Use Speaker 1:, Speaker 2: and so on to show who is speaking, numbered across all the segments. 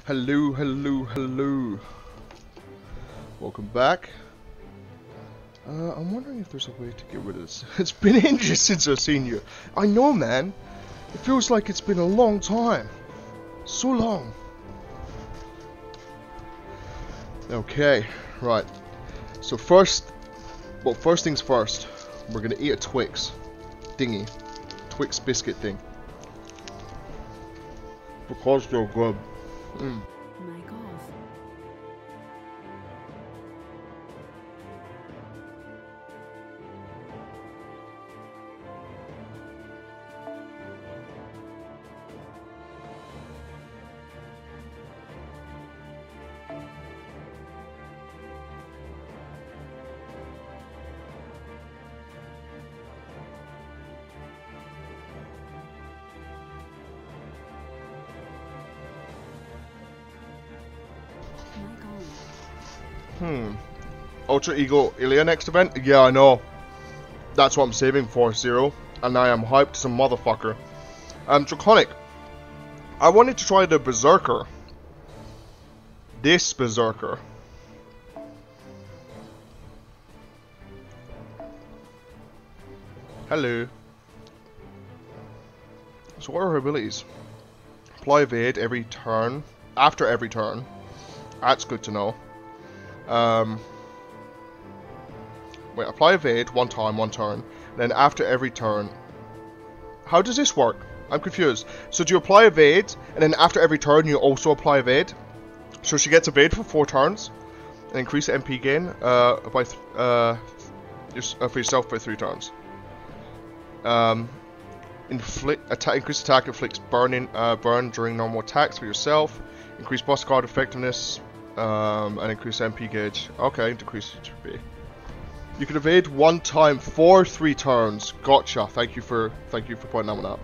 Speaker 1: Hello, hello, hello. Welcome back. I'm wondering if there's a way to get rid of this. It's been ages since I've seen you. I know, man. It feels like it's been a long time. So long. Okay, right. So first things first. We're gonna eat a Twix. Dingy. Twix biscuit thing. Because they're good. Mm. Ultra Ego Ilya next event? Yeah, I know. That's what I'm saving for, Zero. And I am hyped as a motherfucker. Draconic. I wanted to try the Berserker. This Berserker. Hello. So what are her abilities? Apply evade every turn. After every turn. That's good to know. Wait, apply evade one time, one turn. Then after every turn. How does this work? I'm confused. So do you apply evade, and then after every turn you also apply evade? So she gets evade for 4 turns, and increase MP gain for yourself by 3 turns. Increase attack inflicts burn during normal attacks for yourself. Increase boss card effectiveness, and increase MP gauge. Okay, decrease HP. You can evade 1 time for 3 turns. Gotcha. Thank you for pointing that one out.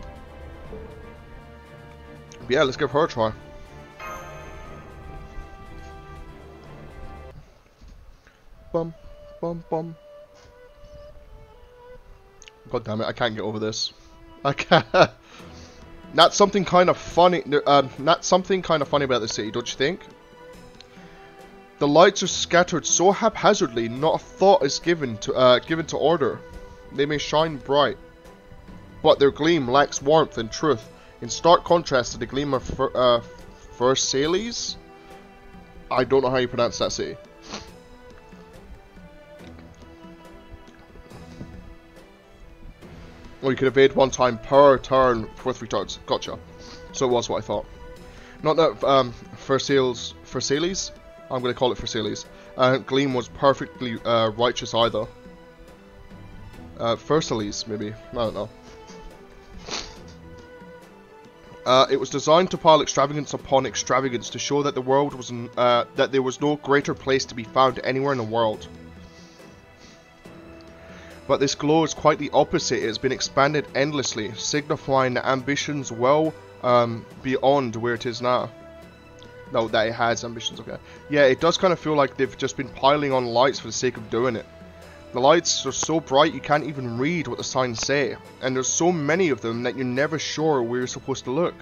Speaker 1: But yeah, let's give her a try. Bum, bum, bum. God damn it! I can't get over this. I can't. That's something kind of funny. That's something kind of funny about the city, don't you think? The lights are scattered so haphazardly, not a thought is given to order. They may shine bright, but their gleam lacks warmth and truth, in stark contrast to the gleam of Versailles. I don't know how you pronounce that city. Well, you can evade 1 time per turn for 3 turns. Gotcha. So it was what I thought. Not that Versailles. I'm going to call it Versailles. Gleam was perfectly righteous either. Versailles, maybe. I don't know. It was designed to pile extravagance upon extravagance to show that the world was that there was no greater place to be found anywhere in the world. But this glow is quite the opposite. It has been expanded endlessly, signifying that ambitions well beyond where it is now. No, that it has ambitions, okay. Yeah, it does kind of feel like they've just been piling on lights for the sake of doing it. The lights are so bright you can't even read what the signs say. And there's so many of them that you're never sure where you're supposed to look.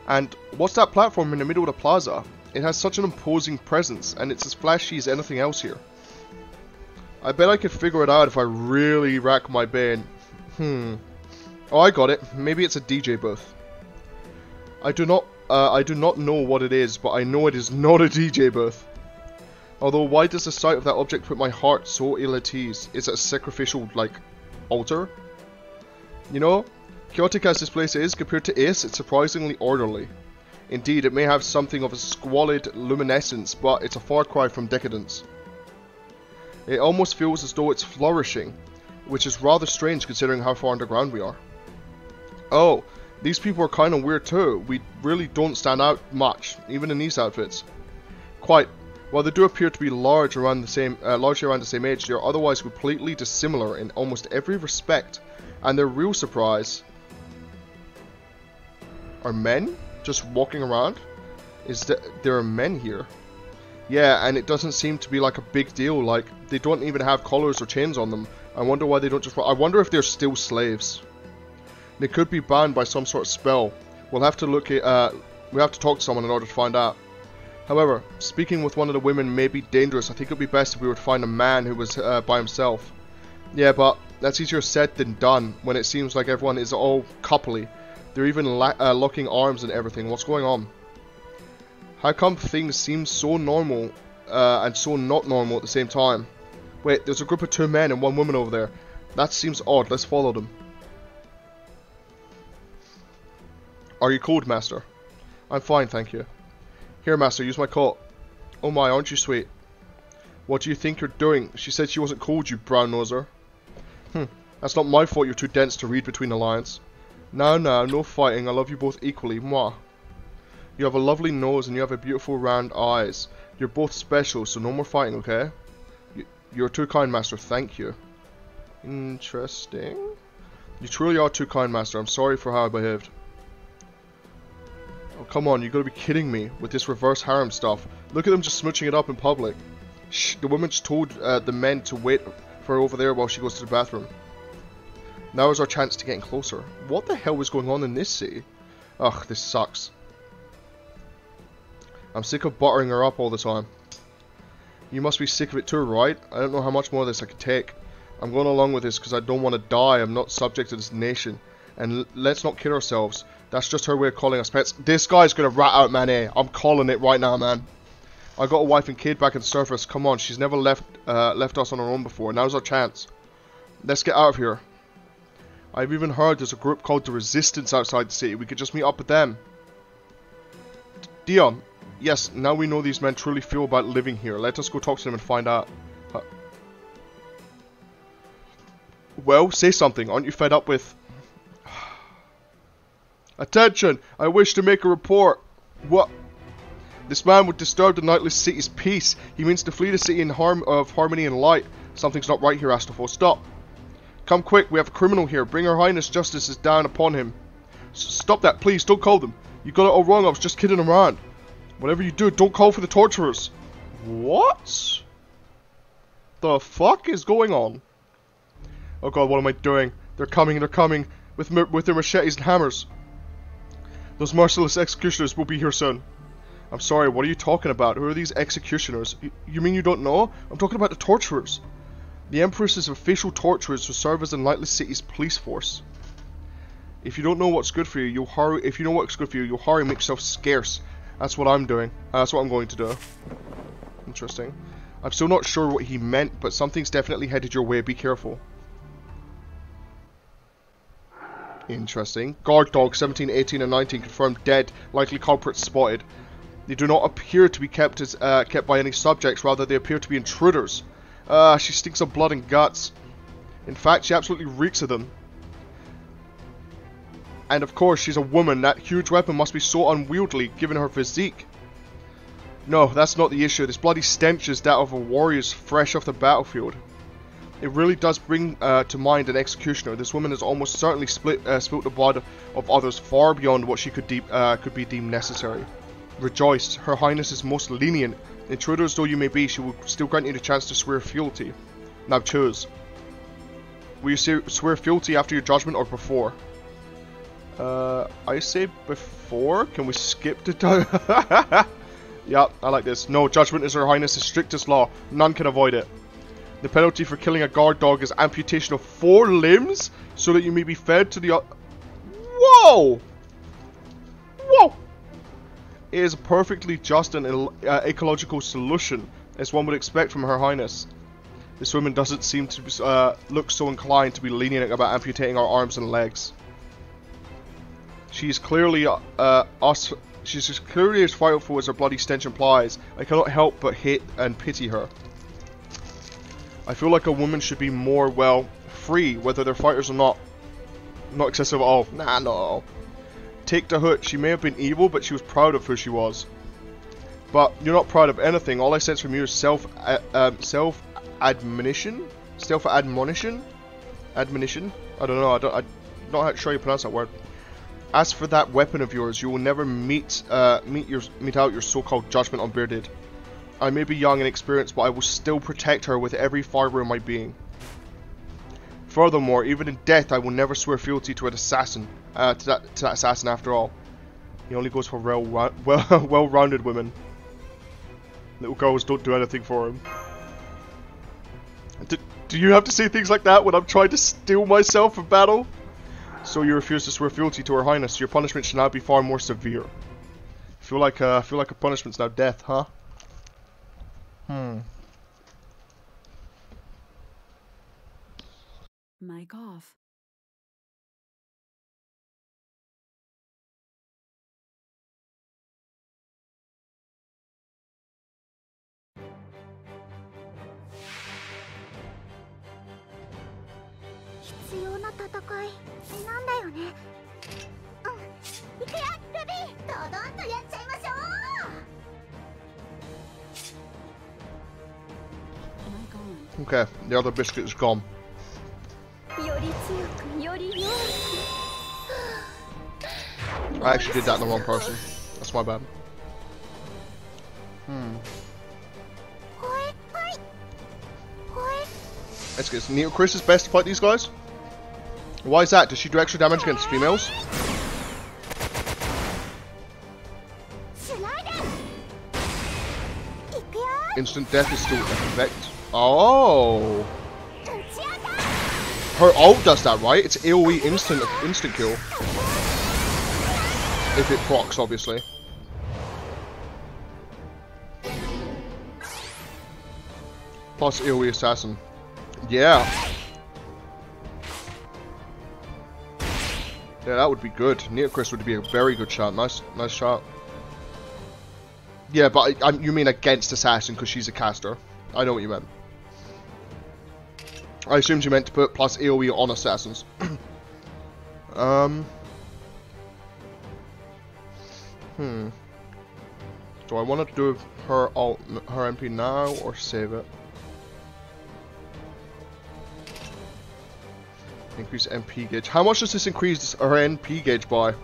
Speaker 1: And what's that platform in the middle of the plaza? It has such an imposing presence, and it's as flashy as anything else here. I bet I could figure it out if I really rack my brain. Oh, I got it. Maybe it's a DJ booth. I do not know what it is, but I know it is not a DJ booth. Although, why does the sight of that object put my heart so ill at ease? Is it a sacrificial, like, altar? You know, chaotic as this place is, compared to Ace, it's surprisingly orderly. Indeed, it may have something of a squalid luminescence, but it's a far cry from decadence. It almost feels as though it's flourishing, which is rather strange considering how far underground we are. Oh, these people are kind of weird too. We really don't stand out much, even in these outfits. Quite. While they do appear to be largely around the same age, they are otherwise completely dissimilar in almost every respect. And their real surprise are men just walking around. Is that there are men here? Yeah, and it doesn't seem to be like a big deal. Like they don't even have collars or chains on them. I wonder why they don't just. I wonder if they're still slaves. They could be banned by some sort of spell, We'll have to we have to talk to someone in order to find out. However, speaking with one of the women may be dangerous. I think it would be best if we were to find a man who was by himself. Yeah, but that's easier said than done when it seems like everyone is all coupley. They're even locking arms and everything. What's going on? How come things seem so normal and so not normal at the same time? Wait, there's a group of 2 men and 1 woman over there. That seems odd. Let's follow them. Are you cold, Master? I'm fine, thank you. Here, Master, use my coat. Oh my, aren't you sweet? What do you think you're doing? She said she wasn't cold, you brown-noser. That's not my fault you're too dense to read between the lines. Now, no fighting. I love you both equally. Mwah. You have a lovely nose and you have a beautiful round eyes. You're both special, so no more fighting, okay? You're too kind, Master. Thank you. Interesting. You truly are too kind, Master. I'm sorry for how I behaved. Oh, come on. You gotta be kidding me with this reverse harem stuff. Look at them just smooching it up in public. Shh, the woman just told the men to wait for her over there while she goes to the bathroom. Now is our chance to get closer. What the hell is going on in this city? Ugh, this sucks. I'm sick of buttering her up all the time. You must be sick of it too, right? I don't know how much more of this I could take. I'm going along with this because I don't want to die. I'm not subject to this nation. And let's not kid ourselves. That's just her way of calling us pets. This guy's going to rat out man A. I'm calling it right now, man. I got a wife and kid back in the surface. Come on, she's never left us on her own before. Now's our chance. Let's get out of here. I've even heard there's a group called the Resistance outside the city. We could just meet up with them. Dion. Yes, now we know these men truly feel about living here. Let us go talk to them and find out. Well, say something. Aren't you fed up with... Attention! I wish to make a report. What? This man would disturb the Nightless city's peace. He means to flee the city in of harmony and light. Something's not right here, Astolfo. Stop. Come quick, we have a criminal here. Bring Her Highness Justice is down upon him. Stop that, please. Don't call them. You got it all wrong. I was just kidding around. Whatever you do, don't call for the torturers. What? The fuck is going on? Oh god, what am I doing? They're coming with their machetes and hammers. Those merciless executioners will be here soon. I'm sorry, what are you talking about? Who are these executioners? You mean you don't know? I'm talking about the torturers. The Empress's official torturers who serve as the Nightless City's police force. If you don't know what's good for you, you'll hurry. If you know what's good for you, you'll hurry and make yourself scarce. That's what I'm doing. That's what I'm going to do. Interesting. I'm still not sure what he meant, but something's definitely headed your way. Be careful. Interesting. Guard dog 17, 18, and 19 confirmed dead. Likely culprits spotted. They do not appear to be kept by any subjects. Rather, they appear to be intruders. She stinks of blood and guts. In fact, she absolutely reeks of them. And of course, she's a woman. That huge weapon must be so unwieldy, given her physique. No, that's not the issue. This bloody stench is that of a warrior fresh off the battlefield. It really does bring to mind an executioner. This woman has almost certainly spilt the blood of others far beyond what she could be deemed necessary. Rejoice, Her Highness is most lenient. Intruders though you may be, she will still grant you the chance to swear fealty. Now choose. Will you swear fealty after your judgment or before? I say before. Can we skip the time? Yeah, I like this. No, judgment is Her Highness's strictest law. None can avoid it. The penalty for killing a guard dog is amputation of 4 limbs, so that you may be fed to the... Whoa! Whoa! It is a perfectly just and ecological solution, as one would expect from Her Highness. This woman doesn't seem to look so inclined to be lenient about amputating our arms and legs. She is clearly she's as clearly as frightful as her bloody stench implies. I cannot help but hate and pity her. I feel like a woman should be more, well, free, whether they're fighters or not. Not excessive at all. Nah, no. Take the hood. She may have been evil, but she was proud of who she was. But you're not proud of anything. All I sense from you is self-admonition? Self-admonition? Admonition? I don't know. I'm not sure how you pronounce that word. As for that weapon of yours, you will never meet out your so-called judgment on Bearded. I may be young and inexperienced, but I will still protect her with every fibre of my being. Furthermore, even in death, I will never swear fealty to an assassin. To that assassin, after all. He only goes for well-rounded women. Little girls don't do anything for him. Do you have to say things like that when I'm trying to steel myself for battle? So you refuse to swear fealty to Her Highness. Your punishment should now be far more severe. I feel like a punishment's now death, huh?
Speaker 2: Mic off.
Speaker 1: Okay, the other biscuit is gone. I actually did that in the wrong person. That's my bad. Let's get Neo Chris is best to fight these guys. Why is that? Does she do extra damage against females? Instant death is still in effect. Oh. Her ult does that, right? It's AoE instant kill. If it procs, obviously. Plus AoE assassin. Yeah. Yeah, that would be good. Neocris would be a very good shot. Nice shot. Yeah, but you mean against assassin because she's a caster. I know what you meant. I assumed you meant to put plus AoE on assassins. Do I want to do her MP now or save it? Increase MP gauge. How much does this increase her MP gauge by?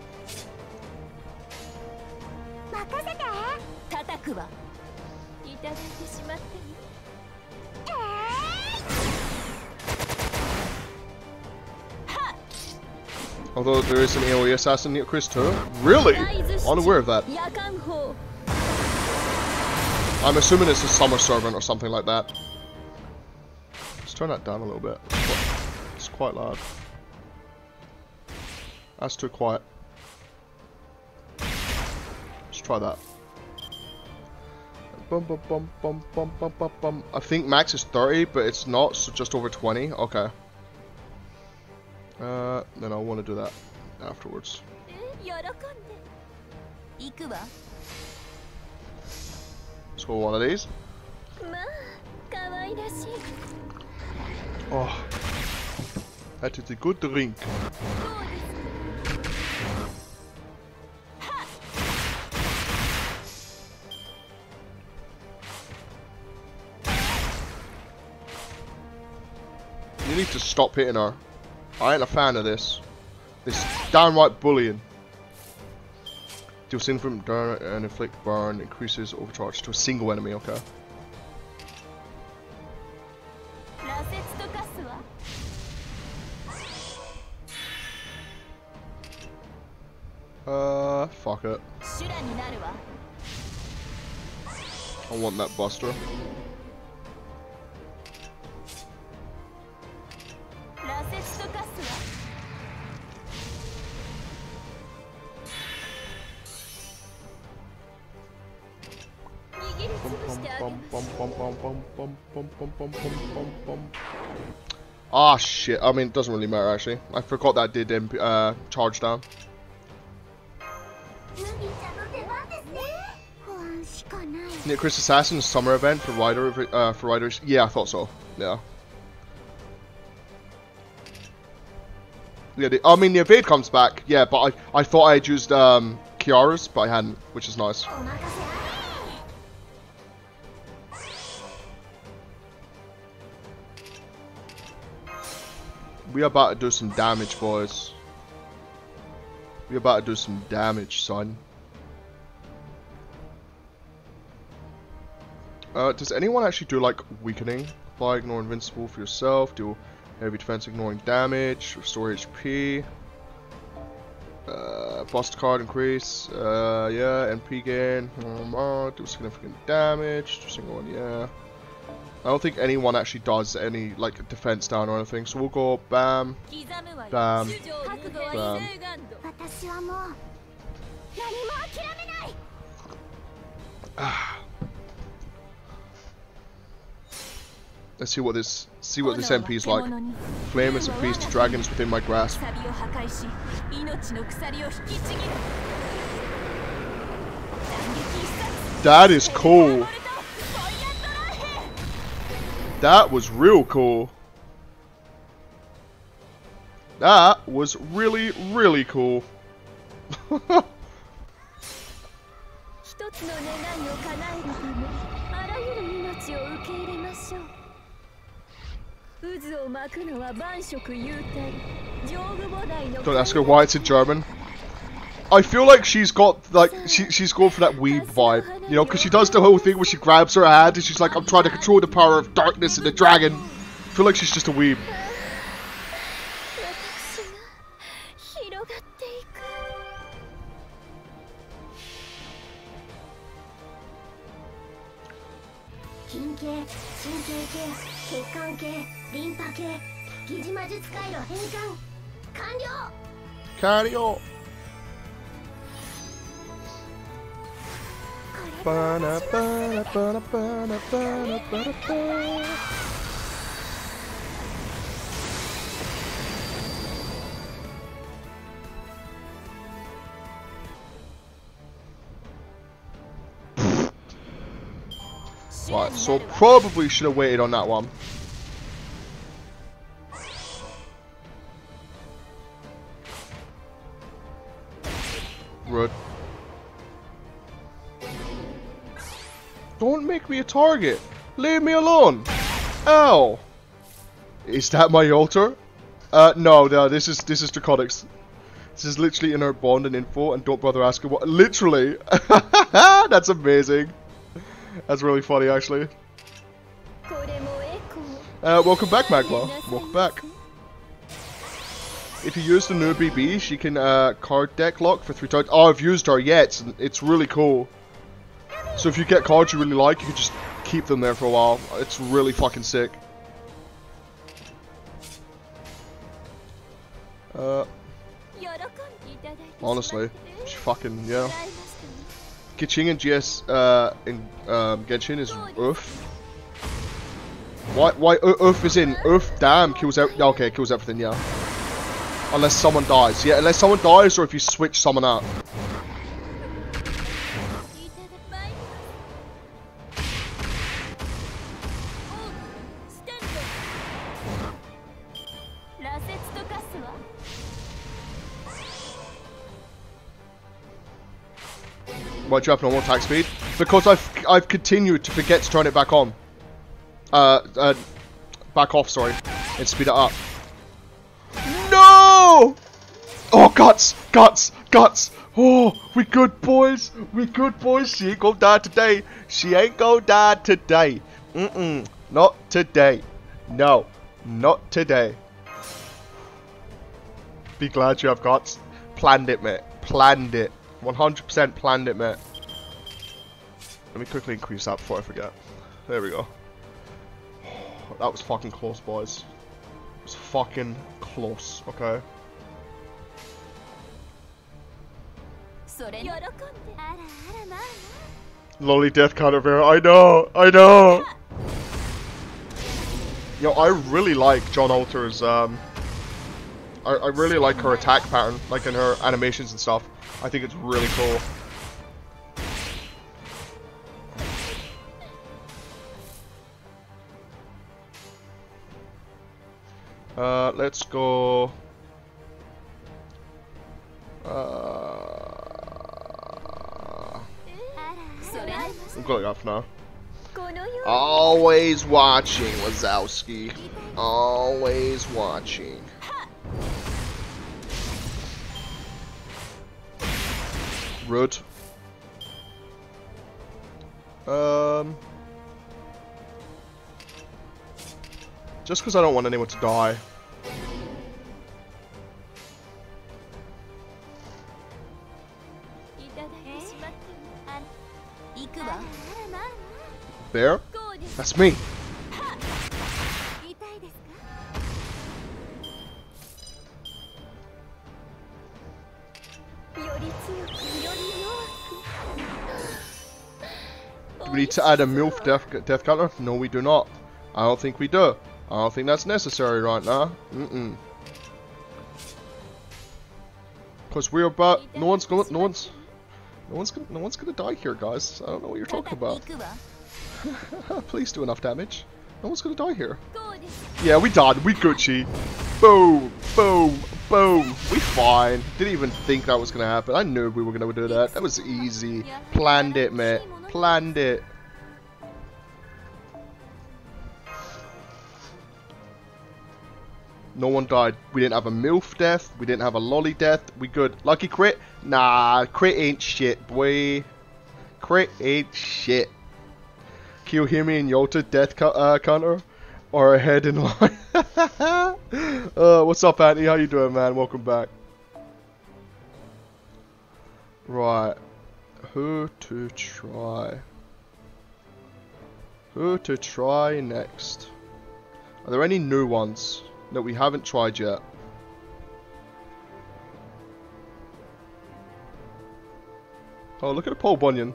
Speaker 1: Although there is some AoE assassin near Chris too. Really? Unaware of that. I'm assuming it's a summer servant or something like that. Let's turn that down a little bit. It's quite loud. That's too quiet. Let's try that. Bum, bum, bum, bum, bum, bum, bum, bum. I think max is 30, but it's not, so just over 20. Okay. Then I want to do that afterwards. Let's go one of these. Oh, that is a good drink. You need to stop hitting her. I ain't a fan of this. This downright bullying. Deal significant burn and inflict burn, increases overcharge to a single enemy, okay. Fuck it. I want that buster. Ah shit, I mean it doesn't really matter actually. I forgot that did charge down. Nick Chris Assassin's summer event for riders. Yeah, I thought so. Yeah. Yeah, I mean the evade comes back. Yeah, but I thought I had used Kiara's, but I hadn't, which is nice. We are about to do some damage, boys. We are about to do some damage, son. Does anyone actually do like weakening? Apply ignore invincible for yourself. Do heavy defense ignoring damage. Restore HP. Buster card increase. Yeah, NP gain. Do significant damage. Do single one, yeah. I don't think anyone actually does any like defense down or anything, so we'll go bam, bam, bam. Let's see what this MP is like. Flame is a beast of dragons within my grasp. That is cool. That was real cool. That was really, really cool. Don't ask her why it's in German. I feel like she's got, like, she's going for that weeb vibe, you know, because she does the whole thing where she grabs her hand and she's like, I'm trying to control the power of darkness and the dragon. I feel like she's just a weeb. Cardio. Bana, bana, bana, bana, bana, bana, bana. Right, so probably should have waited on that one. Rude. Don't make me a target. Leave me alone. Ow. Is that my altar? No, this is Draconics. This is literally in her bond and info, and don't bother asking what. Literally. That's amazing. That's really funny, actually. Welcome back, Magma. Welcome back. If you use the new BB, she can card deck lock for 3 times. Oh, I've used her yet. It's really cool. So if you get cards you really like, you can just keep them there for a while. It's really fucking sick. Honestly, she fucking, yeah. Giching and GS in Genshin is oof. Why oof is in? Oof, damn, kills out. Okay, kills everything, yeah. Unless someone dies. Yeah, unless someone dies or if you switch someone out. Why do you have normal attack speed? Because I've continued to forget to turn it back on. Back off, sorry. And speed it up. No! Oh, guts! Guts! Guts! Oh, we good boys! We good boys! She ain't gonna die today! She ain't gonna die today! Not today. No. Not today. Be glad you have guts. Planned it, mate. Planned it. 100% planned it, mate. Let me quickly increase that before I forget. There we go. That was fucking close, boys. It was fucking close, okay? Lolly death counter there. I know! I know! Yo, I really like John Alter's, I really like her attack pattern, like in her animations and stuff. I think it's really cool. Let's go. I'm going off now. Always watching, Wazowski. Always watching. Rude. Just because I don't want anyone to die. There? That's me. Do we need to add a MILF death counter? No, we do not. I don't think we do. I don't think that's necessary right now. Because we're about. No one's gonna die here, guys. I don't know what you're talking about. Please do enough damage. No one's gonna die here. Yeah, we died. We Gucci. Boom, boom, boom. We fine. Didn't even think that was gonna happen. I knew we were gonna do that. That was easy. Planned it, mate. Planned it. No one died. We didn't have a MILF death. We didn't have a lolly death. We good. Lucky crit? Nah, crit ain't shit, boy. Crit ain't shit. Kiyohime and Yota death counter are ahead in line. What's up, Anthony? How you doing, man? Welcome back. Right. Who to try? Who to try next? Are there any new ones that we haven't tried yet? Oh, look at the Paul Bunyan.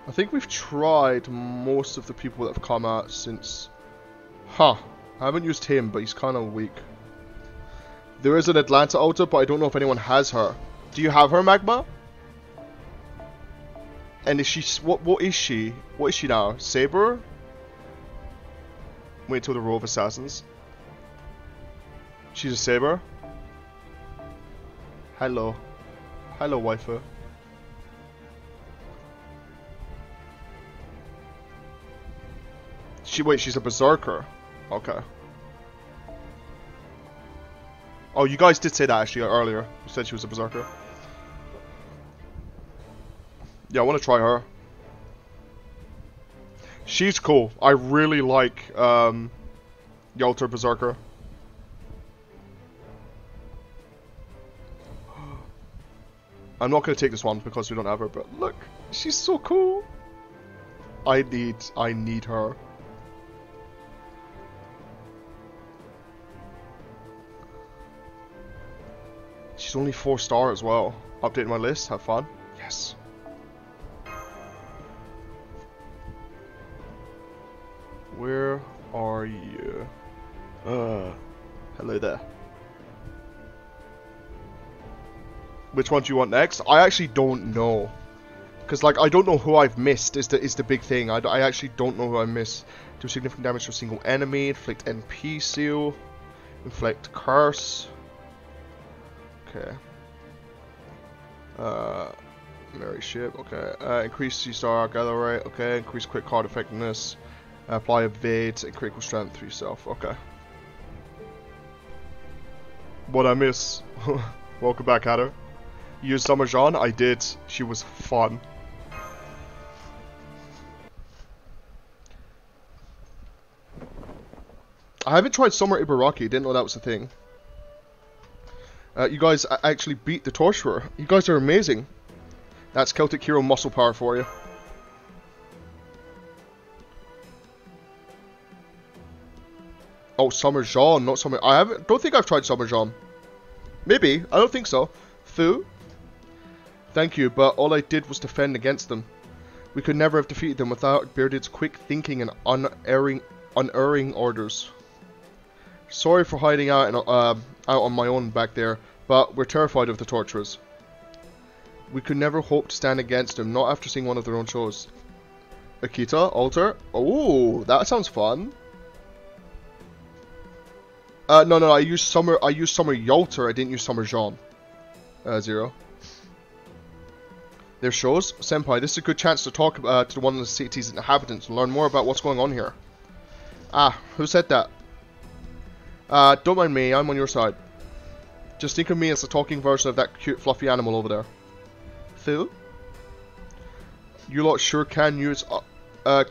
Speaker 1: I think we've tried most of the people that have come out since... Huh. I haven't used him, but he's kind of weak. There is an Atlanta altar, but I don't know if anyone has her. Do you have her, Magma? And is she... What is she? What is she now? Saber? Wait till the row of assassins. She's a Saber? Hello. Hello, waifu. She's a berserker. Okay. Oh, you guys did say that actually earlier. You said she was a berserker. Yeah, I want to try her. She's cool. I really like Yolter Berserker. I'm not going to take this one because we don't have her, but look, she's so cool. I need her. She's only 4-star as well. Update my list, have fun. Yes. Where are you? Hello there. Which one do you want next? I actually don't know. Because, like, I don't know who I've missed is the big thing. I actually don't know who I missed. Do significant damage to a single enemy. Inflict NP seal. Inflict curse. Okay. Mary ship. Okay. Increase C-star gather rate. Okay. Increase quick card effectiveness. Apply evade and critical strength to yourself. Okay. What I miss? Welcome back, Hatter. You used Summer Jean? I did. She was fun. I haven't tried Summer Ibaraki. Didn't know that was a thing. You guys actually beat the Torturer. You guys are amazing. That's Celtic Hero muscle power for you. Oh, Summer Jean, not Summer. Don't think I've tried Summer Jean. Maybe. I don't think so. Fu? Thank you, but all I did was defend against them. We could never have defeated them without Bearded's quick thinking and unerring orders. Sorry for hiding out on my own back there, but we're terrified of the Torturers. We could never hope to stand against them, not after seeing one of their own shows. Akita, Alter? Oh, that sounds fun. No, I used Summer Yolter, I didn't use Summer Jean. Zero. Their shows? Senpai, this is a good chance to talk to one of the city's inhabitants and learn more about what's going on here. Ah, who said that? Don't mind me, I'm on your side. Just think of me as the talking version of that cute fluffy animal over there. Phil? You lot sure can use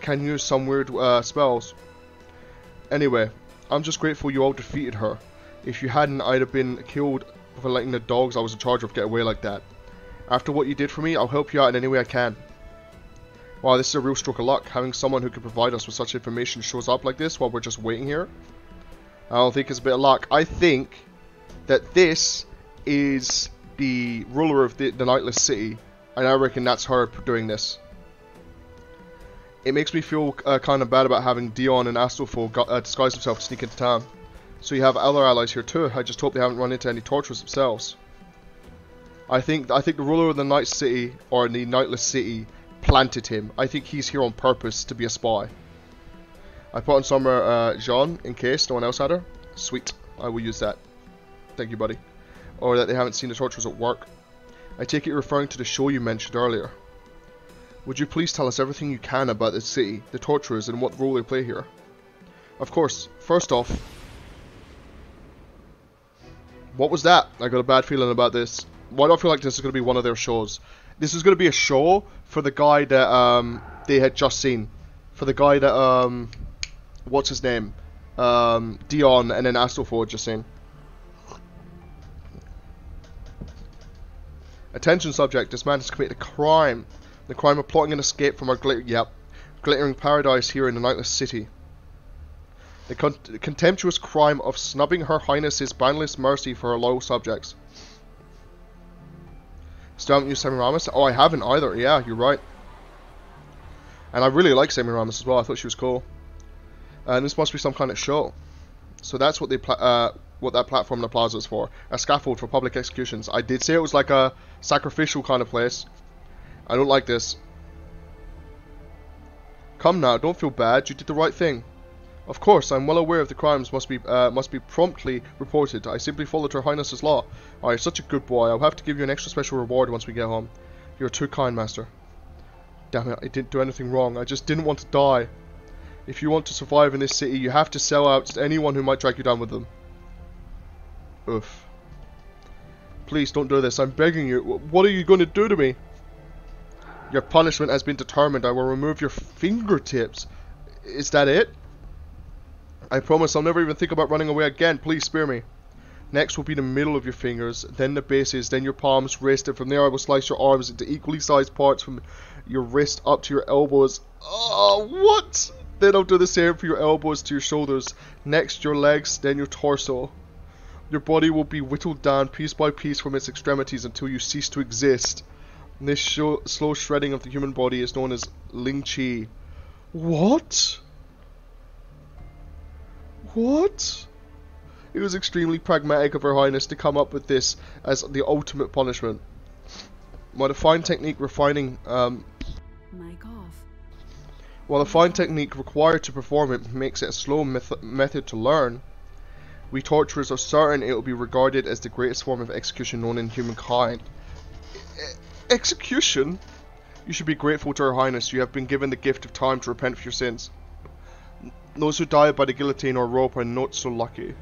Speaker 1: can use some weird spells. Anyway, I'm just grateful you all defeated her. If you hadn't, I'd have been killed for letting the dogs I was in charge of get away like that. After what you did for me, I'll help you out in any way I can. Wow, this is a real stroke of luck. Having someone who can provide us with such information shows up like this while we're just waiting here. I don't think it's a bit of luck. I think that this is the ruler of the Nightless City, and I reckon that's her doing this. It makes me feel kind of bad about having Dion and Astolfo disguise themselves to sneak into town. So you have other allies here too. I just hope they haven't run into any torturers themselves. I think the ruler of the Night City, or the Nightless City, planted him. I think he's here on purpose to be a spy. I put on Summer Jean in case no one else had her. Sweet, I will use that. Thank you, buddy. Or that they haven't seen the torturers at work. I take it you're referring to the show you mentioned earlier. Would you please tell us everything you can about the city, the torturers, and what role they play here? Of course. First off, what was that? I got a bad feeling about this. Why do I feel like this is going to be one of their shows? This is going to be a show for the guy that they had just seen. For the guy that, what's his name? Dion and then Astolfo had just seen. Attention subject, this man has committed a crime. The crime of plotting an escape from our glittering paradise here in the Nightless City. The contemptuous crime of snubbing Her Highness's boundless mercy for her loyal subjects. Still haven't used Semiramis? Oh, I haven't either. Yeah, you're right. And I really like Semiramis as well. I thought she was cool. And this must be some kind of show. So that's what what that platform in the plaza is for. A scaffold for public executions. I did say it was like a sacrificial kind of place. I don't like this. Come now, don't feel bad. You did the right thing. Of course, I'm well aware of the crimes must be promptly reported. I simply followed Her Highness's law. Oh, you're such a good boy. I'll have to give you an extra special reward once we get home. You're too kind, Master. Damn it, I didn't do anything wrong. I just didn't want to die. If you want to survive in this city, you have to sell out to anyone who might drag you down with them. Oof. Please don't do this. I'm begging you. What are you going to do to me? Your punishment has been determined. I will remove your fingertips. Is that it? I promise I'll never even think about running away again. Please spare me. Next will be the middle of your fingers, then the bases, then your palms, wrist, and from there I will slice your arms into equally sized parts from your wrist up to your elbows. Oh, what? Then I'll do the same for your elbows to your shoulders. Next, your legs, then your torso. Your body will be whittled down piece by piece from its extremities until you cease to exist. This slow shredding of the human body is known as Ling Chi. What? What? It was extremely pragmatic of Her Highness to come up with this as the ultimate punishment. While the fine technique required to perform it makes it a slow method to learn, we torturers are certain it will be regarded as the greatest form of execution known in humankind. Execution? You should be grateful to Her Highness. You have been given the gift of time to repent for your sins. Those who die by the guillotine or rope are not so lucky.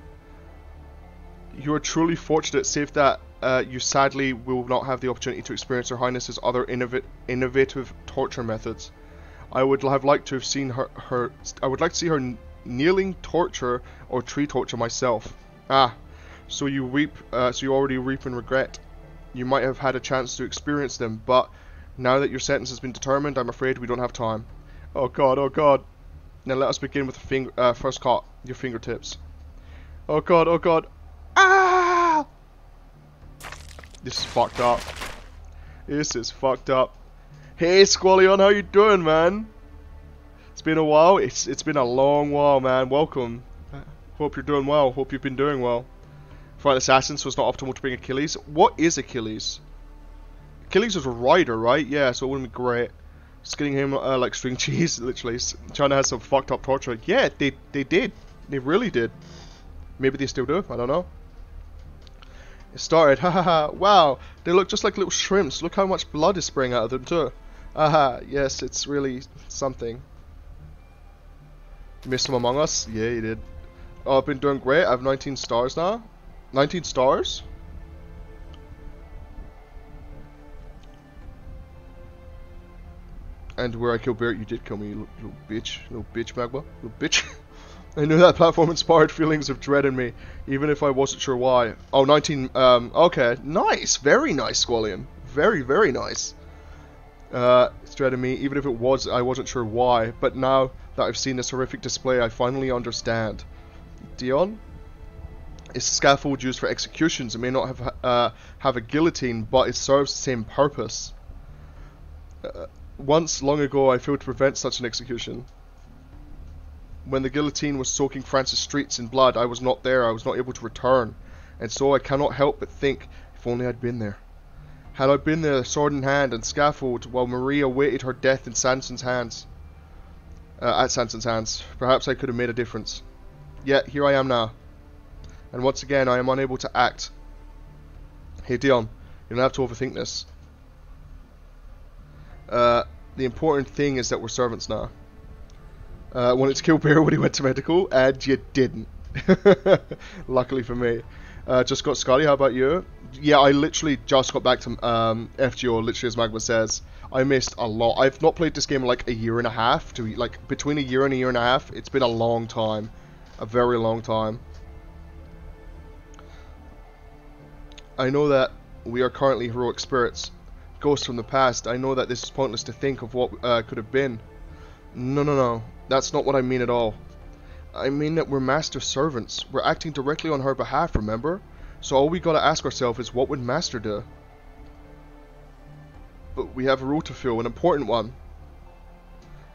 Speaker 1: You are truly fortunate, save that you sadly will not have the opportunity to experience Her Highness's other innovative torture methods. I would have liked to have seen I would like to see her kneeling torture or tree torture myself. Ah, so you already reap and regret. You might have had a chance to experience them, but now that your sentence has been determined, I'm afraid we don't have time. Oh god, oh god. Now let us begin with the first cut, your fingertips. Oh god, oh god. Ah! This is fucked up. This is fucked up. Hey Squallion, how you doing, man? It's been a while. It's been a long while, man. Welcome. Hope you're doing well. Hope you've been doing well. Fight assassins, so it's not optimal to bring Achilles. What is Achilles? Achilles was a rider, right? Yeah, so it wouldn't be great. Just getting him like string cheese, literally. China has some fucked up torture. Yeah, they did. They really did. Maybe they still do. I don't know. It started. Ha ha ha. Wow. They look just like little shrimps. Look how much blood is spraying out of them too. Aha. Yes, it's really something. You missed him Among Us? Yeah, you did. Oh, I've been doing great. I have 19 stars now. 19 stars? And where I killed Barrett, you did kill me, you little bitch. Little bitch, Magma. Little bitch. I knew that platform inspired feelings of dread in me, even if I wasn't sure why. Oh, 19, okay. Nice. Very nice, Squallion. Very, very nice. It's dread in me, even if it was, I wasn't sure why. But now that I've seen this horrific display, I finally understand. Dion? It's a scaffold used for executions. It may not have a guillotine, but it serves the same purpose. Once, long ago, I failed to prevent such an execution. When the guillotine was soaking France's streets in blood, I was not there. I was not able to return. And so I cannot help but think, if only I'd been there. Had I been there, sword in hand and scaffold, while Marie awaited her death in Sanson's hands. At Sanson's hands. Perhaps I could have made a difference. Yet, here I am now. And once again, I am unable to act. Hey Dion, you don't have to overthink this. The important thing is that we're servants now. Wanted to kill Bear when he went to medical, and you didn't. Luckily for me. Just got Scotty, how about you? Yeah, I literally just got back to FGO, literally as Magma says. I missed a lot. I've not played this game in like a year and a half. Between a year and a half. It's been a long time. A very long time. I know that we are currently heroic spirits. Ghosts from the past. I know that this is pointless to think of what could have been. No. That's not what I mean at all. I mean that we're Master's servants. We're acting directly on her behalf, remember? So all we gotta ask ourselves is, what would Master do? But we have a role to fill, an important one.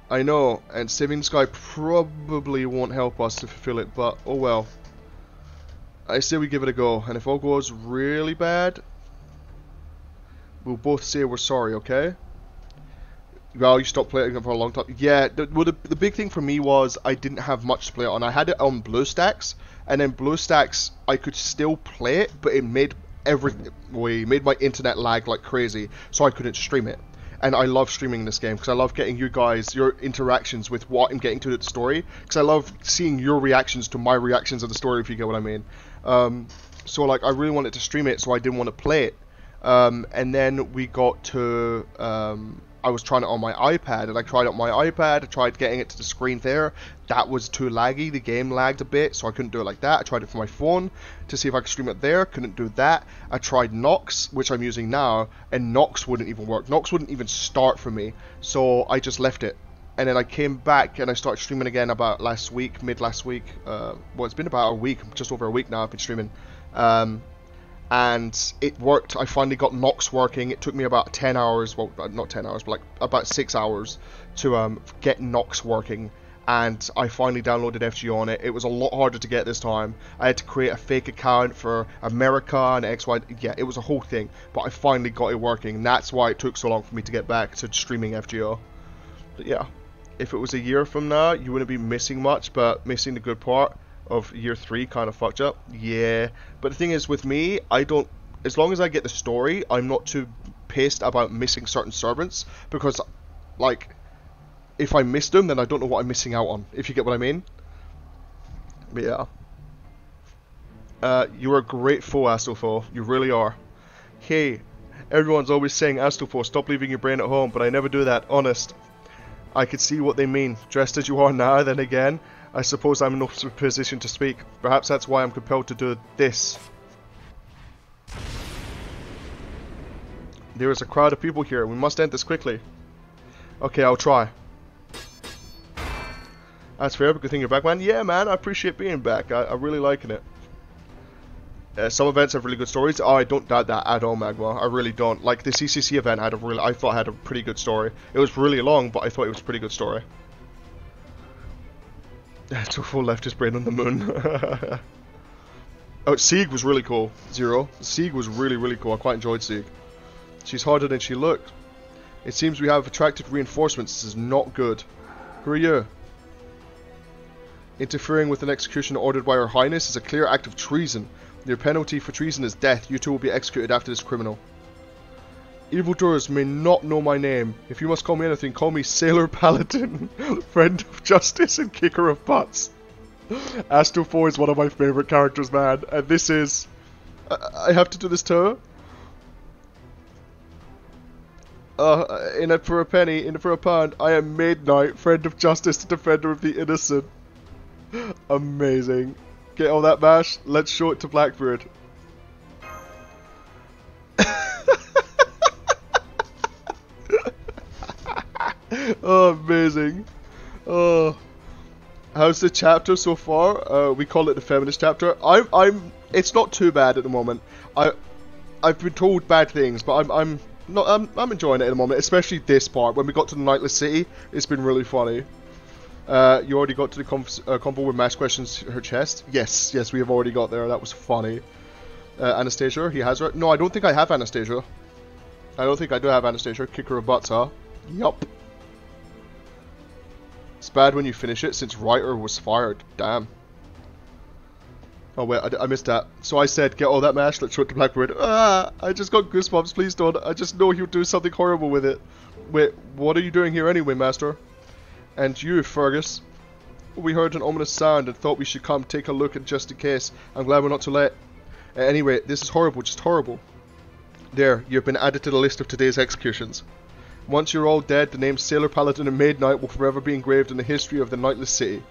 Speaker 1: I know, and saving this guy probably won't help us to fulfill it, but oh well. I say we give it a go, and if all goes really bad, we'll both say we're sorry, okay? Well, you stopped playing it for a long time. Yeah, the big thing for me was I didn't have much to play it on. I had it on BlueStacks, and then BlueStacks I could still play it, but it made made my internet lag like crazy, so I couldn't stream it. And I love streaming this game because I love getting you guys your interactions with what I'm getting to the story. Because I love seeing your reactions to my reactions of the story, if you get what I mean. So like I really wanted to stream it, so I didn't want to play it. And then we got to I was trying it on my iPad, and I tried it on my iPad. I tried getting it to the screen there. That was too laggy. The game lagged a bit, so I couldn't do it like that. I tried it for my phone to see if I could stream it there. Couldn't do that. I tried Nox, which I'm using now, and Nox wouldn't even work. Nox wouldn't even start for me, so I just left it. And then I came back and I started streaming again about last week, mid last week. Well, it's been about a week, just over a week now I've been streaming. And it worked. I finally got Nox working. It took me about 10 hours, well, not 10 hours, but like about 6 hours to get Nox working. And I finally downloaded FGO on it. It was a lot harder to get this time. I had to create a fake account for America and XY. Yeah, it was a whole thing. But I finally got it working. And that's why it took so long for me to get back to streaming FGO. But yeah, if it was a year from now, you wouldn't be missing much, but missing the good part of year 3 kind of fucked up. Yeah, but the thing is with me, I don't, as long as I get the story, I'm not too pissed about missing certain servants, because like if I miss them, then I don't know what I'm missing out on, if you get what I mean. But yeah, you're a great foe, Astolfo, you really are. Hey, everyone's always saying, Astolfo, stop leaving your brain at home, but I never do that, honest. I could see what they mean. Dressed as you are now, then again, I suppose I'm in no position to speak. Perhaps that's why I'm compelled to do this. There is a crowd of people here. We must end this quickly. Okay, I'll try. That's fair. Good thing you're back, man. Yeah, man. I appreciate being back. I'm really liking it. Some events have really good stories. Oh, I don't doubt that at all, Magma. I really don't. Like the CCC event had I thought had a pretty good story. It was really long, but I thought it was a pretty good story. Astolfo left his brain on the moon. Oh, Sieg was really cool. Zero. Sieg was really, really cool. I quite enjoyed Sieg. She's harder than she looked. It seems we have attracted reinforcements. This is not good. Who are you? Interfering with an execution ordered by Her Highness is a clear act of treason. Your penalty for treason is death. You two will be executed after this criminal. Evildoers may not know my name. If you must call me anything, call me Sailor Paladin, friend of justice and kicker of butts. Astolfo is one of my favourite characters, man. And this is... I have to do this too? In it for a penny, in it for a pound. I am Midnight, friend of justice, defender of the innocent. Amazing. Get all that, Mash? Let's show it to Blackbeard. Oh, amazing. Oh. How's the chapter so far? We call it the feminist chapter. It's not too bad at the moment. I've been told bad things, but I'm enjoying it at the moment, especially this part. When we got to the Nightless City, it's been really funny. You already got to the convo where Mash questions her chest? Yes, we have already got there. That was funny. Anastasia, he has her. No, I don't think I have Anastasia. I don't think I do have Anastasia. Kick her a butt, huh? Yup. It's bad when you finish it, since writer was fired. Damn. Oh wait, I missed that. So I said, get all that, Mash, let's show it to Blackbeard. Ah, I just got goosebumps, please don't. I just know he'll do something horrible with it. Wait, what are you doing here anyway, Master? And you, Fergus? We heard an ominous sound and thought we should come take a look at just in case. I'm glad we're not too late. Anyway, this is horrible, just horrible. There, you've been added to the list of today's executions. Once you're all dead, the names Sailor Paladin and Maid Knight will forever be engraved in the history of the Nightless City.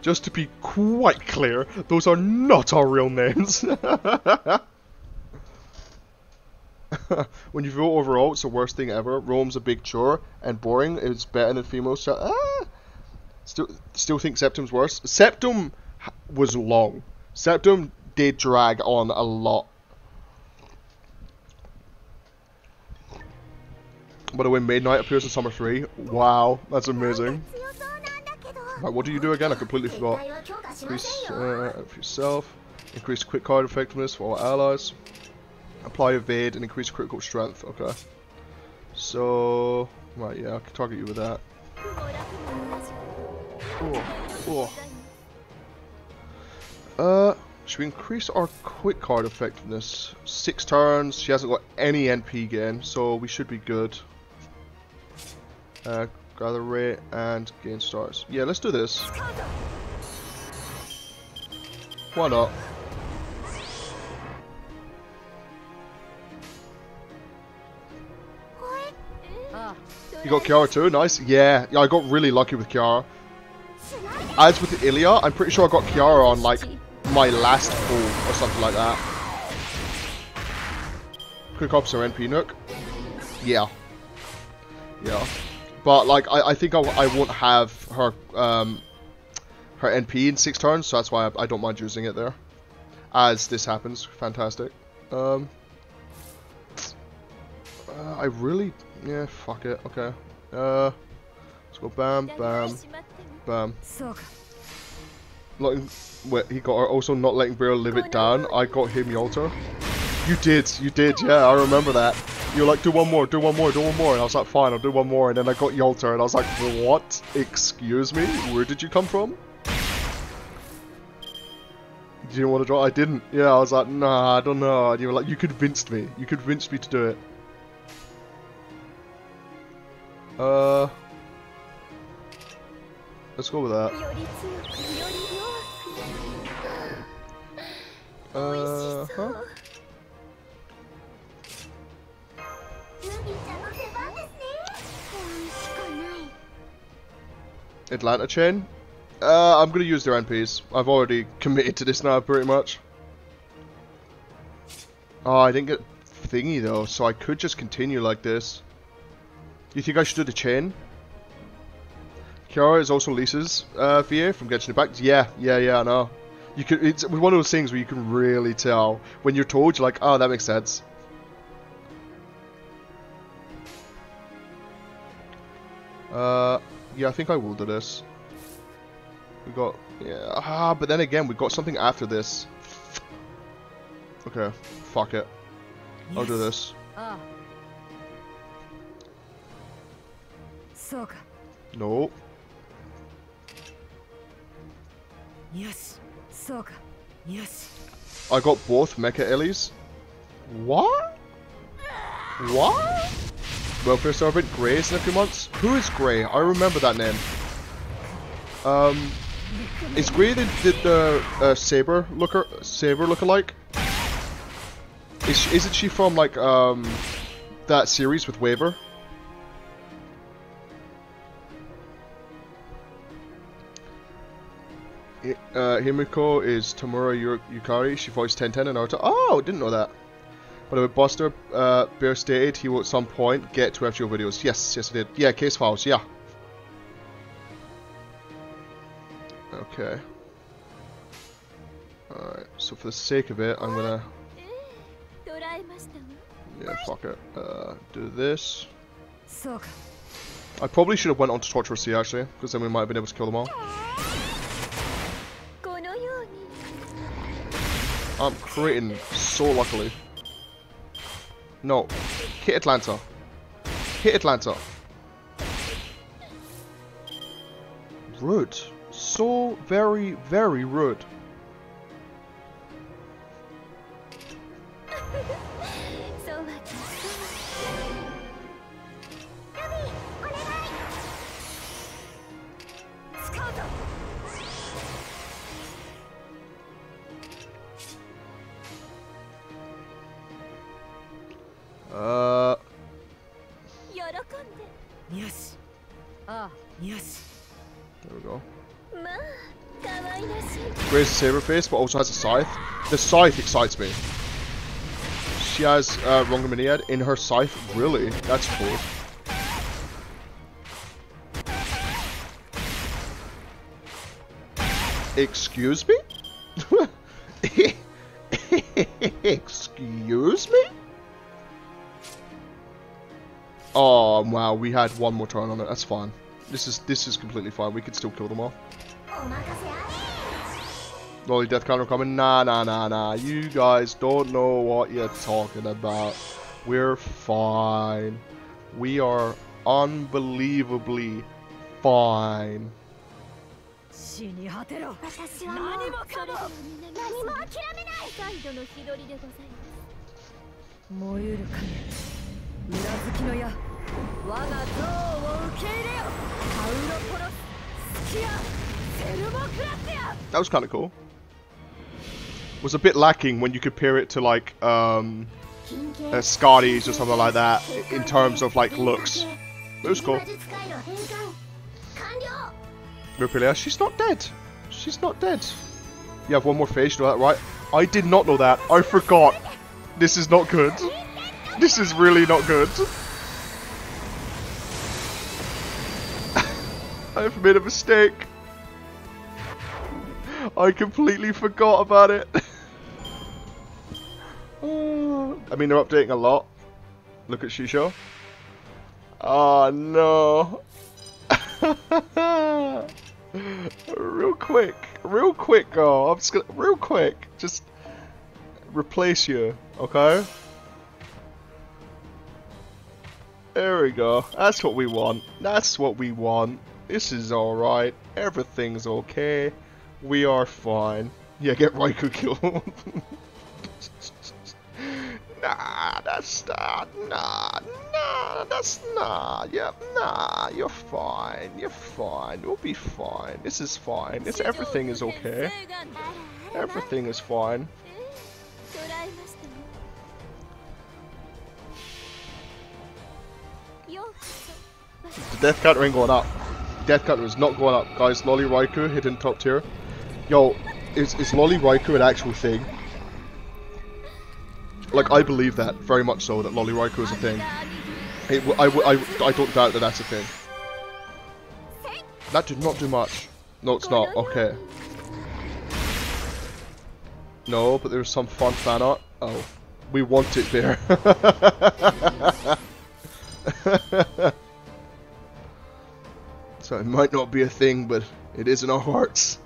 Speaker 1: Just to be quite clear, those are not our real names. When you vote overall, it's the worst thing ever. Rome's a big chore and boring. It's better than female. Still think Septum's worse. Septum was long. Septum did drag on a lot. By the way, Maid Knight appears in Summer 3. Wow, that's amazing. Right, what do you do again? I completely forgot. Increase for yourself. Increase quick card effectiveness for all allies. Apply evade and increase critical strength. Okay. So, right, yeah, I can target you with that. Should we increase our quick card effectiveness? 6 turns. She hasn't got any NP gain, so we should be good. Gather rate and gain stars. Yeah, let's do this. Why not? You got Kiara too? Nice. Yeah, I got really lucky with Kiara. As with Ilya, I'm pretty sure I got Kiara on like my last pull or something like that. Quick ops or NP Nook? Yeah. Yeah. But like I think I won't have her her NP in 6 turns, so that's why I don't mind using it there. As this happens. Fantastic. I really... Yeah, fuck it. Okay. Let's go bam, bam, bam. Wait, he got her also not letting Bear live it down. I got him Yalter. You did, yeah, I remember that. You were like, do one more, do one more, do one more. And I was like, fine, I'll do one more. And then I got Yalter, and I was like, what? Excuse me? Where did you come from? Did you want to draw? I didn't. Yeah, I was like, nah, I don't know. And you were like, you convinced me. You convinced me to do it. Let's go with that. Huh? Atlanta chain? I'm gonna use their NPs. I've already committed to this now, pretty much. Oh, I didn't get thingy though, so I could just continue like this. You think I should do the chain? Kiara is also Lisa's VA from Genshin Impact. Yeah, I know. You could. It's one of those things where you can really tell when you're told. You're like, oh, that makes sense. Yeah, I think I will do this. We got, yeah, but then again, we got something after this. Okay, fuck it. Yes. I'll do this. No.
Speaker 2: Yes. Yes.
Speaker 1: I got both Mecha Ellies. What? What? Welfare Servant Grey's in a few months? Who is Grey? I remember that name. Is Grey the Saber lookalike? Isn't she from like the that series with Waver. Himiko is Tamura Yukari. She voiced 1010 in Naruto. Oh, didn't know that. By the way, Buster Bear stated he will at some point get to FGO videos. Yes, yes, I did. Yeah, case files. Yeah. Okay. Alright, so for the sake of it, I'm gonna... Yeah, fuck it. Do this. I probably should have went on to Torture C actually, because then we might have been able to kill them all. I'm creating so luckily. No. Hit Atlanta. Hit Atlanta. Rude. So very, very rude.
Speaker 2: Yes. Yes.
Speaker 1: There we go. Grace is Saberface, but also has a scythe. The scythe excites me. She has Rongaminiad in her scythe. Really? That's cool. Excuse me? Excuse me? Oh wow, we had one more turn on it. That's fine. This is completely fine. We can still kill them all. Lolly death counter coming. Nah. You guys don't know what you're talking about. We're fine. We are unbelievably fine. That was kind of cool. Was a bit lacking when you compare it to like Scotty's or something like that in terms of like looks. It was cool. Rupilia, she's not dead. She's not dead. You have one more phase, you know that, right? I did not know that. I forgot. This is not good. This is really not good. I've made a mistake. I completely forgot about it. I mean, they're updating a lot. Look at Shisho. Oh no. Real quick, girl. I'm just gonna, real quick, just replace you, okay? There we go. That's what we want. That's what we want. This is alright. Everything's okay. We are fine. Yeah, get Raikou killed. Nah, that's not. Nah, that's not. Yep, nah, you're fine. You're fine. We'll be fine. This is fine. Everything is okay. Everything is fine. The death counter ain't going up. Death counter is not going up. Guys, Lolly Raikou hidden top tier. Yo, is Lolly Raikou an actual thing? Like, I believe that, very much so, that Lolly Raikou is a thing. I don't doubt that that's a thing. That did not do much. No, it's not. Okay. No, but there's some fun fan art. Oh. We want it there. So it might not be a thing, but it is in our hearts.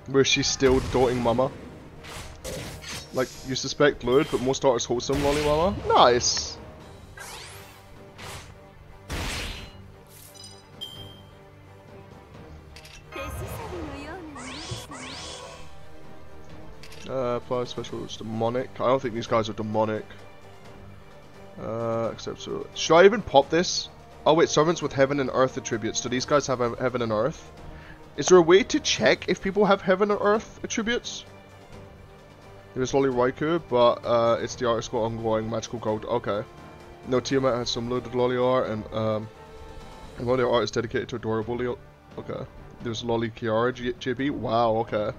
Speaker 1: Where she's still doting mama. Like, you suspect lewd, but most daughters wholesome, lolly mama. Nice! Apply special is demonic. I don't think these guys are demonic. Except so. Should I even pop this? Oh wait, servants with heaven and earth attributes. Do these guys have heaven and earth? Is there a way to check if people have heaven or earth attributes? There's Lolly Raikou, but it's the artist got ongoing magical gold. Okay. No, Tiamat has some loaded Lolly art, and one of their art is dedicated to adorable Leo. Okay. There's Lolly Kiara JB. Wow. Okay.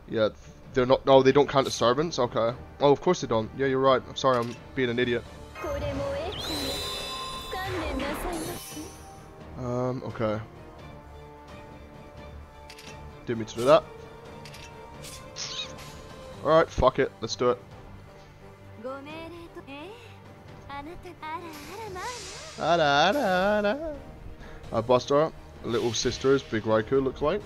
Speaker 1: Yeah, they're not. Oh, they don't count as servants. Okay. Oh, of course they don't. Yeah, you're right. I'm sorry. I'm being an idiot. Okay. Didn't mean to do that. Alright, fuck it. Let's do it. Buster, little sister's big Raikou looks like.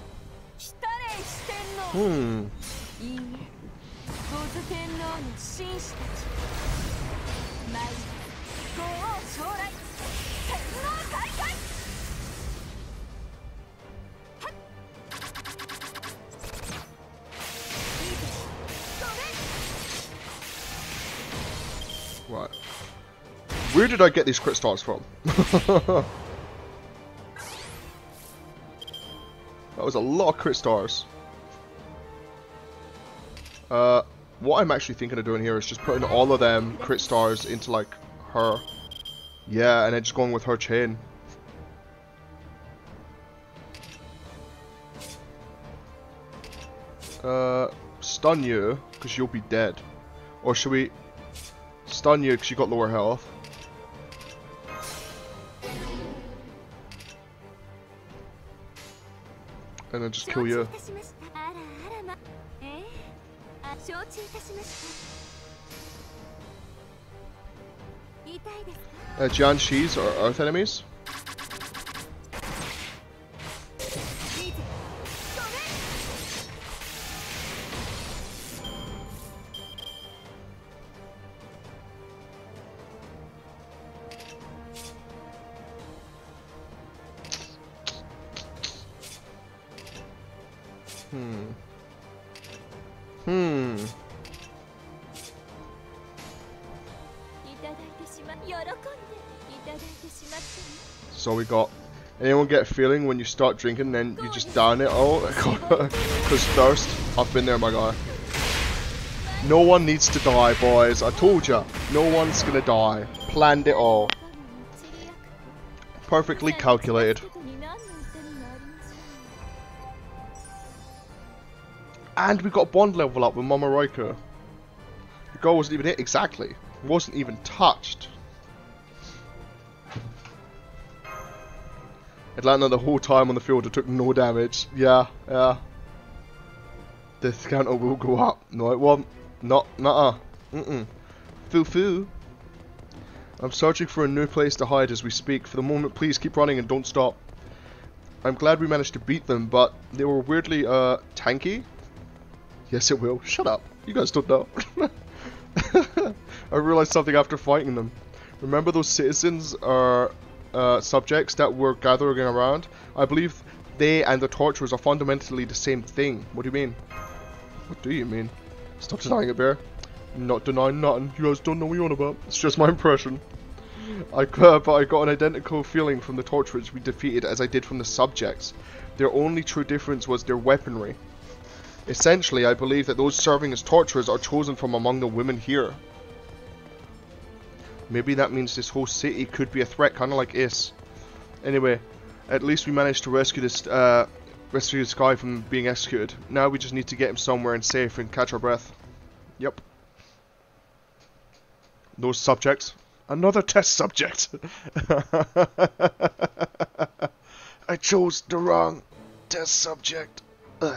Speaker 1: Right. Where did I get these crit stars from? That was a lot of crit stars. What I'm actually thinking of doing here is just putting all of them crit stars into like her. Yeah, and then just going with her chain. Stun you, because you'll be dead. Or should we stun you because you got lower health? And then just kill you. Jianxis are earth enemies. So we got. Anyone get a feeling when you start drinking, then you just down it all? Because thirst. I've been there, my guy. No one needs to die, boys. I told ya. No one's gonna die. Planned it all. Perfectly calculated. And we got bond level up with Mama Raikou. The goal wasn't even hit exactly. It wasn't even touched. Atlanta the whole time on the field, it took no damage. Yeah, yeah. The counter will go up. No, it won't. Nuh-uh. Foo-foo. I'm searching for a new place to hide as we speak. For the moment, please keep running and don't stop. I'm glad we managed to beat them, but they were weirdly, tanky. Yes, it will. Shut up. You guys don't know. I realized something after fighting them. Remember those citizens are subjects that were gathering around? I believe they and the torturers are fundamentally the same thing. What do you mean? What do you mean? Stop denying it, Bear. Not denying nothing. You guys don't know what you're on about. It's just my impression. But I got an identical feeling from the torturers we defeated as I did from the subjects. Their only true difference was their weaponry. Essentially, I believe that those serving as torturers are chosen from among the women here. Maybe that means this whole city could be a threat, kind of like Is. Anyway, at least we managed to rescue this guy from being executed. Now we just need to get him somewhere and safe and catch our breath. Yep. Those subjects. Another test subject. I chose the wrong test subject. Ugh.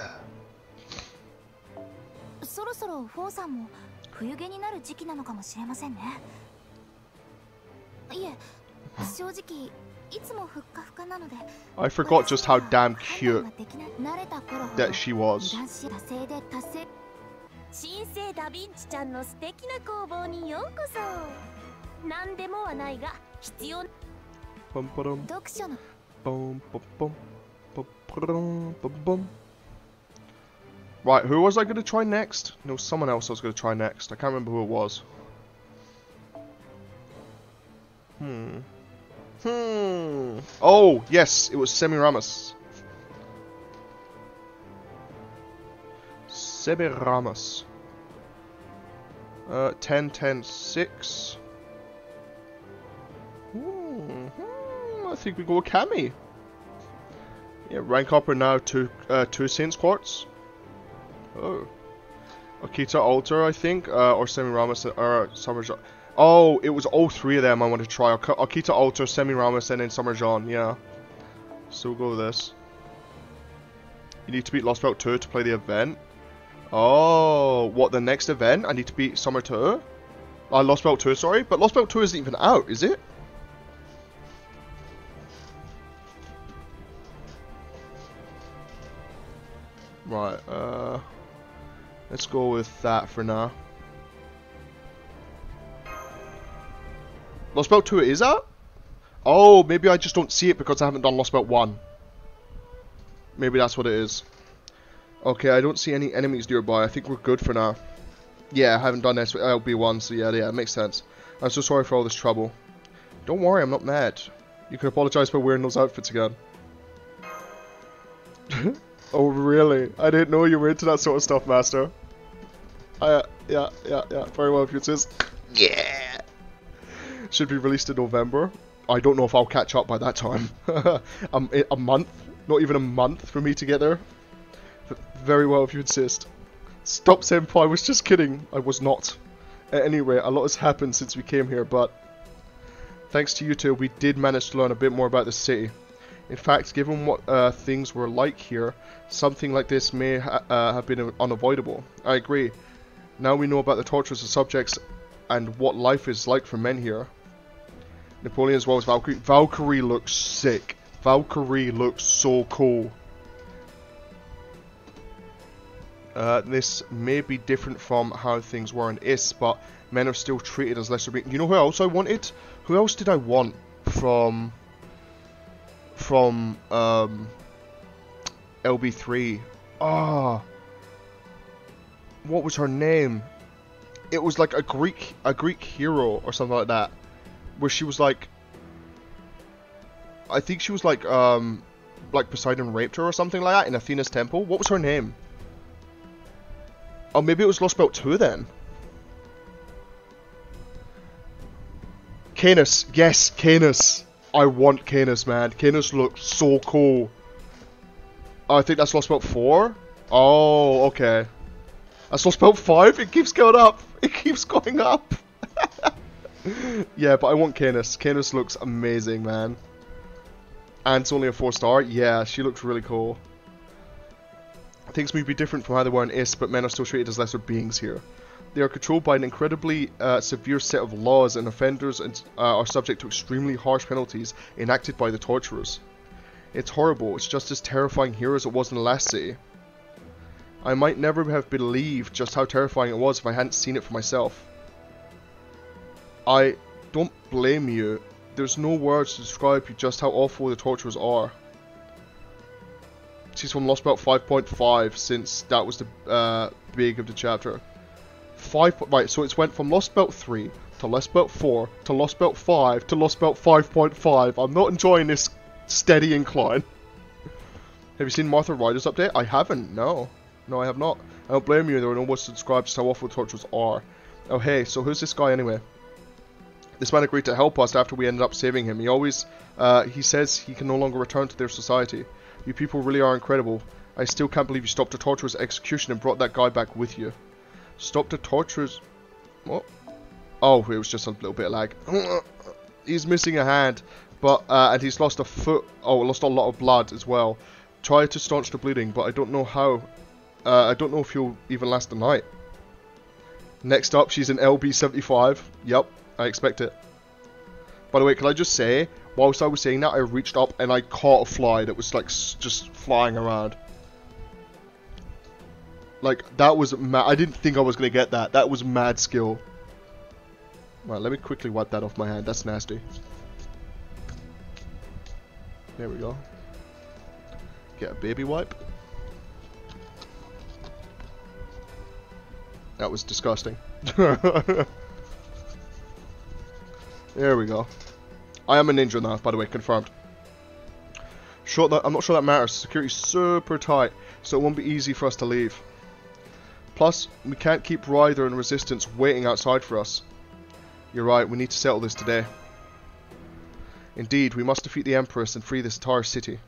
Speaker 2: そろそろフォーさんも冬毛になる時期なのかもしれませんね。いえ、正直いつもふっかふかなので。
Speaker 1: I forgot just how damn cute that she was.
Speaker 2: 新生ダヴィンチちゃんの素敵な工房にようこそ。なんでもはないが必要。読書の。
Speaker 1: Right, who was I going to try next? No, someone else I was going to try next. I can't remember who it was. Oh, yes, it was Semiramis. Semiramis. 10, 10, 6. I think we go with Cammy. Yeah, rank up are now 2 Saints Quartz. Oh. Akita Alter, I think, or Semiramis, or Summerjon. Oh, it was all 3 of them I want to try. Akita Alter, Semiramis, and then Summerjon, yeah. So we'll go with this. You need to beat Lost Belt 2 to play the event. Oh, what, the next event? I need to beat Summer 2? Lost Belt 2, sorry. But Lost Belt 2 isn't even out, is it? Right, let's go with that for now. Lost Belt 2 is out? Oh, maybe I just don't see it because I haven't done Lost Belt 1. Maybe that's what it is. Okay, I don't see any enemies nearby. I think we're good for now. Yeah, I haven't done LB1, so yeah, it makes sense. I'm so sorry for all this trouble. Don't worry, I'm not mad. You can apologize for wearing those outfits again. Oh, really? I didn't know you were into that sort of stuff, Master. Yeah. Very well, if you insist. Yeah! Should be released in November. I don't know if I'll catch up by that time. A month? Not even a month for me to get there. But very well, if you insist. Stop, Senpai, I was just kidding. I was not. At any rate, a lot has happened since we came here, but thanks to you two, we did manage to learn a bit more about the city. In fact, given what things were like here, something like this may have been unavoidable. I agree. Now we know about the tortures of subjects and what life is like for men here. Napoleon as well as Valkyrie. Valkyrie looks sick. Valkyrie looks so cool. This may be different from how things were in Is, but men are still treated as lesser beings. You know who else I wanted? Who else did I want from LB3? Ah, what was her name? It was like a Greek hero or something like that, where she was like, I think she was like Poseidon raped her or something like that in Athena's temple. What was her name? Oh, maybe it was Lost Belt 2 then. Canis, yes, Canis. I want Canis, man. Canis looks so cool. I think that's Lost Belt 4. Oh, okay. That's Lost Belt 5? It keeps going up. It keeps going up. Yeah, but I want Canis. Canis looks amazing, man. And it's only a 4-star. Yeah, she looks really cool. Things may be different from how they were in Is, but men are still treated as lesser beings here. They are controlled by an incredibly severe set of laws, and offenders are subject to extremely harsh penalties enacted by the torturers. It's horrible. It's just as terrifying here as it was in the last city. I might never have believed just how terrifying it was if I hadn't seen it for myself. I don't blame you. There's no words to describe just how awful the torturers are. She's from Lost Belt 5.5, since that was the big of the chapter. Right, so it's went from Lost Belt 3 to Lost Belt 4 to Lost Belt 5 to Lost Belt 5.5. I'm not enjoying this steady incline. Have you seen Martha Ryder's update? I haven't, no. No, I have not. I don't blame you, there are no words to describe just how awful the torturers are. Oh hey, so who's this guy anyway? This man agreed to help us after we ended up saving him. He says he can no longer return to their society. You people really are incredible. I still can't believe you stopped the torturer's execution and brought that guy back with you. Stop the torturers. What? Oh, it was just a little bit of lag. He's missing a hand, but and he's lost a foot. Oh, lost a lot of blood as well. Try to staunch the bleeding, but I don't know how. I don't know if he'll even last the night. Next up, she's an LB75. Yep, I expect it. By the way, can I just say, whilst I was saying that, I reached up and I caught a fly that was like just flying around. Like, that was mad. I didn't think I was going to get that. That was mad skill. Right, let me quickly wipe that off my hand. That's nasty. There we go. Get a baby wipe. That was disgusting. There we go. I am a ninja now, by the way, confirmed. I'm not sure that matters. Security's super tight, so it won't be easy for us to leave. Plus, we can't keep Ryder and Resistance waiting outside for us. You're right, we need to settle this today. Indeed, we must defeat the Empress and free this entire city.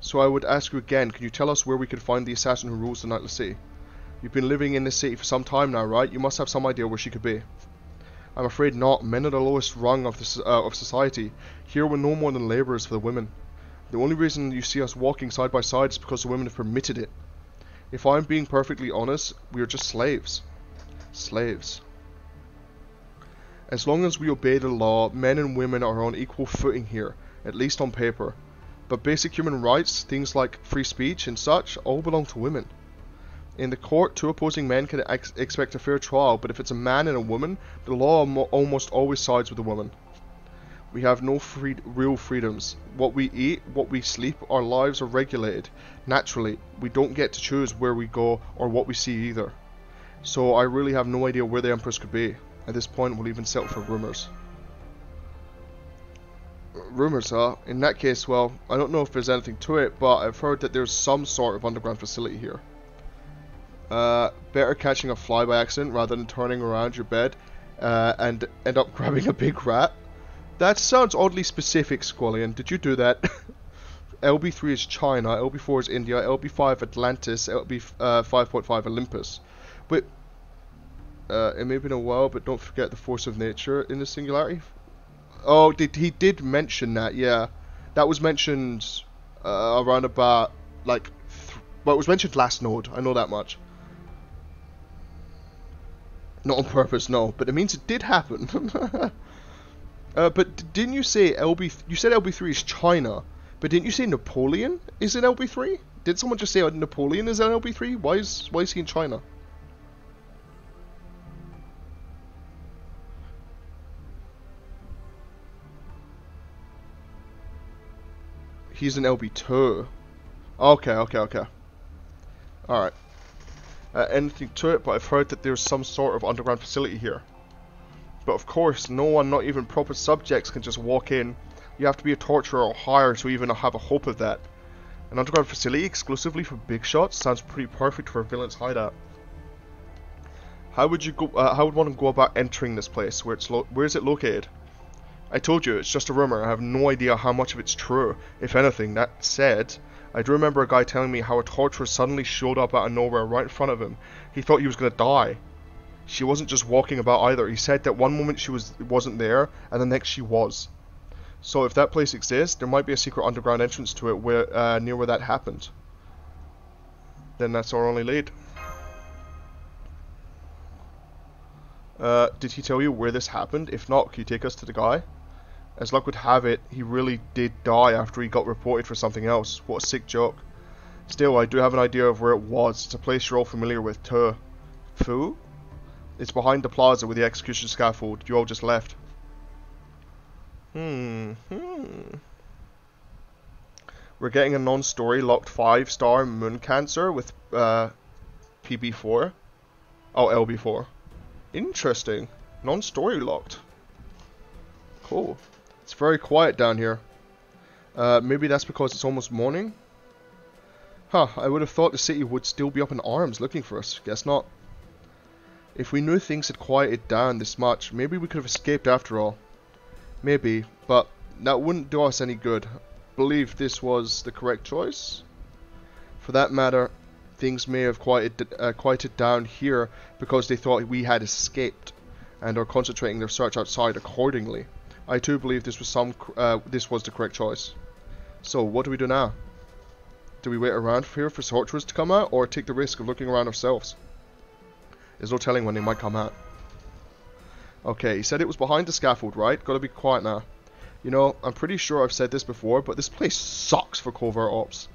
Speaker 1: So I would ask you again, can you tell us where we could find the assassin who rules the Nightless Sea? You've been living in this city for some time now, right? You must have some idea where she could be. I'm afraid not. Men are the lowest rung of society. Here we're no more than labourers for the women. The only reason you see us walking side by side is because the women have permitted it. If I'm being perfectly honest, we are just slaves. Slaves. As long as we obey the law, men and women are on equal footing here, at least on paper. But basic human rights, things like free speech and such, all belong to women. In the court, two opposing men can expect a fair trial, but if it's a man and a woman, the law almost always sides with the woman. We have no real freedoms. What we eat, what we sleep, our lives are regulated. Naturally, we don't get to choose where we go or what we see either. So I really have no idea where the Empress could be. At this point, we'll even settle for rumours. Rumours, huh? In that case, well, I don't know if there's anything to it, but I've heard that there's some sort of underground facility here. Better catching a fly by accident rather than turning around your bed and end up grabbing a big rat. That sounds oddly specific, Squallion. Did you do that? LB3 is China, LB4 is India, LB5 Atlantis, LB 5.5 Olympus. But it may have been a while, but don't forget the force of nature in the singularity. Oh, he did mention that, yeah. That was mentioned around about, like, well, it was mentioned last node, I know that much. Not on purpose, no, but it means it did happen. But didn't you say you said LB3 is China, but didn't you say Napoleon is in LB3? Did someone just say Napoleon is in LB3? Why is he in China? He's in LB2. Okay. Alright. Anything to it, but I've heard that there's some sort of underground facility here. But of course, no one, not even proper subjects, can just walk in. You have to be a torturer or higher to even have a hope of that. An underground facility exclusively for big shots sounds pretty perfect for a villain's hideout. How would you go? How would one go about entering this place? Where is it located? I told you, it's just a rumor. I have no idea how much of it's true, if anything. That said, I do remember a guy telling me how a torturer suddenly showed up out of nowhere right in front of him. He thought he was going to die. She wasn't just walking about either. He said that one moment she wasn't there, and the next she was. So if that place exists, there might be a secret underground entrance to it where, near where that happened. Then that's our only lead. Did he tell you where this happened? If not, can you take us to the guy? As luck would have it, he really did die after he got reported for something else. What a sick joke. Still, I do have an idea of where it was. It's a place you're all familiar with, too. Fu? It's behind the plaza with the execution scaffold. You all just left. We're getting a non-story locked 5-star moon cancer with PB4. Oh, LB4. Interesting. Non-story locked. Cool. It's very quiet down here. Maybe that's because it's almost morning? Huh, I would have thought the city would still be up in arms looking for us. Guess not. If we knew things had quieted down this much, maybe we could have escaped after all. Maybe, but that wouldn't do us any good. Believe this was the correct choice? For that matter, things may have quieted down here because they thought we had escaped and are concentrating their search outside accordingly. I too believe this was the correct choice. So, what do we do now? Do we wait around here for torturers to come out, or take the risk of looking around ourselves? There's no telling when they might come out. Okay, he said it was behind the scaffold, right? Gotta be quiet now. You know, I'm pretty sure I've said this before, but this place sucks for covert ops.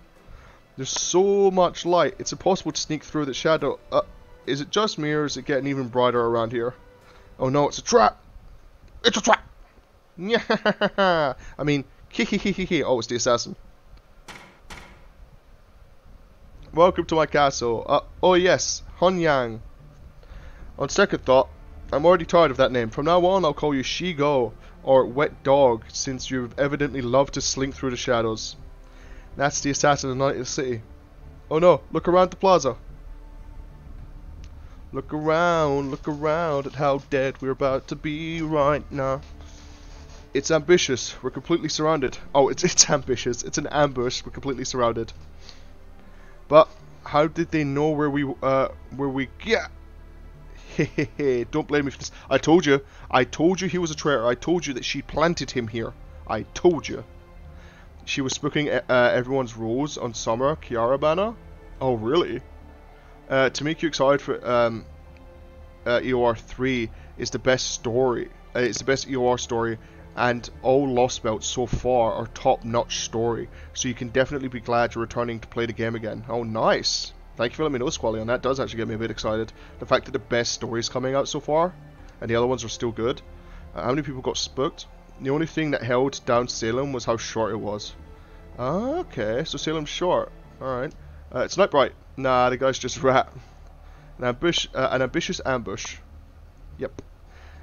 Speaker 1: There's so much light, it's impossible to sneak through the shadow. Is it just me, or is it getting even brighter around here? Oh no, it's a trap! It's a trap! Yeah, I mean, oh, it's the assassin. Welcome to my castle. Oh yes, Honyang. On second thought, I'm already tired of that name. From now on, I'll call you Shigo, or Wet Dog, since you've evidently loved to slink through the shadows. That's the assassin of Nightless City. Oh no, look around the plaza. Look around at how dead we're about to be right now. It's ambitious. We're completely surrounded. Oh, it's ambitious. It's an ambush. We're completely surrounded. But how did they know where we yeah. Hehehe, don't blame me for this. I told you he was a traitor. I told you that she planted him here. I told you. She was spooking everyone's rose on Summer Kiarabana. Oh, really? To make you excited for EOR 3 is the best story. It's the best EOR story, and all Lost Belts so far are top-notch story. So you can definitely be glad you're returning to play the game again. Oh, nice. Thank you for letting me know, Squally, on that. Does actually get me a bit excited. The fact that the best story is coming out so far, and the other ones are still good. How many people got spooked? The only thing that held down Salem was how short it was. Okay, so Salem's short. Alright. It's not bright. Nah, the guy's just rat. An ambitious ambush. Yep.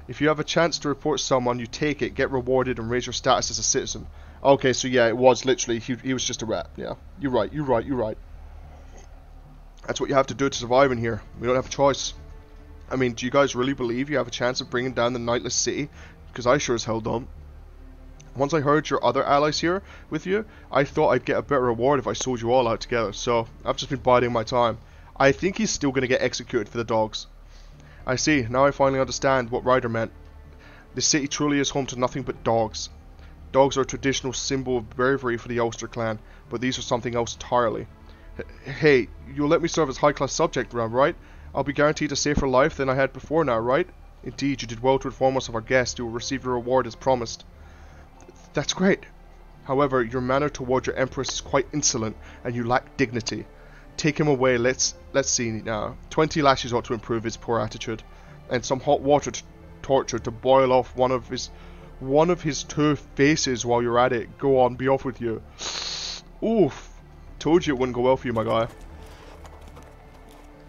Speaker 1: If you have a chance to report someone, you take it, get rewarded, and raise your status as a citizen. Okay, so yeah, it was literally, he was just a rat. Yeah, you're right. That's what you have to do to survive in here. We don't have a choice. I mean, do you guys really believe you have a chance of bringing down the Nightless City? Because I sure as hell don't. Once I heard your other allies here with you, I thought I'd get a better reward if I sold you all out together. So, I've just been biding my time. I think he's still going to get executed for the dogs. I see. Now I finally understand what Ryder meant. The city truly is home to nothing but dogs. Dogs are a traditional symbol of bravery for the Ulster clan, but these are something else entirely. Hey, you'll let me serve as high-class subject around, right? I'll be guaranteed a safer life than I had before now, right? Indeed, you did well to inform us of our guest. You will receive your reward as promised. That's great. However, your manner toward your empress is quite insolent, and you lack dignity. Take him away. Let's see now. 20 lashes ought to improve his poor attitude, and some hot water torture to boil off one of his two faces while you're at it. Go on, be off with you. Oof. Told you it wouldn't go well for you, my guy. I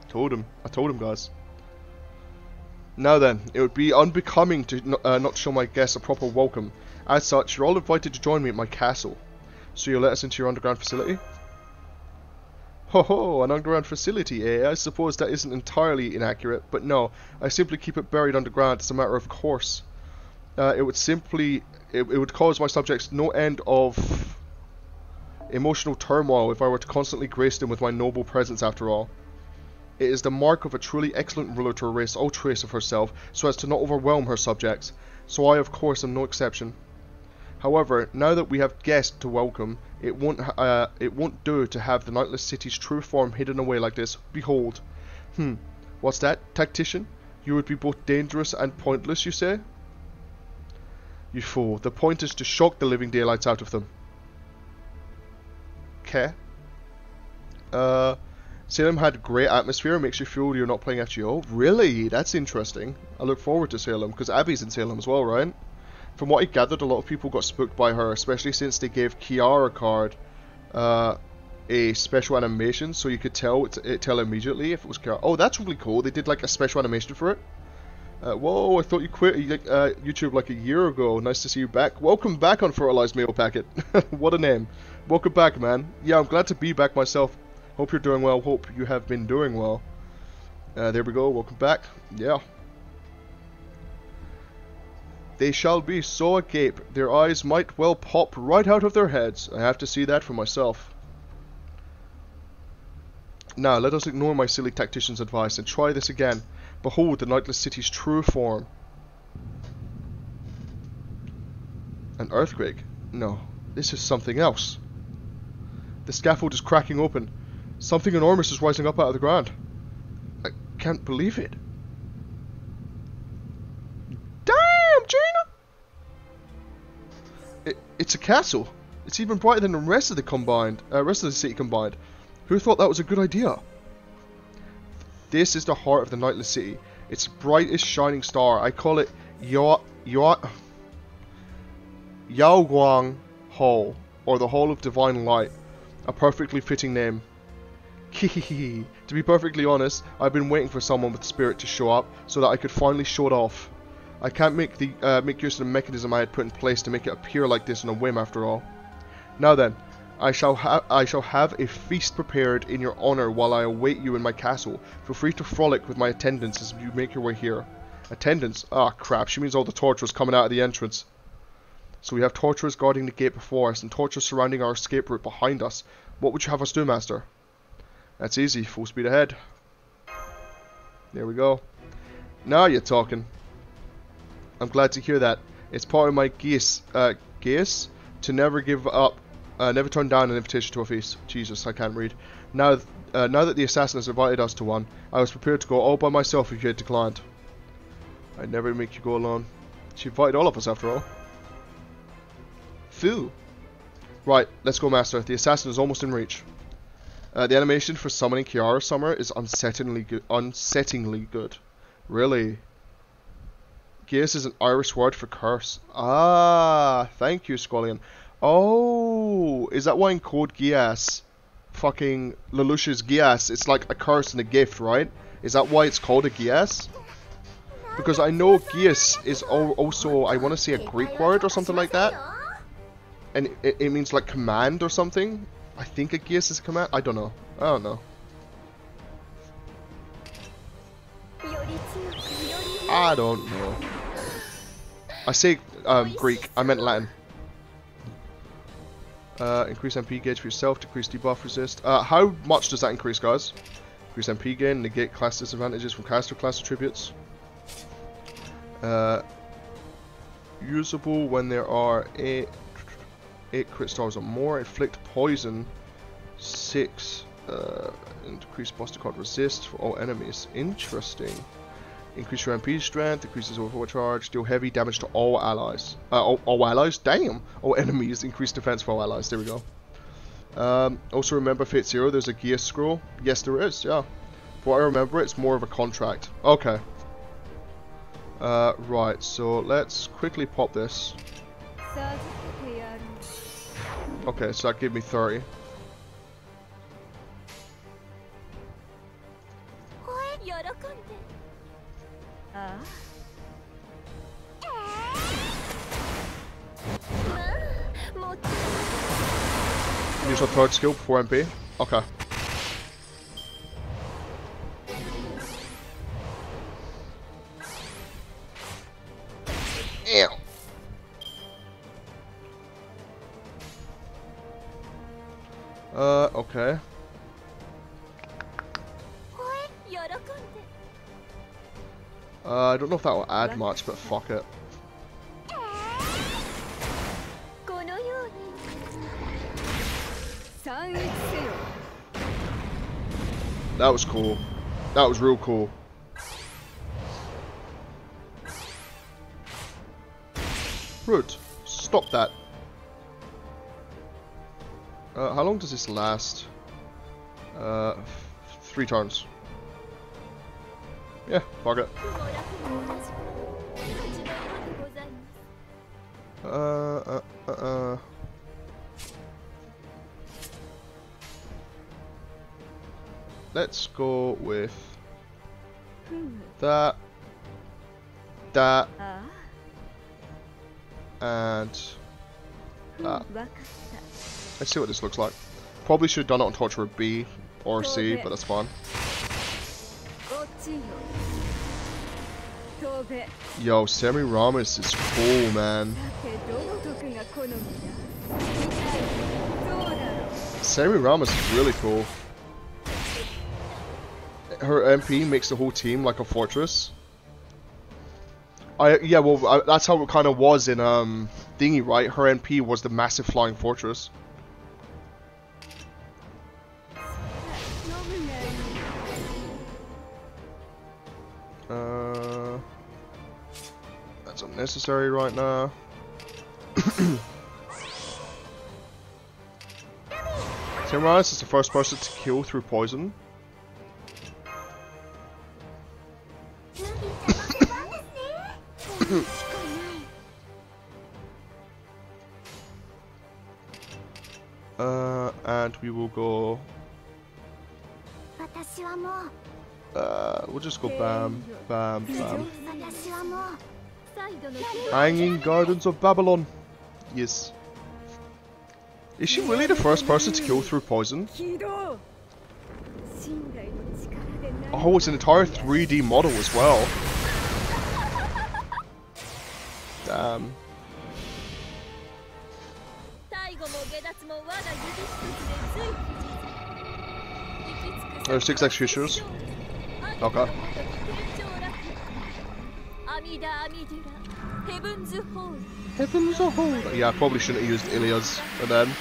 Speaker 1: told him, guys. Now then, it would be unbecoming to not show my guests a proper welcome. As such, you're all invited to join me at my castle. So you'll let us into your underground facility? Ho ho, an underground facility, eh? I suppose that isn't entirely inaccurate, but no, I simply keep it buried underground as a matter of course. It would cause my subjects no end of emotional turmoil if I were to constantly grace them with my noble presence after all. It is the mark of a truly excellent ruler to erase all trace of herself so as to not overwhelm her subjects, so I of course am no exception. However, now that we have guests to welcome, it won't do to have the Nightless City's true form hidden away like this. Behold. What's that, tactician? You would be both dangerous and pointless, you say? You fool, the point is to shock the living daylights out of them. Okay. Salem had great atmosphere, makes you feel you're not playing FGO. Really? That's interesting. I look forward to Salem, because Abby's in Salem as well, right? From what I gathered, a lot of people got spooked by her, especially since they gave Kiara card a special animation, so you could tell immediately if it was Kiara. Oh, that's really cool. They did like a special animation for it. Whoa, I thought you quit YouTube like a year ago. Nice to see you back. Welcome back on Fertilized Mail Packet. What a name. Welcome back, man. Yeah, I'm glad to be back myself. Hope you're doing well. Hope you have been doing well. There we go. Welcome back. Yeah. They shall be so agape, their eyes might well pop right out of their heads. I have to see that for myself. Now, let us ignore my silly tactician's advice and try this again. Behold the Nightless City's true form. An earthquake? No, this is something else. The scaffold is cracking open. Something enormous is rising up out of the ground. I can't believe it. Damn, Gina! It's a castle. It's even brighter than the rest of the city combined. Who thought that was a good idea? This is the heart of the Nightless City. Its brightest shining star. I call it Yaoguang Hall, or the Hall of Divine Light. A perfectly fitting name. To be perfectly honest, I've been waiting for someone with spirit to show up so that I could finally show it off. I can't make use of the mechanism I had put in place to make it appear like this on a whim after all. Now then, I shall have a feast prepared in your honor while I await you in my castle. Feel free to frolic with my attendants as you make your way here. Attendants? Ah, crap. She means all the torturers coming out of the entrance. So we have torturers guarding the gate before us and torturers surrounding our escape route behind us. What would you have us do, Master? That's easy. Full speed ahead. There we go. Now you're talking. I'm glad to hear that. It's part of my geas to never give up. Never turn down an invitation to a feast. Jesus, I can't read. Now that the assassin has invited us to one, I was prepared to go all by myself if you had declined. I'd never make you go alone. She invited all of us after all. Phew. Right, let's go, Master. The assassin is almost in reach. The animation for summoning Kiara Summer is unsettlingly good. Really? Geas is an Irish word for curse. Ah, thank you, Squallion. Oh, is that why in Code Geass, fucking Lelouch's Geass, it's like a curse and a gift, right? Is that why it's called a Geass? Because I know Geass is also, I want to say, a Greek word or something like that. And it means like command or something. I think a Geass is a command. I don't know. I don't know. I don't know. I say Greek. I meant Latin. Increase MP gauge for yourself, decrease debuff resist. How much does that increase, guys? Increase MP gain, negate class disadvantages from caster class attributes. Usable when there are 8 crit stars or more. Inflict poison 6. Increase buster card resist for all enemies. Interesting. Increase your MP strength, increases overcharge, deal heavy damage to all allies. All allies? Damn! All enemies, increase defense for all allies. There we go. Also remember Fate Zero, there's a gear scroll. Yes, there is, yeah. For what I remember, it's more of a contract. Okay. Right, so let's quickly pop this. Okay, so that gave me 30. Use your third skill before MP. Okay. Ew. Okay. I don't know if that will add much, but fuck it. That was cool. That was real cool. Rude. Stop that. How long does this last? 3 turns. Yeah, fuck it. Let's go with that, and that. Let's see what this looks like. Probably should have done it on Torturer B or C, but that's fine. Yo, Semiramis is cool, man. Semiramis is really cool. Her MP makes the whole team like a fortress. Yeah, well, that's how it kind of was in Thingy, right? Her MP was the massive flying fortress. That's unnecessary right now. Semiramis is the first person to kill through poison. And we will go. We'll just go bam, bam, bam. Hanging Gardens of Babylon. Yes. Is she really the first person to kill through poison? Oh, it's an entire 3D model as well. Damn. There's 6 executioners. Okay. Heavens are hold. Yeah, I probably shouldn't have used Ilia's, and then.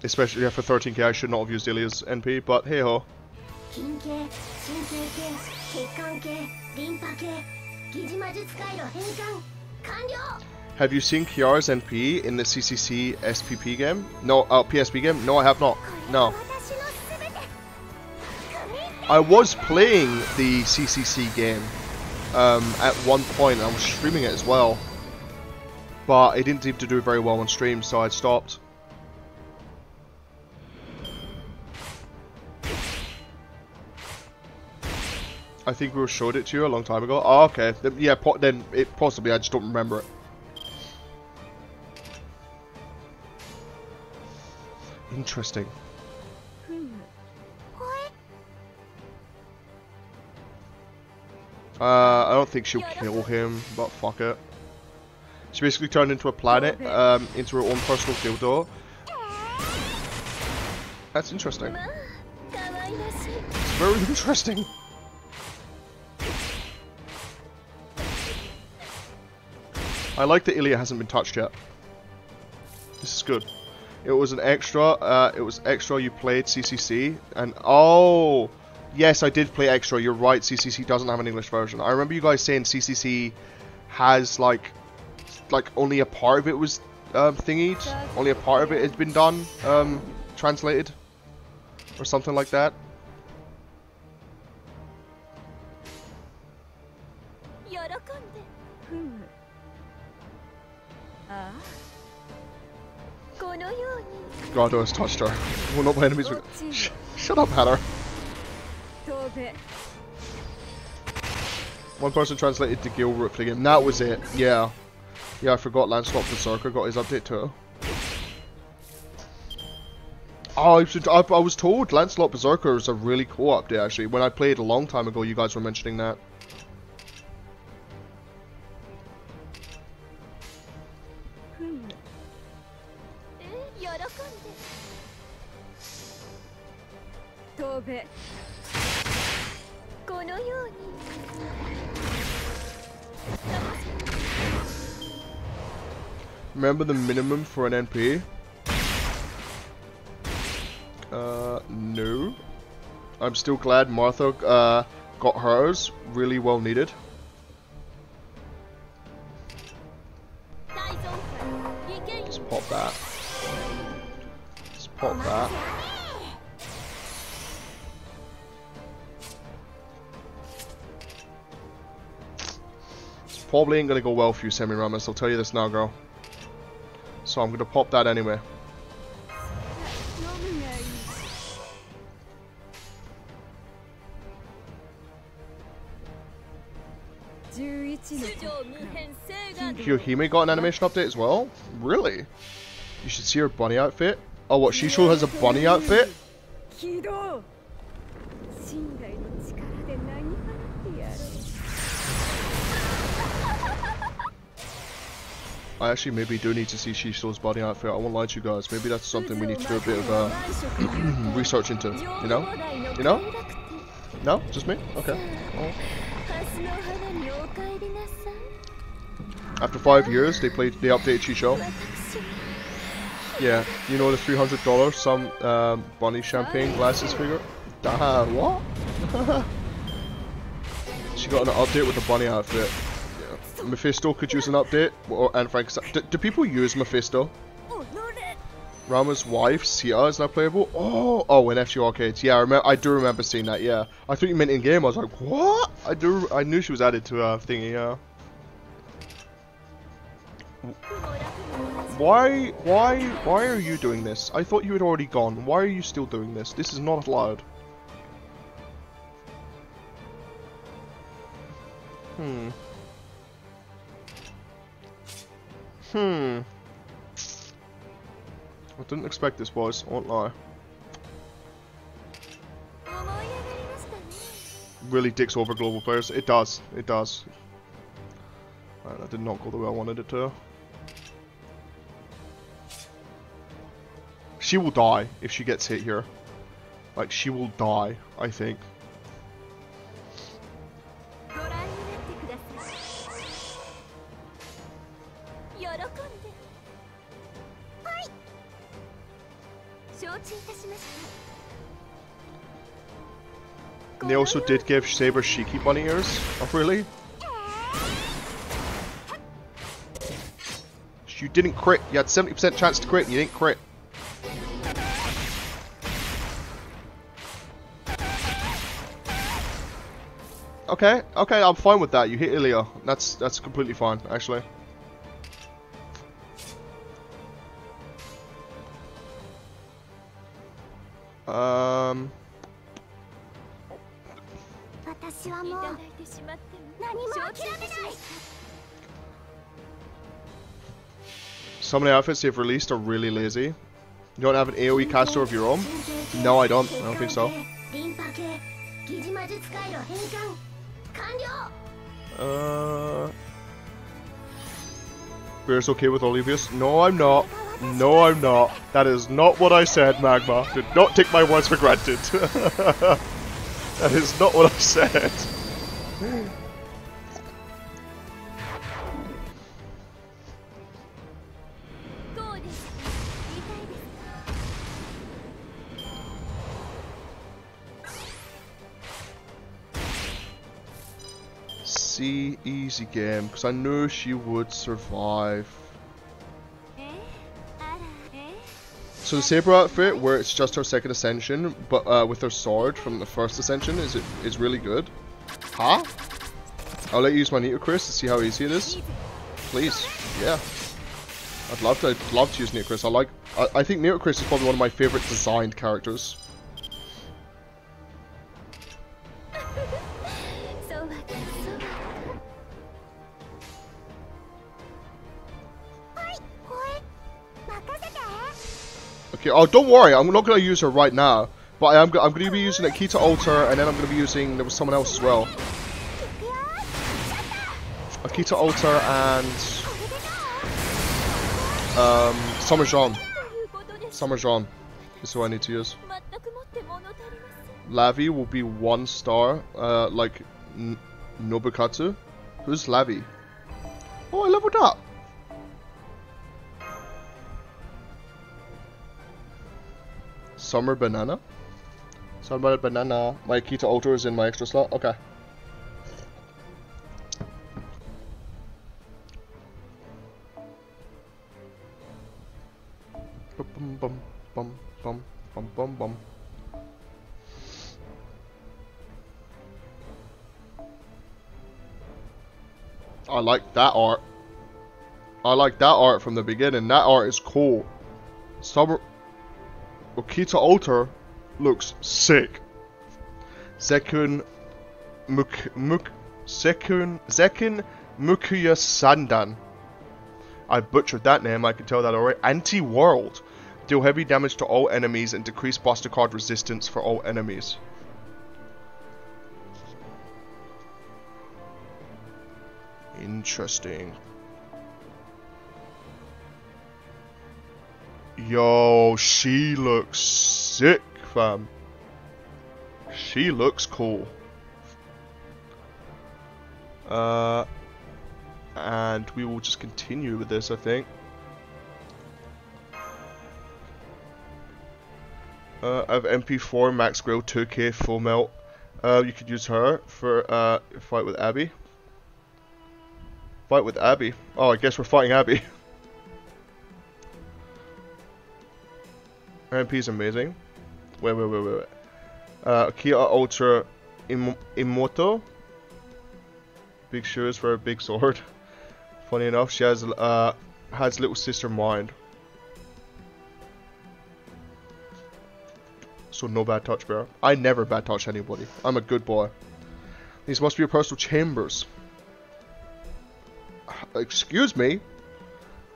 Speaker 1: Especially yeah, for 13k, I should not have used Ilia's NP, but hey ho. Have you seen Kiara's NP in the CCC SPP game? No, PSP game? No, I have not. No. I was playing the CCC game at one point, and I was streaming it as well. But it didn't seem to do very well on stream, so I stopped. I think we showed it to you a long time ago. Oh, okay. Yeah, then it possibly. I just don't remember it. Interesting. I don't think she'll kill him, but fuck it. She basically turned into a planet, into her own personal dildo. That's interesting. It's very interesting. I like that Ilia hasn't been touched yet. This is good. It was an extra, you played CCC, and oh, yes, I did play extra, you're right, CCC doesn't have an English version. I remember you guys saying CCC has, like only a part of it was, thingied, only a part of it has been done, translated, or something like that. God has touched her. Well, not my enemies. Shut up, Hannah. One person translated the Gil Root thing, and that was it. Yeah. Yeah, I forgot Lancelot Berserker got his update too. Oh, I was told Lancelot Berserker is a really cool update actually. When I played a long time ago, you guys were mentioning that. Remember the minimum for an NP? No. I'm still glad Martha got hers. Really well needed. Just pop that. Just pop that. This probably ain't gonna go well for you, Semiramis. I'll tell you this now, girl. So I'm gonna pop that anyway. Hyohime got an animation update as well? Really? You should see her bunny outfit. Oh, what? Shisho has a bunny outfit? I actually maybe do need to see Shisho's body outfit. I won't lie to you guys. Maybe that's something we need to do a bit of research into. You know? You know? No? Just me? Okay. Oh. After 5 years, they updated Shisho. Yeah, you know the $300 some bunny champagne glasses figure? What? She got an update with a bunny outfit. Yeah. Mephisto could use an update, and Frankenstein. Do people use Mephisto? Rama's wife, Sia, is now playable. Oh, in FG Arcades. Yeah, I do remember seeing that. Yeah, I thought you meant in game. I was like, what? I knew she was added to a thingy. Yeah. Why are you doing this? I thought you had already gone. Why are you still doing this? This is not allowed. I didn't expect this, boys. I won't lie. Really dicks over global players. It does. It does. Right, that did not go the way I wanted it to. She will die if she gets hit here. Like, she will die, I think. And they also did give Saber Shiki bunny ears. Oh, really? You didn't crit. You had 70% chance to crit and you didn't crit. Okay, okay, I'm fine with that. You hit Ilya. That's completely fine, actually. Some of the outfits they've released are really lazy. You don't have an AoE caster of your own? No, I don't. I don't think so. Bear's okay with Olivius? No, I'm not. No, I'm not. That is not what I said, Magma. Do not take my words for granted. That is not what I said. See, easy game, because I knew she would survive. So the Saber outfit, where it's just her second ascension, but with her sword from the first ascension, is really good. Huh? I'll let you use my Nightless to see how easy it is. Please, yeah. I'd love to use Nightless. I think Nightless is probably one of my favorite designed characters. Okay, oh, don't worry, I'm not going to use her right now, but I'm going to be using Akita Alter, and then I'm going to be using, there was someone else as well. Akita Alter and Summer Jean. Summer Jean is who I need to use. Lavi will be 1 star, like Nobukatsu. Who's Lavi? Oh, I leveled up. Summer Banana? Summer Banana. My Akita Alter is in my extra slot? Okay. Bum bum bum bum bum bum bum. I like that art. I like that art from the beginning. That art is cool. Summer Akita Alter looks sick. Zekun Mukuya Sandan. I butchered that name, I can tell that already. Anti-World. Deal heavy damage to all enemies and decrease Buster Card resistance for all enemies. Interesting. Yo, she looks sick, fam. She looks cool. And we will just continue with this, I think. I have MP4 Max Grill 2K Full Melt. You could use her for fight with Abby. Fight with Abby. Oh, I guess we're fighting Abby. Her MP is amazing. Wait. Akita Ultra Imoto. Big shoes for a big sword. Funny enough, she has little sister mind. So no bad touch, bro. I never bad touch anybody. I'm a good boy. These must be your personal chambers. Excuse me?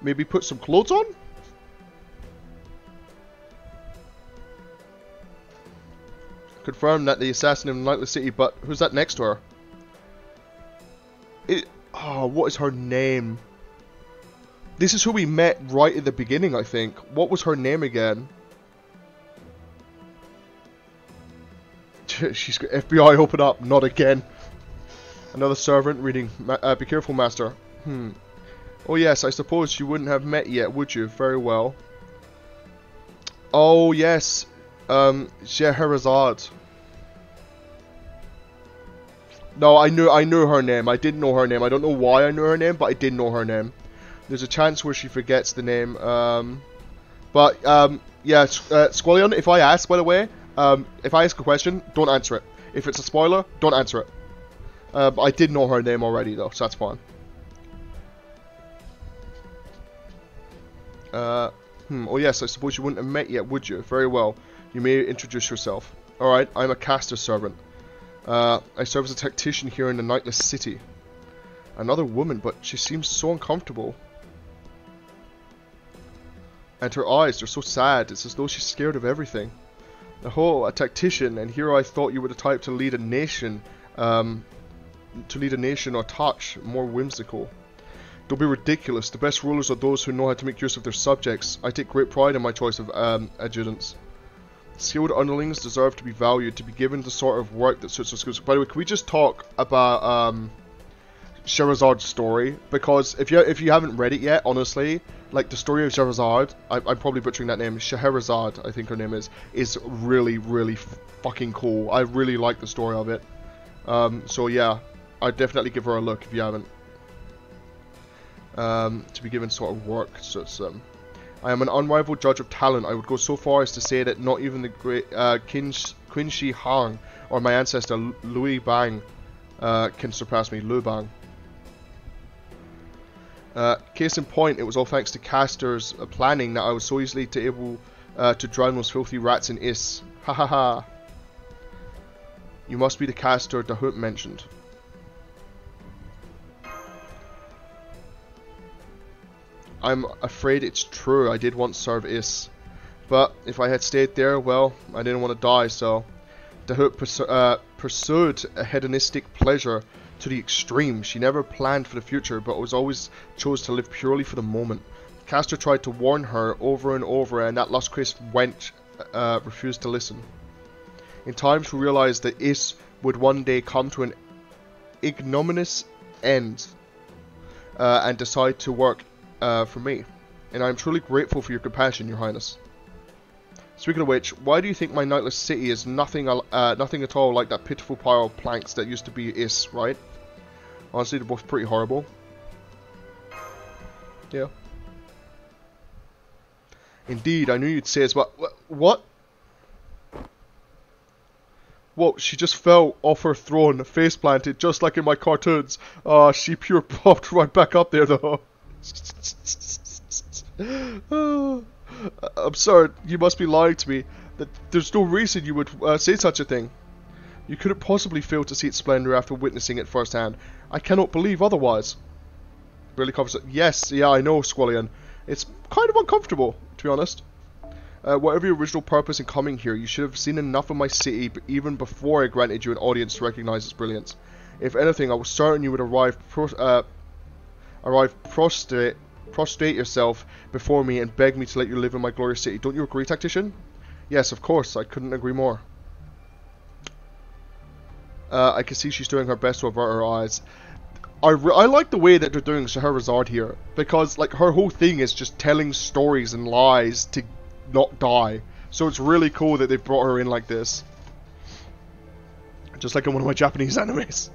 Speaker 1: Maybe put some clothes on? Confirmed that the assassin in Nightless City, but who's that next to her? Oh, what is her name? This is who we met right at the beginning, I think. What was her name again? She's got FBI, open up. Not again. Another servant reading, be careful, master. Oh yes, I suppose you wouldn't have met yet, would you? Very well. Oh yes, Scheherazade. No, I knew her name. I didn't know her name. I don't know why I knew her name, but I did know her name. There's a chance where she forgets the name. Yeah, Squallion, if I ask, by the way, if I ask a question, don't answer it. If it's a spoiler, don't answer it. I did know her name already, though, so that's fine. Oh yes, I suppose you wouldn't have met yet, would you? Very well. You may introduce yourself. Alright, I'm a caster servant. I serve as a tactician here in the Nightless City. Another woman, but she seems so uncomfortable. And her eyes, they're so sad. It's as though she's scared of everything. Oh, a tactician, and here I thought you were the type to lead a nation. Or touch. More whimsical. Don't be ridiculous. The best rulers are those who know how to make use of their subjects. I take great pride in my choice of adjutants. Skilled underlings deserve to be valued, to be given the sort of work that suits their skills. By the way, can we just talk about Shehrazade's story? Because if you haven't read it yet, honestly, like the story of Scheherazade, I'm probably butchering that name, Scheherazade, I think her name is really, really fucking cool. I really like the story of it. So yeah, I'd definitely give her a look if you haven't. To be given sort of work, so it's I am an unrivaled judge of talent. I would go so far as to say that not even the great Qin Shi Huang or my ancestor Lui Bang can surpass me. Lu Bang. Case in point, it was all thanks to casters' planning that I was so easily able to drown those filthy rats in Is. Ha ha ha. You must be the caster Dahut mentioned. I'm afraid it's true. I did once serve Is. But if I had stayed there, well, I didn't want to die, so Dahut pursued a hedonistic pleasure to the extreme. She never planned for the future, but was always chose to live purely for the moment. Castor tried to warn her over and over, and that lust-crazed wench refused to listen. In time, she realized that Is would one day come to an ignominious end, and decide to work for me. And I am truly grateful for your compassion, Your Highness. Speaking of which, why do you think my Nightless City is nothing at all like that pitiful pile of planks that used to be Is, right? Honestly, they're both pretty horrible. Yeah. Indeed, I knew you'd say as well. What? Whoa, she just fell off her throne, face planted, just like in my cartoons. She pure popped right back up there, though. Absurd, you must be lying to me. There's no reason you would say such a thing. You couldn't possibly fail to see its splendor after witnessing it firsthand. I cannot believe otherwise. Barely covers it. Yes, yeah, I know, Squallion. It's kind of uncomfortable, to be honest. Whatever your original purpose in coming here, you should have seen enough of my city even before I granted you an audience to recognize its brilliance. If anything, I was certain you would arrive prostrate yourself before me and beg me to let you live in my glorious city. Don't you agree, tactician? Yes, of course. I couldn't agree more. I can see she's doing her best to avert her eyes. I like the way that they're doing Scheherazade here, because like her whole thing is just telling stories and lies to not die. So it's really cool that they've brought her in like this. Just like in one of my Japanese animes.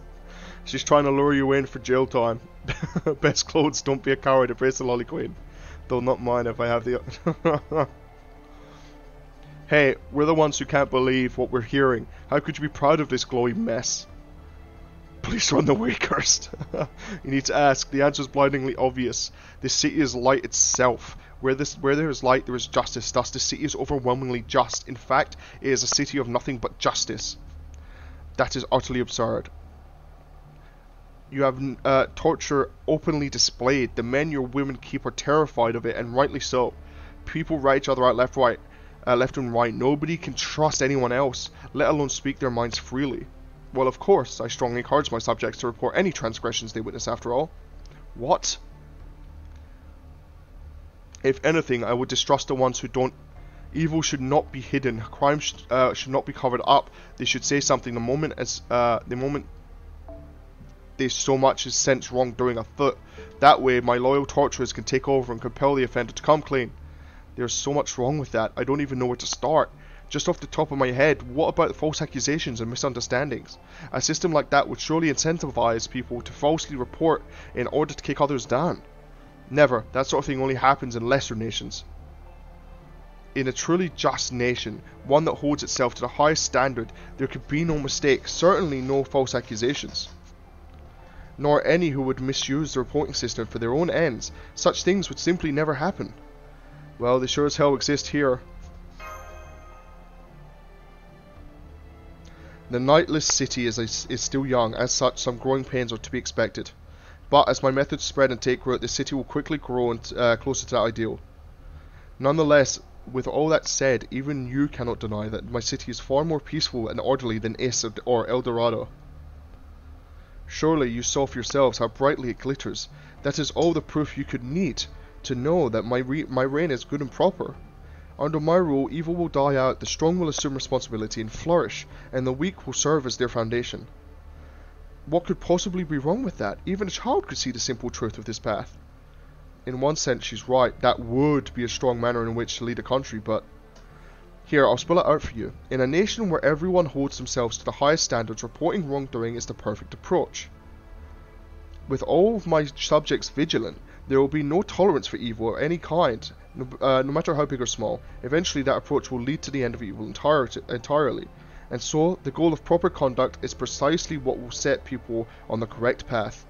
Speaker 1: She's trying to lure you in for jail time. Best clothes, don't be a coward, embrace the lolly queen. Though not mine if I have the... Hey, we're the ones who can't believe what we're hearing. How could you be proud of this glowy mess? Please run away, cursed. You need to ask. The answer is blindingly obvious. This city is light itself. Where there is light, there is justice. Thus, this city is overwhelmingly just. In fact, it is a city of nothing but justice. That is utterly absurd. You have torture openly displayed. The men your women keep are terrified of it, and rightly so. People rat each other out left, right. left and right. Nobody can trust anyone else, let alone speak their minds freely. Well, of course, I strongly encourage my subjects to report any transgressions they witness after all. What? If anything, I would distrust the ones who don't. Evil should not be hidden. Crime should not be covered up. They should say something the moment they so much as sense wrongdoing afoot. That way, my loyal torturers can take over and compel the offender to come clean. There's so much wrong with that. I don't even know where to start. Just off the top of my head, what about the false accusations and misunderstandings? A system like that would surely incentivize people to falsely report in order to kick others down. Never. That sort of thing only happens in lesser nations. In a truly just nation, one that holds itself to the highest standard, there could be no mistake, certainly no false accusations. Nor any who would misuse the reporting system for their own ends. Such things would simply never happen. Well, they sure as hell exist here. The Nightless city is still young, as such some growing pains are to be expected. But as my methods spread and take root, the city will quickly grow and, closer to that ideal. Nonetheless, with all that said, even you cannot deny that my city is far more peaceful and orderly than Is or El Dorado. Surely you saw for yourselves how brightly it glitters. That is all the proof you could need to know that my reign is good and proper. Under my rule, evil will die out, the strong will assume responsibility and flourish, and the weak will serve as their foundation. What could possibly be wrong with that? Even a child could see the simple truth of this path. In one sense, she's right. That would be a strong manner in which to lead a country, but... Here, I'll spell it out for you. In a nation where everyone holds themselves to the highest standards, reporting wrongdoing is the perfect approach. With all of my subjects vigilant, there will be no tolerance for evil of any kind, no matter how big or small. Eventually that approach will lead to the end of evil entirely. And so, the goal of proper conduct is precisely what will set people on the correct path.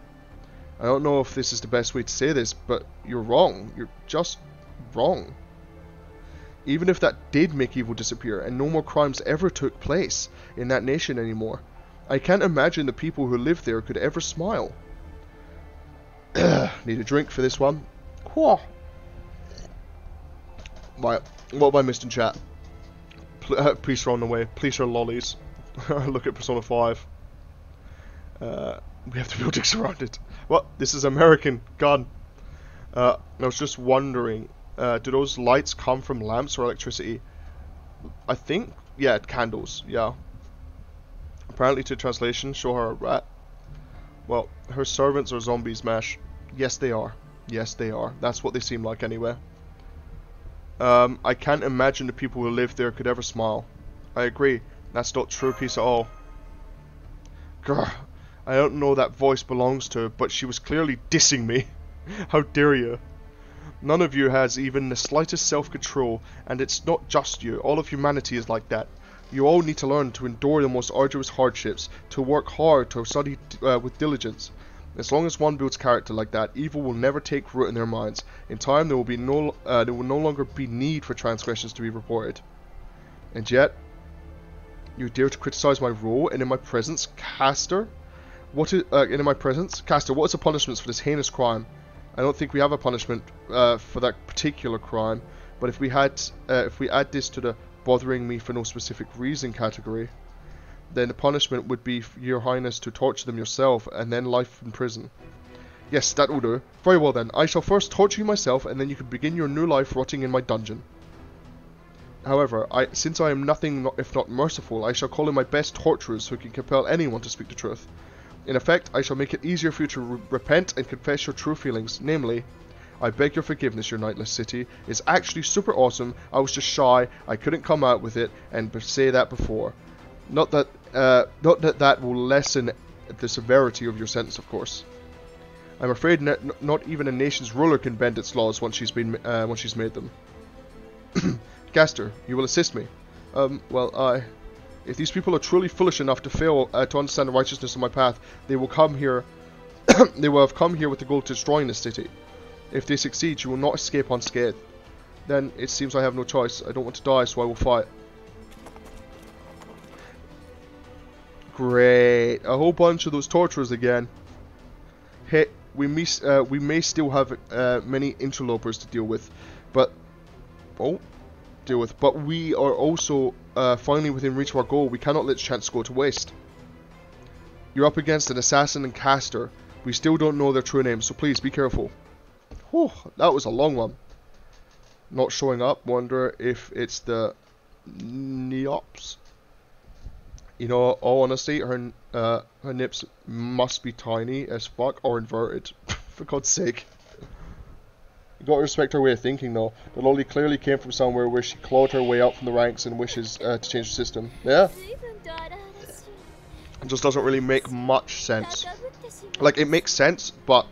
Speaker 1: I don't know if this is the best way to say this, but you're wrong. You're just wrong. Even if that did make evil disappear, and no more crimes ever took place in that nation anymore, I can't imagine the people who live there could ever smile. Need a drink for this one. Right, what have I missed in chat? Please throw away. Please throw lollies. Look at Persona 5. We have the buildings surrounded. What? This is American. God. I was just wondering, do those lights come from lamps or electricity? I think, yeah, candles, yeah. Apparently to translation, show her a rat. Well, her servants are zombies, Mash. Yes, they are. Yes, they are. That's what they seem like anyway. I can't imagine the people who live there could ever smile. I agree. That's not true piece at all. Grr. I don't know that voice belongs to, but she was clearly dissing me. How dare you? None of you has even the slightest self-control, and it's not just you. All of humanity is like that. You all need to learn to endure the most arduous hardships, to work hard, to study with diligence. As long as one builds character like that, evil will never take root in their minds. In time, there will no longer be need for transgressions to be reported. And yet, you dare to criticize my role, and in my presence, Caster? What is in my presence, Caster? What is the punishments for this heinous crime? I don't think we have a punishment for that particular crime, but if we add this to the bothering me for no specific reason category, then the punishment would be for your highness to torture them yourself, and then life in prison. Yes, that will do. Very well then, I shall first torture you myself, and then you can begin your new life rotting in my dungeon. However, since I am nothing if not merciful, I shall call in my best torturers who can compel anyone to speak the truth. In effect, I shall make it easier for you to repent and confess your true feelings, namely, I beg your forgiveness, your Nightless city is actually super awesome, I was just shy, I couldn't come out with it, and say that before. Not that that will lessen the severity of your sentence, of course. I'm afraid not even a nation's ruler can bend its laws once she's made them. Gaster, you will assist me. Well, if these people are truly foolish enough to fail to understand the righteousness of my path, they will come here. They will have come here with the goal to destroying this city. If they succeed, you will not escape unscathed. Then it seems I have no choice. I don't want to die, so I will fight. Great, a whole bunch of those torturers again. Hey, we may still have many interlopers to deal with, but deal with. But we are also finally within reach of our goal. We cannot let this chance go to waste. You're up against an assassin and caster. We still don't know their true names, so please be careful. Whew, that was a long one. Not showing up. Wonder if it's the Neops. You know, all honesty, her nips must be tiny as fuck or inverted. For God's sake. You gotta respect her way of thinking, though. The lolly clearly came from somewhere where she clawed her way up from the ranks and wishes to change the system. Yeah? It just doesn't really make much sense. Like, it makes sense, but...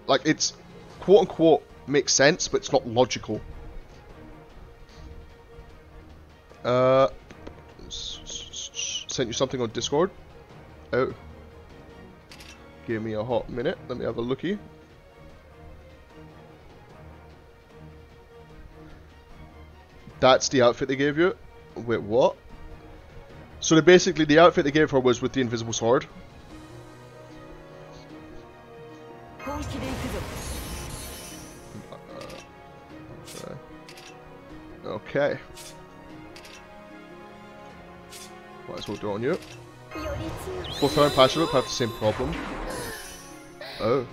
Speaker 1: Like, it's quote-unquote makes sense, but it's not logical. Sent you something on Discord. Oh. Give me a hot minute. Let me have a looky. That's the outfit they gave you? Wait, what? So basically the outfit they gave her was with the invisible sword. Okay. Might as well do on you. Both her and Passionate have the same problem. Oh.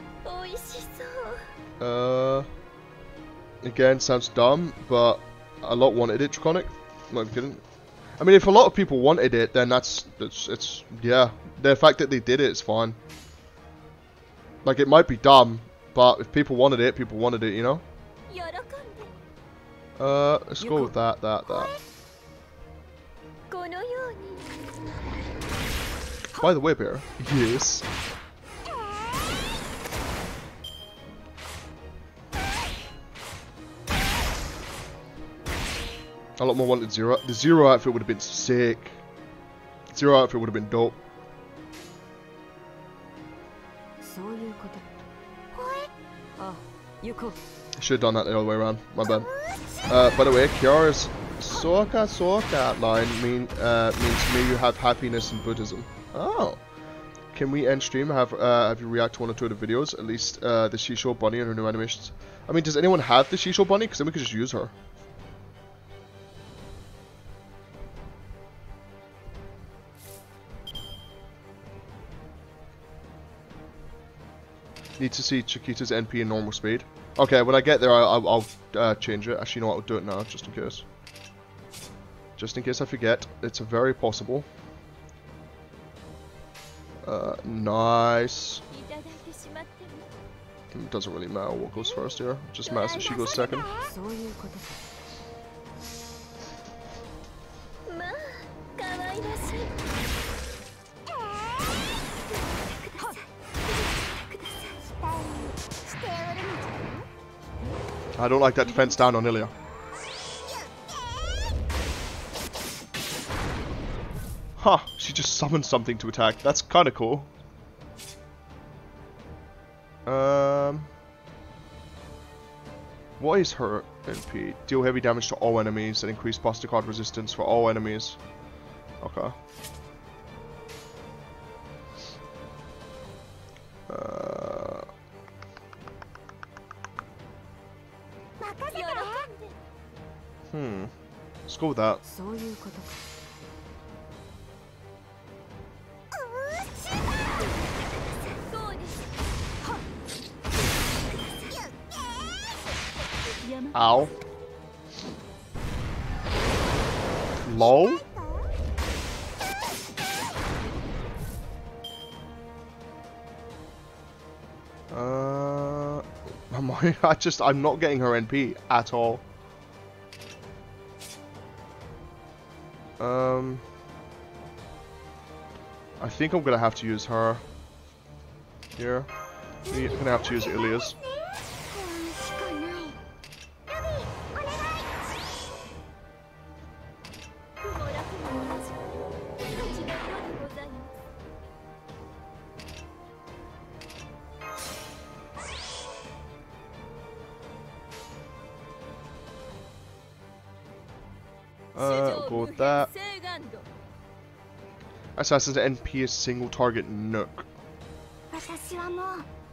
Speaker 1: Again, sounds dumb, but a lot wanted it, Draconic. I'm not kidding. I mean, if a lot of people wanted it, then it's yeah. The fact that they did it is fine. Like, it might be dumb, but if people wanted it, you know? Let's go with that. By the way, Bear. Yes. A lot more wanted Zero. The Zero outfit would have been sick. Zero outfit would have been dope. Should have done that the other way around. My bad. By the way, Kiara's Soka line means may you have happiness in Buddhism. Oh. Can we end stream? Have you react to one or two of the videos? At least the Shisho Bunny and her new animations. I mean, does anyone have the Shisho Bunny? Because then we could just use her. Need to see Chiquita's NP in normal speed. Okay, when I get there, I'll change it. Actually, you know what? I'll do it now, just in case. Just in case I forget. It's very possible. Nice. It doesn't really matter what goes first here. It just matters that she goes second. I don't like that defense down on Ilya. Huh, she just summoned something to attack. That's kind of cool. What is her NP? Deal heavy damage to all enemies and increase buster card resistance for all enemies. Okay. Let's go with that. Ow. Lol. I'm not getting her NP at all. I think I'm gonna have to use her here. I'm gonna have to use Ilya's. I'll go with that. Assassin's NP is single target nuke.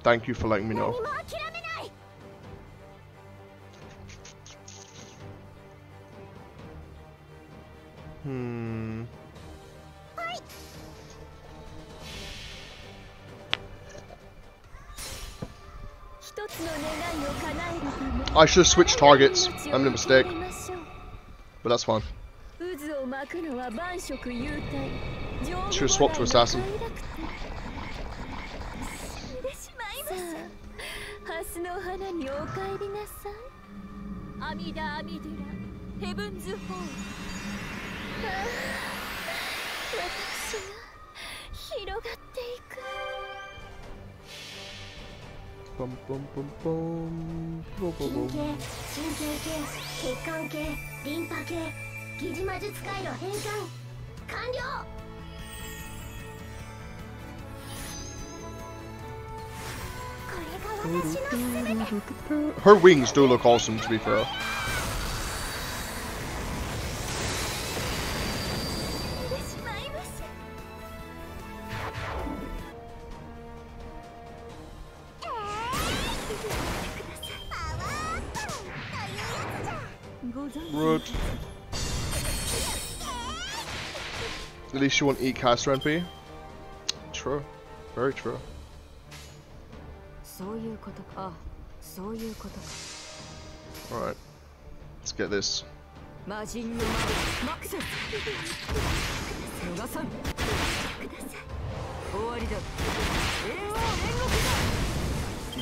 Speaker 1: Thank you for letting me know. I should have switched targets. I made a mistake. But that's fine. Should have swapped to assassin. Bum, bum, bum, bum. Bum, bum, bum. Her wings do look awesome, to be fair. Rude. At least you won't eat caster NP. True. Very true. Alright. Let's get this.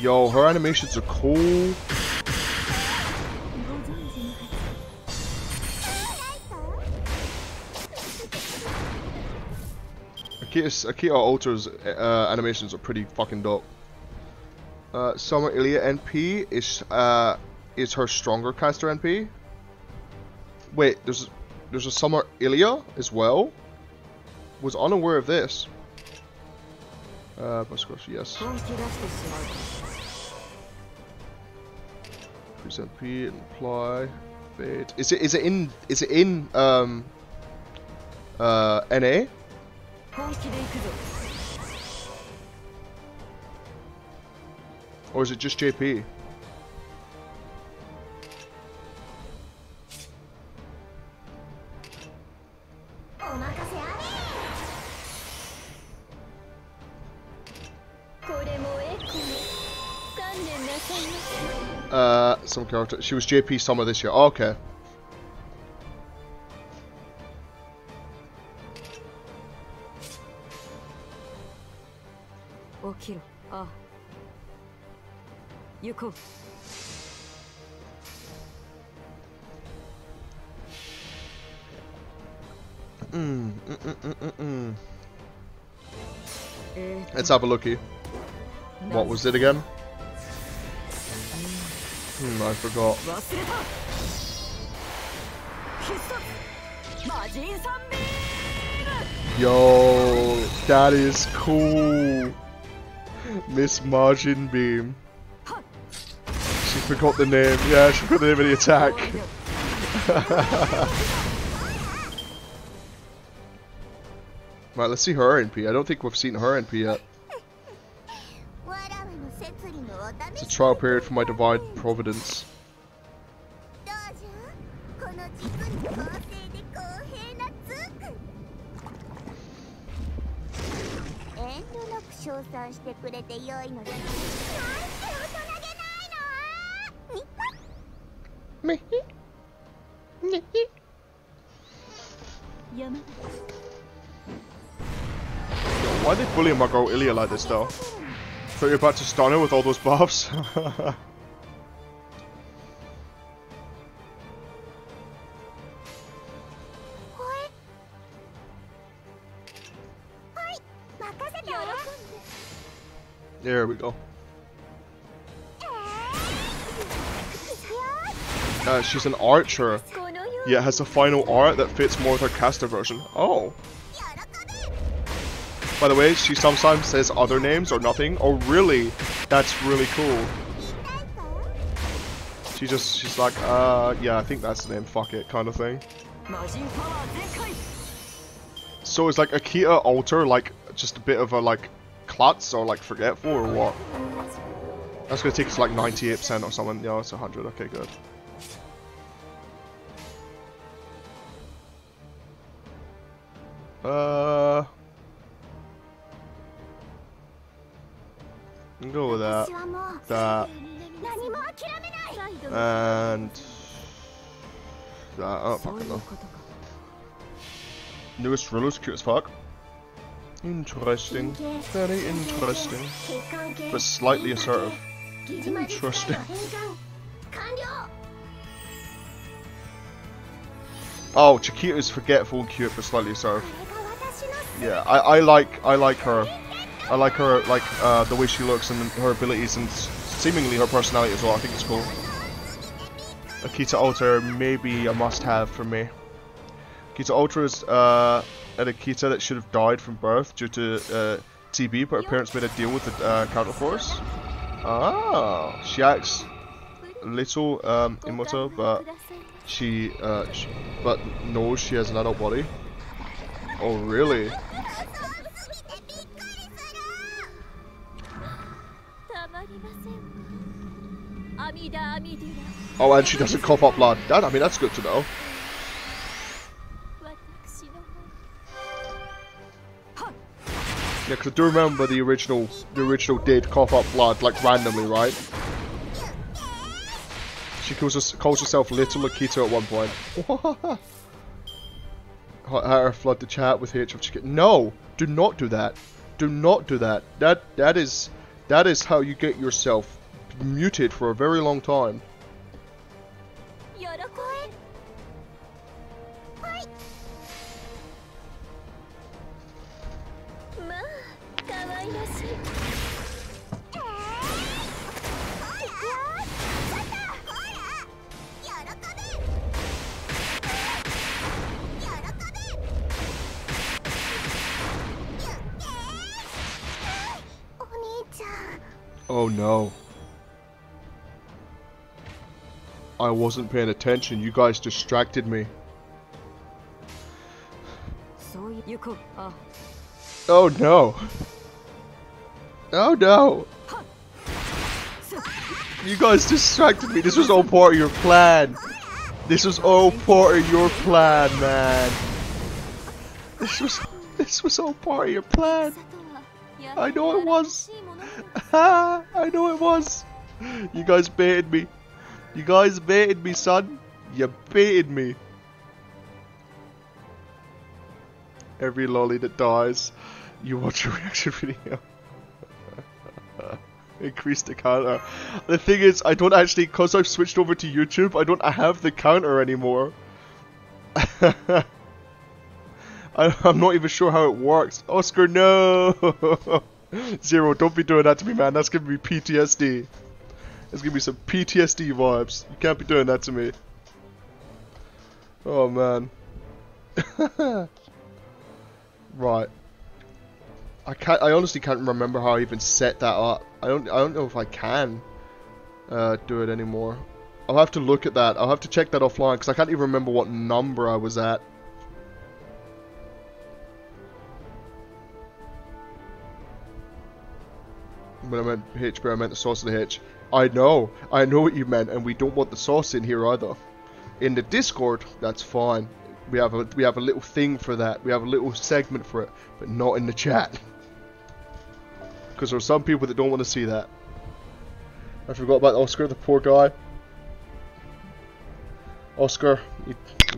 Speaker 1: Yo, her animations are cool. Akita Ultra's animations are pretty fucking dope. Summer Ilya NP is her stronger caster NP. Wait, there's a Summer Ilya as well. Was unaware of this. Yes. Increase NP and apply. Fade. Is it in NA? Or is it just JP? Some character. She was JP Summer this year. Oh, okay. Let's have a looky. What was it again? I forgot. Yo, that is cool. Miss Margin Beam. She forgot the name. Yeah, she forgot the name of the attack. Right, let's see her NP. I don't think we've seen her NP yet. It's a trial period for my divine providence. Why are they bullying my girl Ilya like this though? Thought you're about to stun her with all those buffs. There we go. She's an archer. Yeah, it has a final art that fits more with her caster version. Oh. By the way, she sometimes says other names or nothing. Oh, really? That's really cool. She's like, yeah, I think that's the name, fuck it, kind of thing. So is like Akita Alter like just a bit of a like klutz or like forgetful or what? That's gonna take us like 98% or something. Yeah, it's 100. Okay, good. I'll go with that. That. And that. Oh, fucking no. Newest thriller's cute as fuck. Interesting. Very interesting. But slightly assertive. Interesting. Oh, Chiquita is forgetful and cute but slightly assertive. Yeah, I like her. I like her, like, the way she looks and her abilities and seemingly her personality as well. I think it's cool. Akita Ultra may be a must-have for me. Akita Ultra is an Akita that should have died from birth due to TB, but her parents made a deal with the counterforce. Ah, she acts a little immature, but she knows she has an adult body. Oh, really? Oh, and she doesn't cough up blood. I mean, that's good to know. Yeah, because I do remember the original did cough up blood, like, randomly, right? She calls herself Little Akita at one point. Her flood the chat with H of Chicken. No! Do not do that. Do not do that. That is how you get yourself muted for a very long time. Oh no. I wasn't paying attention. You guys distracted me. Oh no. Oh no. You guys distracted me. This was all part of your plan. This was all part of your plan, man. This was all part of your plan. I know it was. I know it was. You guys baited me. You guys baited me, son. You baited me. Every lolly that dies, you watch a reaction video. Increase the counter. The thing is, I don't actually, because I've switched over to YouTube, I don't have the counter anymore. I'm not even sure how it works. Oscar, no! Zero, don't be doing that to me, man. That's giving me PTSD. That's giving me some PTSD vibes. You can't be doing that to me. Oh, man. Right. I honestly can't remember how I even set that up. I don't know if I can do it anymore. I'll have to look at that. I'll have to check that offline because I can't even remember what number I was at. When I meant H, but I meant the sauce of the H. I know what you meant, and we don't want the sauce in here either. In the Discord, that's fine. We have a little thing for that. We have a little segment for it, but not in the chat. Because there are some people that don't want to see that. I forgot about Oscar, the poor guy. Oscar, he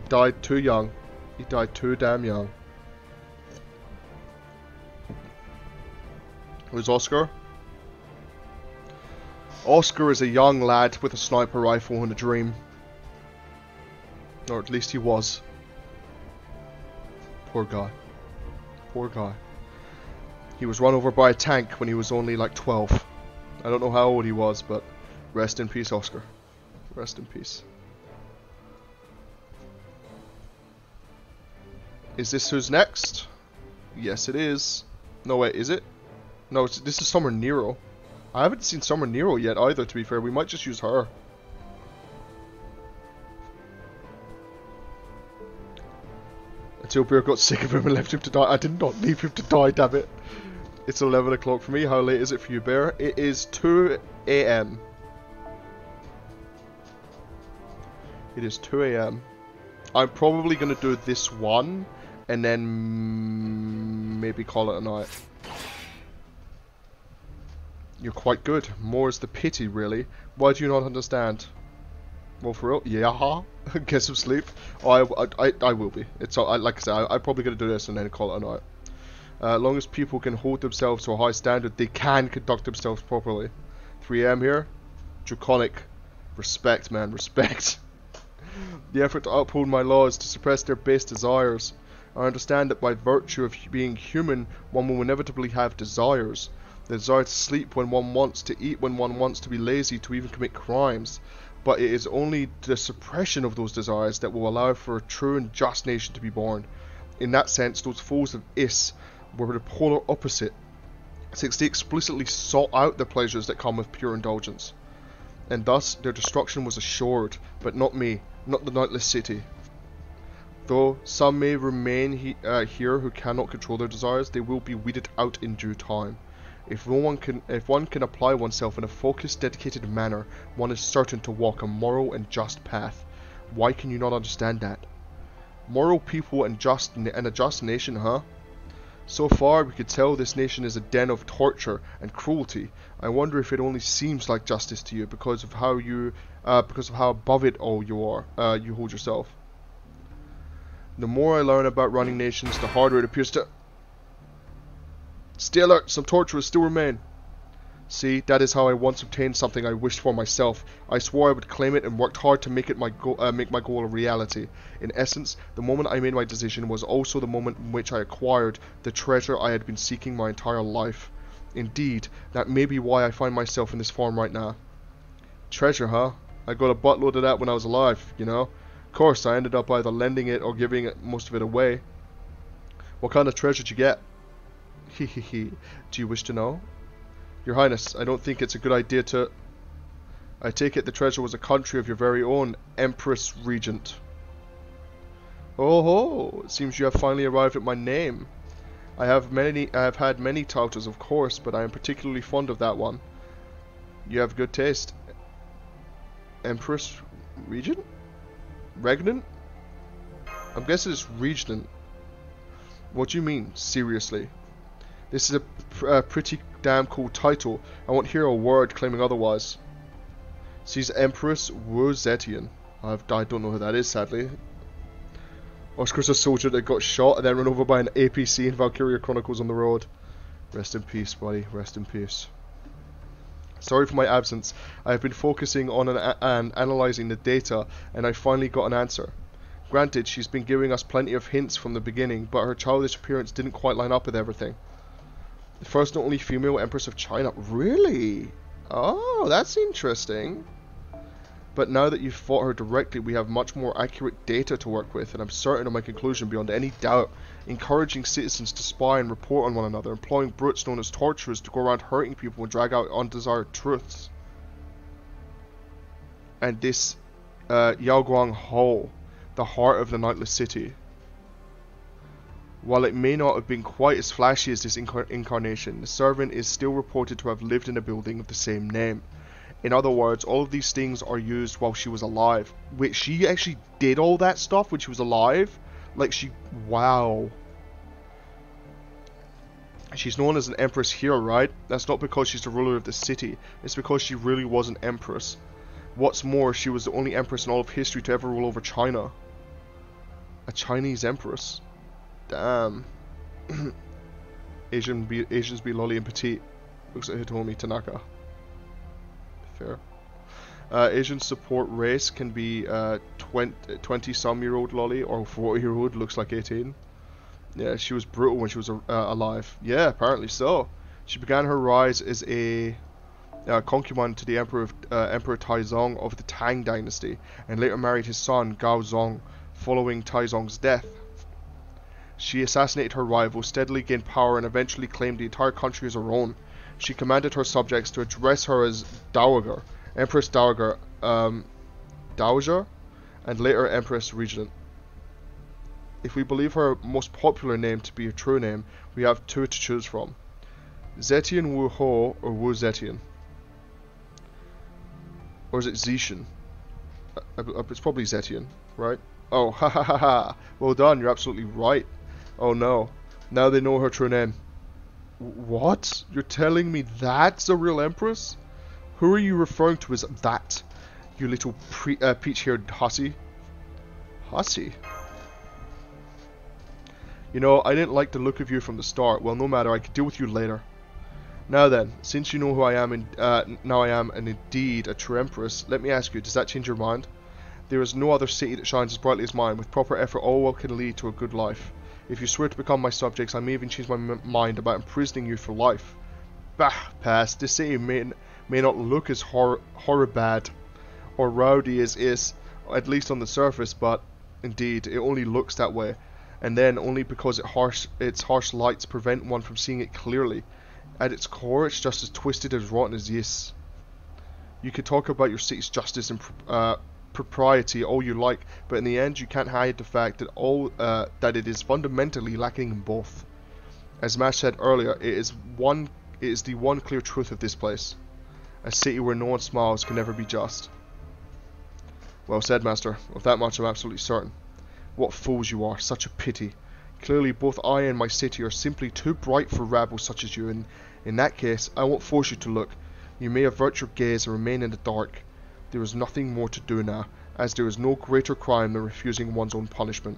Speaker 1: died too young. He died too damn young. Who's Oscar? Oscar is a young lad with a sniper rifle and a dream. Or at least he was. Poor guy. Poor guy. He was run over by a tank when he was only like 12. I don't know how old he was, but rest in peace, Oscar. Rest in peace. Is this who's next? Yes, it is. No, wait, is it? No, this is Summer Nero. I haven't seen Summer Nero yet either, to be fair. We might just use her. Until Bear got sick of him and left him to die. I did not leave him to die, damn it. It's 11 o'clock for me. How late is it for you, Bear? It is 2 AM. It is 2 AM. I'm probably going to do this one and then maybe call it a night. You're quite good. More is the pity, really. Why do you not understand? Well, for real? Yeah. Get some sleep. Oh, I will be. It's like I said, I'm probably gonna do this and then call it a night. As long as people can hold themselves to a high standard, they can conduct themselves properly. 3 AM here. Draconic. Respect, man. Respect. The effort to uphold my laws, to suppress their base desires. I understand that by virtue of being human, one will inevitably have desires. The desire to sleep when one wants, to eat when one wants, to be lazy, to even commit crimes. But it is only the suppression of those desires that will allow for a true and just nation to be born. In that sense, those foes of Is were the polar opposite, since they explicitly sought out the pleasures that come with pure indulgence. And thus, their destruction was assured, but not me, not the Nightless City. Though some may remain here who cannot control their desires, they will be weeded out in due time. If one can apply oneself in a focused, dedicated manner, one is certain to walk a moral and just path. Why can you not understand that? Moral people and a just nation, huh? So far, we could tell this nation is a den of torture and cruelty. I wonder if it only seems like justice to you because of how above it all you are. You hold yourself. The more I learn about running nations, the harder it appears to. Stay alert, some torturers still remain. See, that is how I once obtained something I wished for myself. I swore I would claim it and worked hard to make my goal a reality. In essence, the moment I made my decision was also the moment in which I acquired the treasure I had been seeking my entire life. Indeed, that may be why I find myself in this form right now. Treasure, huh? I got a buttload of that when I was alive, you know? Of course, I ended up either lending it or giving most of it away. What kind of treasure did you get? Hehehe. Do you wish to know? Your Highness, I don't think it's a good idea to... I take it the treasure was a country of your very own, Empress Regent. Oh ho! It seems you have finally arrived at my name. I have had many titles, of course, but I am particularly fond of that one. You have good taste. Empress Regent? Regnant? I'm guessing it's Regent. What do you mean, seriously? This is a pretty damn cool title. I won't hear a word claiming otherwise. She's Empress Wu Zetian. I don't know who that is, sadly. Oscar's a soldier that got shot and then run over by an APC in Valkyria Chronicles on the road. Rest in peace, buddy. Rest in peace. Sorry for my absence. I have been focusing on and analysing the data, and I finally got an answer. Granted, she's been giving us plenty of hints from the beginning, but her childish appearance didn't quite line up with everything. The first and only female Empress of China. Really? Oh, that's interesting. But now that you've fought her directly, we have much more accurate data to work with, and I'm certain of my conclusion beyond any doubt. Encouraging citizens to spy and report on one another, employing brutes known as torturers to go around hurting people and drag out undesired truths. And this Yaoguang Hall, the heart of the Nightless City. While it may not have been quite as flashy as this incarnation, the servant is still reported to have lived in a building of the same name. In other words, all of these things are used while she was alive. Wait, she actually did all that stuff when she was alive? Like wow. She's known as an empress here, right? That's not because she's the ruler of the city. It's because she really was an empress. What's more, she was the only empress in all of history to ever rule over China. A Chinese empress. Damn. Asians be lolly and petite. Looks like Hitomi Tanaka. Fair. Asian support race can be 20-some-year-old lolly or 40-year-old looks like 18. Yeah, she was brutal when she was alive. Yeah, apparently so. She began her rise as a concubine to the Emperor Taizong of the Tang Dynasty, and later married his son Gaozong following Taizong's death. She assassinated her rival, steadily gained power, and eventually claimed the entire country as her own. She commanded her subjects to address her as Dowager, Empress Dowager, Dowager, and later Empress Regent. If we believe her most popular name to be her true name, we have two to choose from. Zetian Wu Ho or Wu Zetian. Or is it Zetian? It's probably Zetian, right? Oh, ha ha ha ha. Well done, you're absolutely right. Oh no. Now they know her true name. What? You're telling me that's a real empress? Who are you referring to as that? You little peach-haired hussy. Hussy? You know, I didn't like the look of you from the start. Well, no matter, I could deal with you later. Now then, since you know who I am, now I am, and indeed, a true empress, let me ask you, does that change your mind? There is no other city that shines as brightly as mine. With proper effort, all can lead to a good life. If you swear to become my subjects, I may even change my mind about imprisoning you for life. Bah, pass. This city may not look as horribad or rowdy as is, at least on the surface, but indeed, it only looks that way. And then only because its harsh lights prevent one from seeing it clearly. At its core, it's just as twisted as rotten as this. You could talk about your city's justice and propriety all you like, but in the end you can't hide the fact that that it is fundamentally lacking in both. As Mash said earlier, it is the one clear truth of this place. A city where no one smiles can never be just. Well said, Master. Of that much I'm absolutely certain. What fools you are, such a pity. Clearly both I and my city are simply too bright for rabble such as you, and in that case I won't force you to look. You may avert your gaze and remain in the dark. There is nothing more to do now, as there is no greater crime than refusing one's own punishment.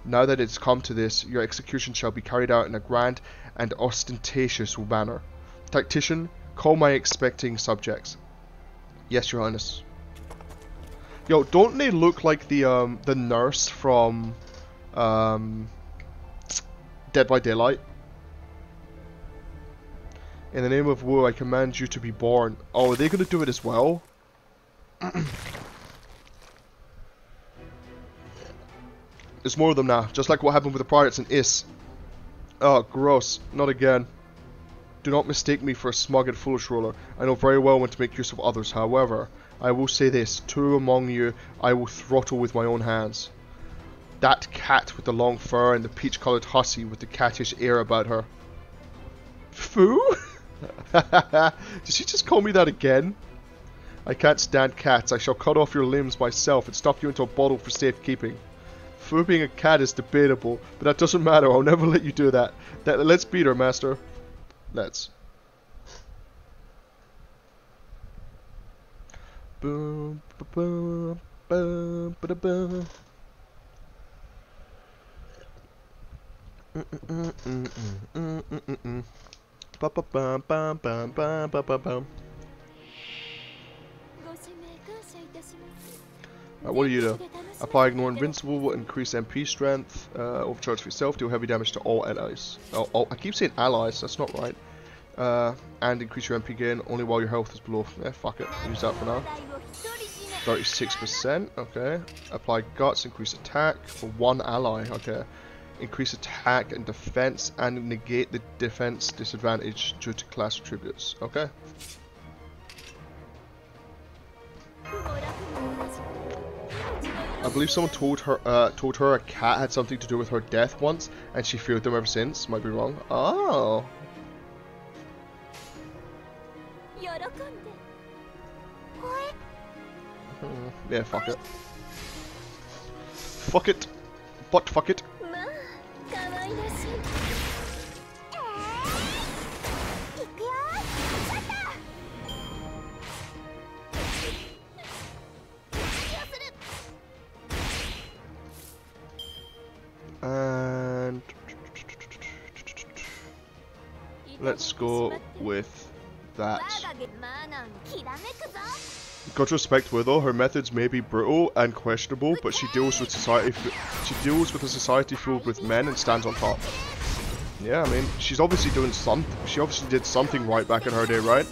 Speaker 1: Now that it has come to this, your execution shall be carried out in a grand and ostentatious manner. Tactician, call my expecting subjects. Yes, Your Highness. Yo, don't they look like the nurse from Dead by Daylight? In the name of Wu, I command you to be born. Oh, are they gonna do it as well? There's more of them now, just like what happened with the pirates in Is. Oh, gross. Not again. Do not mistake me for a smug and foolish ruler. I know very well when to make use of others. However, I will say this. 2 among you I will throttle with my own hands. That cat with the long fur and the peach-coloured hussy with the cattish air about her. Foo? Did she just call me that again? I can't stand cats. I shall cut off your limbs myself and stuff you into a bottle for safekeeping. Fu being a cat is debatable, but that doesn't matter. I'll never let you do that. Let's beat her, Master. Let's. Boom, boom, boom, boom, boom. What do you do? Apply Ignore Invincible, increase MP strength, overcharge for yourself, deal heavy damage to all allies. Oh, I keep saying allies, that's not right. And increase your MP gain only while your health is below. Fuck it, use that for now. 36%, okay. Apply Guts, increase attack for 1 ally, okay. Increase attack and defense and negate the defense disadvantage due to class attributes, okay. I believe someone told her a cat had something to do with her death once, and she feared them ever since. Might be wrong. Oh. Yeah, fuck it. Fuck it. But fuck it. And let's go with that. Got to respect her though. Her methods may be brutal and questionable, but she deals with society. She deals with a society filled with men and stands on top. Yeah, I mean, she's obviously doing something. She obviously did something right back in her day, right?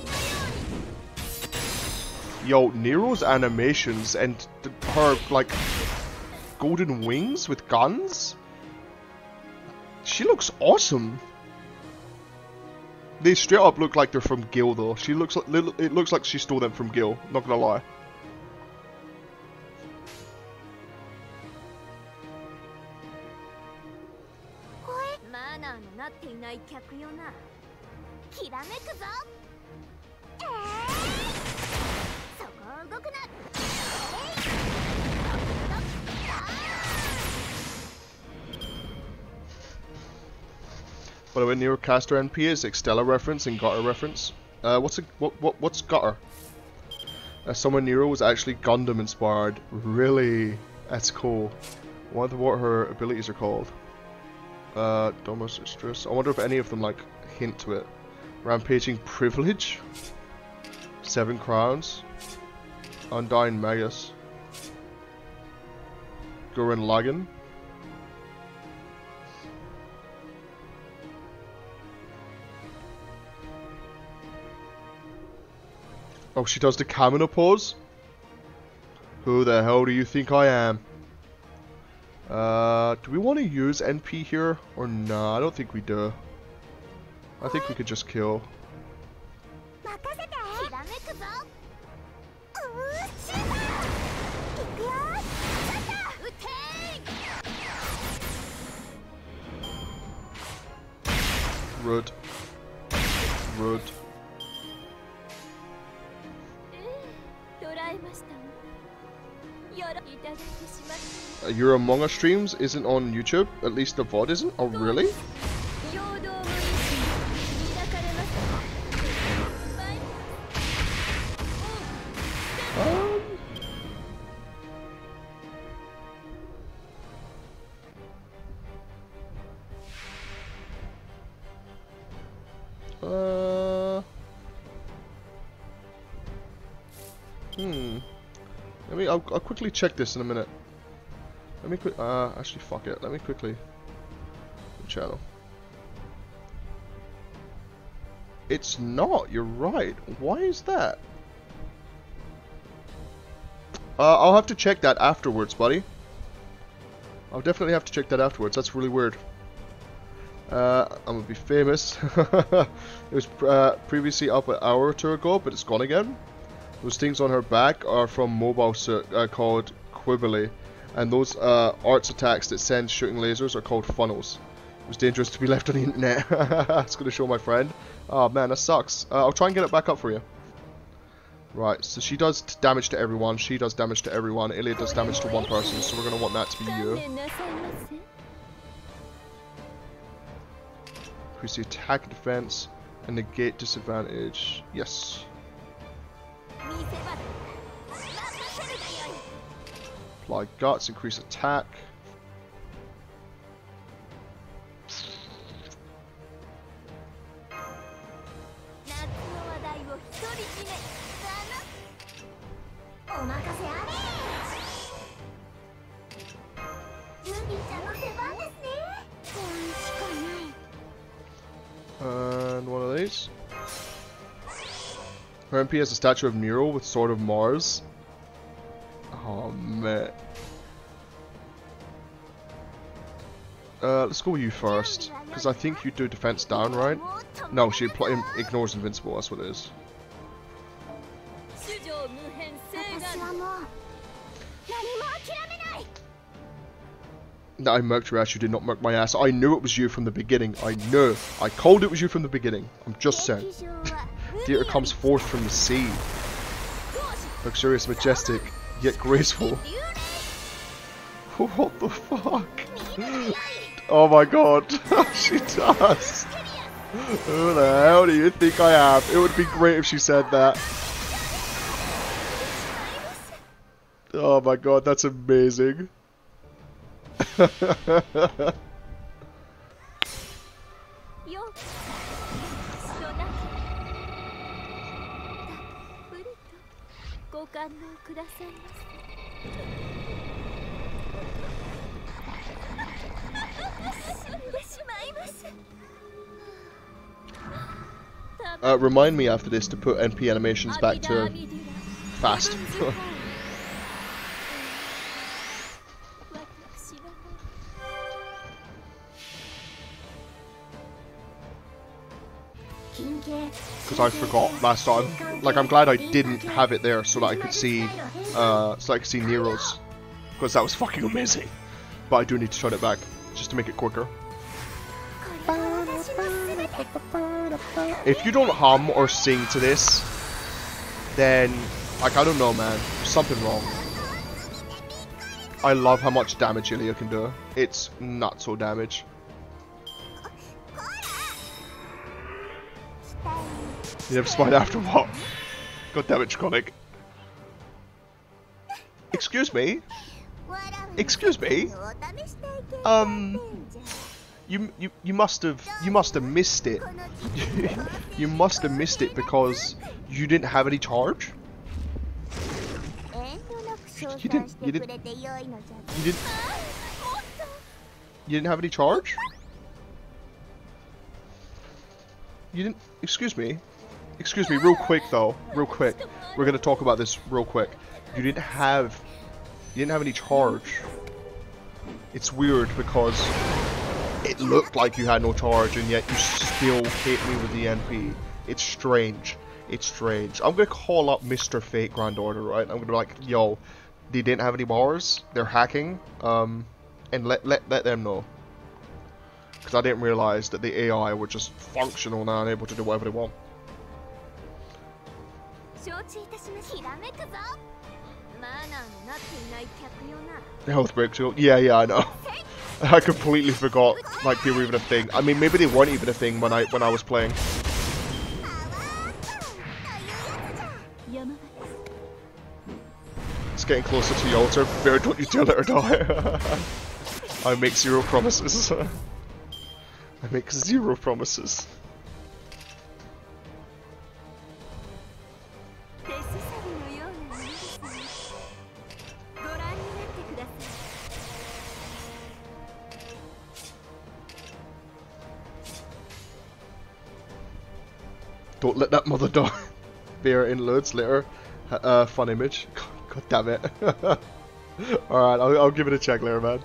Speaker 1: Yo, Nero's animations and her like golden wings with guns. She looks awesome. They straight up look like they're from Gil though. She looks like, it looks like she stole them from Gil, not gonna lie. By the way, Nero Caster NP is Extella reference and Gutter reference. What's Gutter? Someone Nero was actually Gundam inspired. Really? That's cool. I wonder what her abilities are called. Domus Stress. I wonder if any of them like hint to it. Rampaging Privilege. 7 Crowns. Undying Magus. Gurren Lagann. Oh, she does the Kamina pose? Who the hell do you think I am? Do we want to use NP here? Or nah, I don't think we do. I think we could just kill. Rude. Rude. Your Among Us streams isn't on YouTube? At least the VOD isn't? Oh, really? I'll quickly check this in a minute. Let me actually fuck it. Let me quickly channel. It's not. You're right. Why is that? I'll have to check that afterwards, buddy. I'll definitely have to check that afterwards. That's really weird. I'm gonna be famous. It was previously up an hour or two ago, but it's gone again. Those things on her back are from mobile called Quibbly, and those arts attacks that send shooting lasers are called funnels. It was dangerous to be left on the internet. I was going to show my friend. Oh man, that sucks. I'll try and get it back up for you. Right, so she does damage to everyone, she does damage to everyone, Ilya does damage to one person, so we're going to want that to be you. Increase the attack and defense, and negate disadvantage. Yes. Apply guts, increase attack. And one of these. Her MP has a statue of Nero with Sword of Mars. Oh man. Let's go with you first, because I think you do defense down, right? No, she ignores invincible, that's what it is. No, I murked your ass, you did not murk my ass. I knew it was you from the beginning. I knew. I called it was you from the beginning. I'm just saying. Theatre comes forth from the sea. Luxurious, majestic, yet graceful. What the fuck? Oh my god. She does. Who the hell do you think I am? It would be great if she said that. Oh my god, that's amazing. Remind me after this to put NP animations back to fast. Because I forgot last time. Like, I'm glad I didn't have it there so that I could see, Nero's, because that was fucking amazing. But I do need to turn it back just to make it quicker. If you don't hum or sing to this, then, like, I don't know, man. There's something wrong. I love how much damage Ilya can do. It's not so damage. You never smiled after what? God damn it, Draconic. Excuse me? Excuse me? You must have missed it. You must have missed it because you didn't have any charge? You didn't have any charge? You didn't, excuse me, real quick though, real quick. We're gonna talk about this real quick. You didn't have any charge. It's weird because it looked like you had no charge and yet you still hit me with the NP. It's strange. It's strange. I'm gonna call up Mr. Fate Grand Order, right? I'm gonna be like, yo, they didn't have any bars, they're hacking, and let them know. Because I didn't realize that the AI were just functional now and able to do whatever they want. Health breakthrough. Yeah, I know. I completely forgot like they were even a thing. I mean, maybe they weren't even a thing when I was playing. It's getting closer to the altar. Bear, don't you dare let her die. I make zero promises. I make zero promises. Don't let that mother die. Bear in loads later. Fun image. God damn it. Alright, I'll give it a check later, man.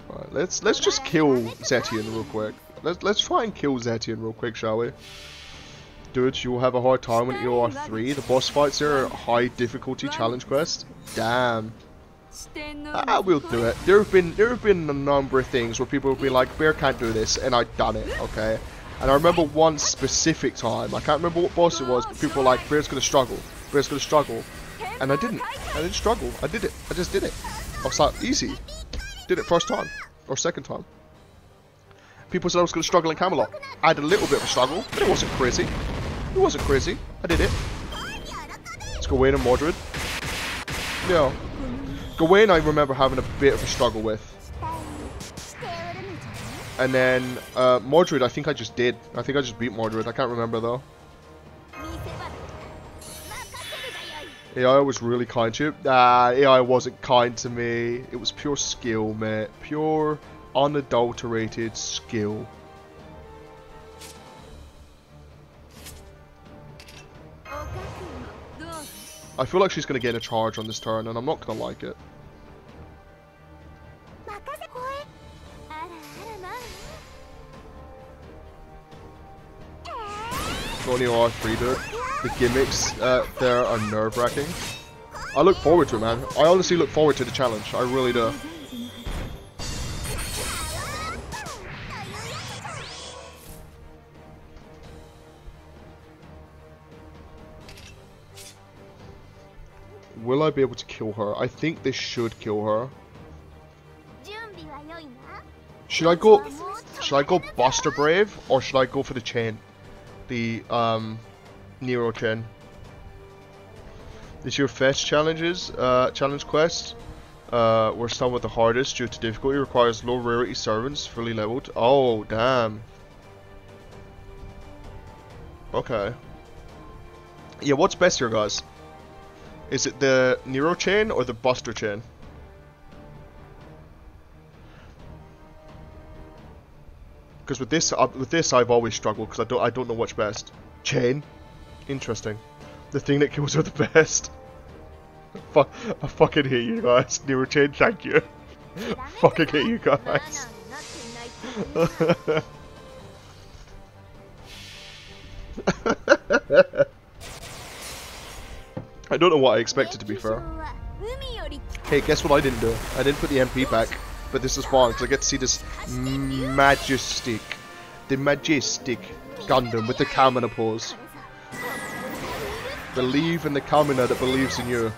Speaker 1: Alright, let's just kill Zetian real quick. Let's try and kill Zetian real quick, shall we? Dude, you'll have a hard time when EOR 3. The boss fights here are high difficulty challenge quest. Damn. We'll do it. There have been a number of things where people will be like, Bear can't do this, and I've done it, okay? And I remember one specific time, I can't remember what boss it was, but people were like, Bear's gonna struggle. Bear's gonna struggle. And I didn't. I didn't struggle. I did it. I just did it. I was like, easy. Did it first time. Or second time. People said I was gonna struggle in Camelot. I had a little bit of a struggle, but it wasn't crazy. It wasn't crazy. I did it. Let's go Gawain and Mordred. Yeah. Gawain I remember having a bit of a struggle with. And then, Mordred, I think I just did. I think I just beat Mordred. I can't remember, though. AI was really kind to you. AI wasn't kind to me. It was pure skill, mate. Pure, unadulterated skill. I feel like she's going to get a charge on this turn, and I'm not going to like it. Only R3 dude. The gimmicks there are nerve-wracking. I look forward to it, man. I honestly look forward to the challenge. I really do. Will I be able to kill her? I think they should kill her. Should I go Buster Brave or should I go for the chain? The Nero chain. This year fetch challenges, challenge quests were some of the hardest due to difficulty, requires low rarity servants, fully leveled. Oh damn. Okay. Yeah, what's best here, guys? Is it the Nero chain or the Buster chain? Because with this I've always struggled because I don't know what's best. Chain, interesting. The thing that kills are the best. I fucking hate you guys. Nero chain, thank you. Fucking hate you guys. I don't know what I expected, to be fair. Hey, guess what I didn't do? I didn't put the MP back. But this is fun because I get to see this majestic Gundam with the Kamina pose. Believe in the Kamina that believes in you.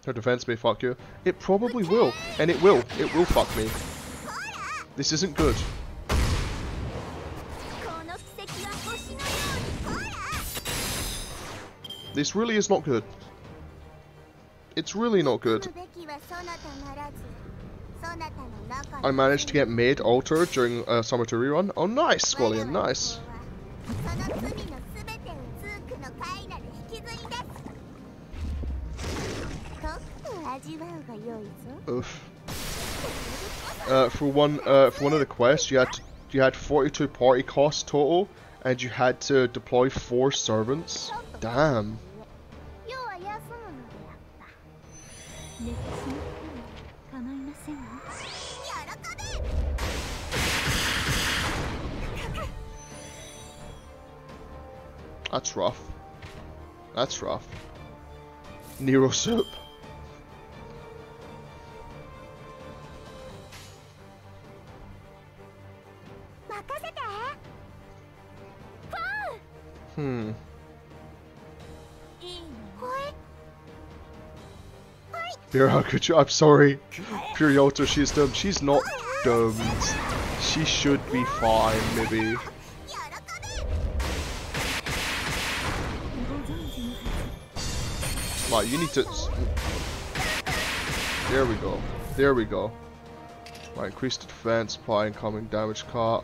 Speaker 1: Her defense may fuck you. It probably will. And it will. It will fuck me. This isn't good. This really is not good. It's really not good. I managed to get Maid altered during Summer 2 rerun. Oh, nice, Squallion, nice. Oof. For one of the quests, you had 42 party costs total, and you had to deploy 4 servants. Damn. That's rough. That's rough. Nero soup. Vera, could you? I'm sorry. Pure Yota, she's dumb. She's not dumb. She should be fine, maybe. Like, you need to... There we go. There we go. Right, increase the defense, apply incoming damage cut.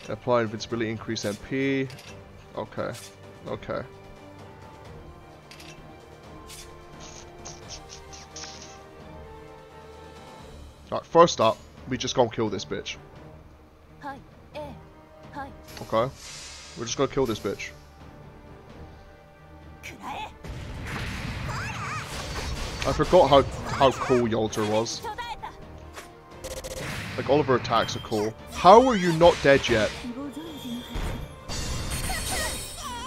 Speaker 1: Apply invincibility, increase MP. Okay. Okay. Alright, first up, we just gonna kill this bitch. Okay. We're just gonna kill this bitch. I forgot how cool Yolter was. Like, all of her attacks are cool. How are you not dead yet?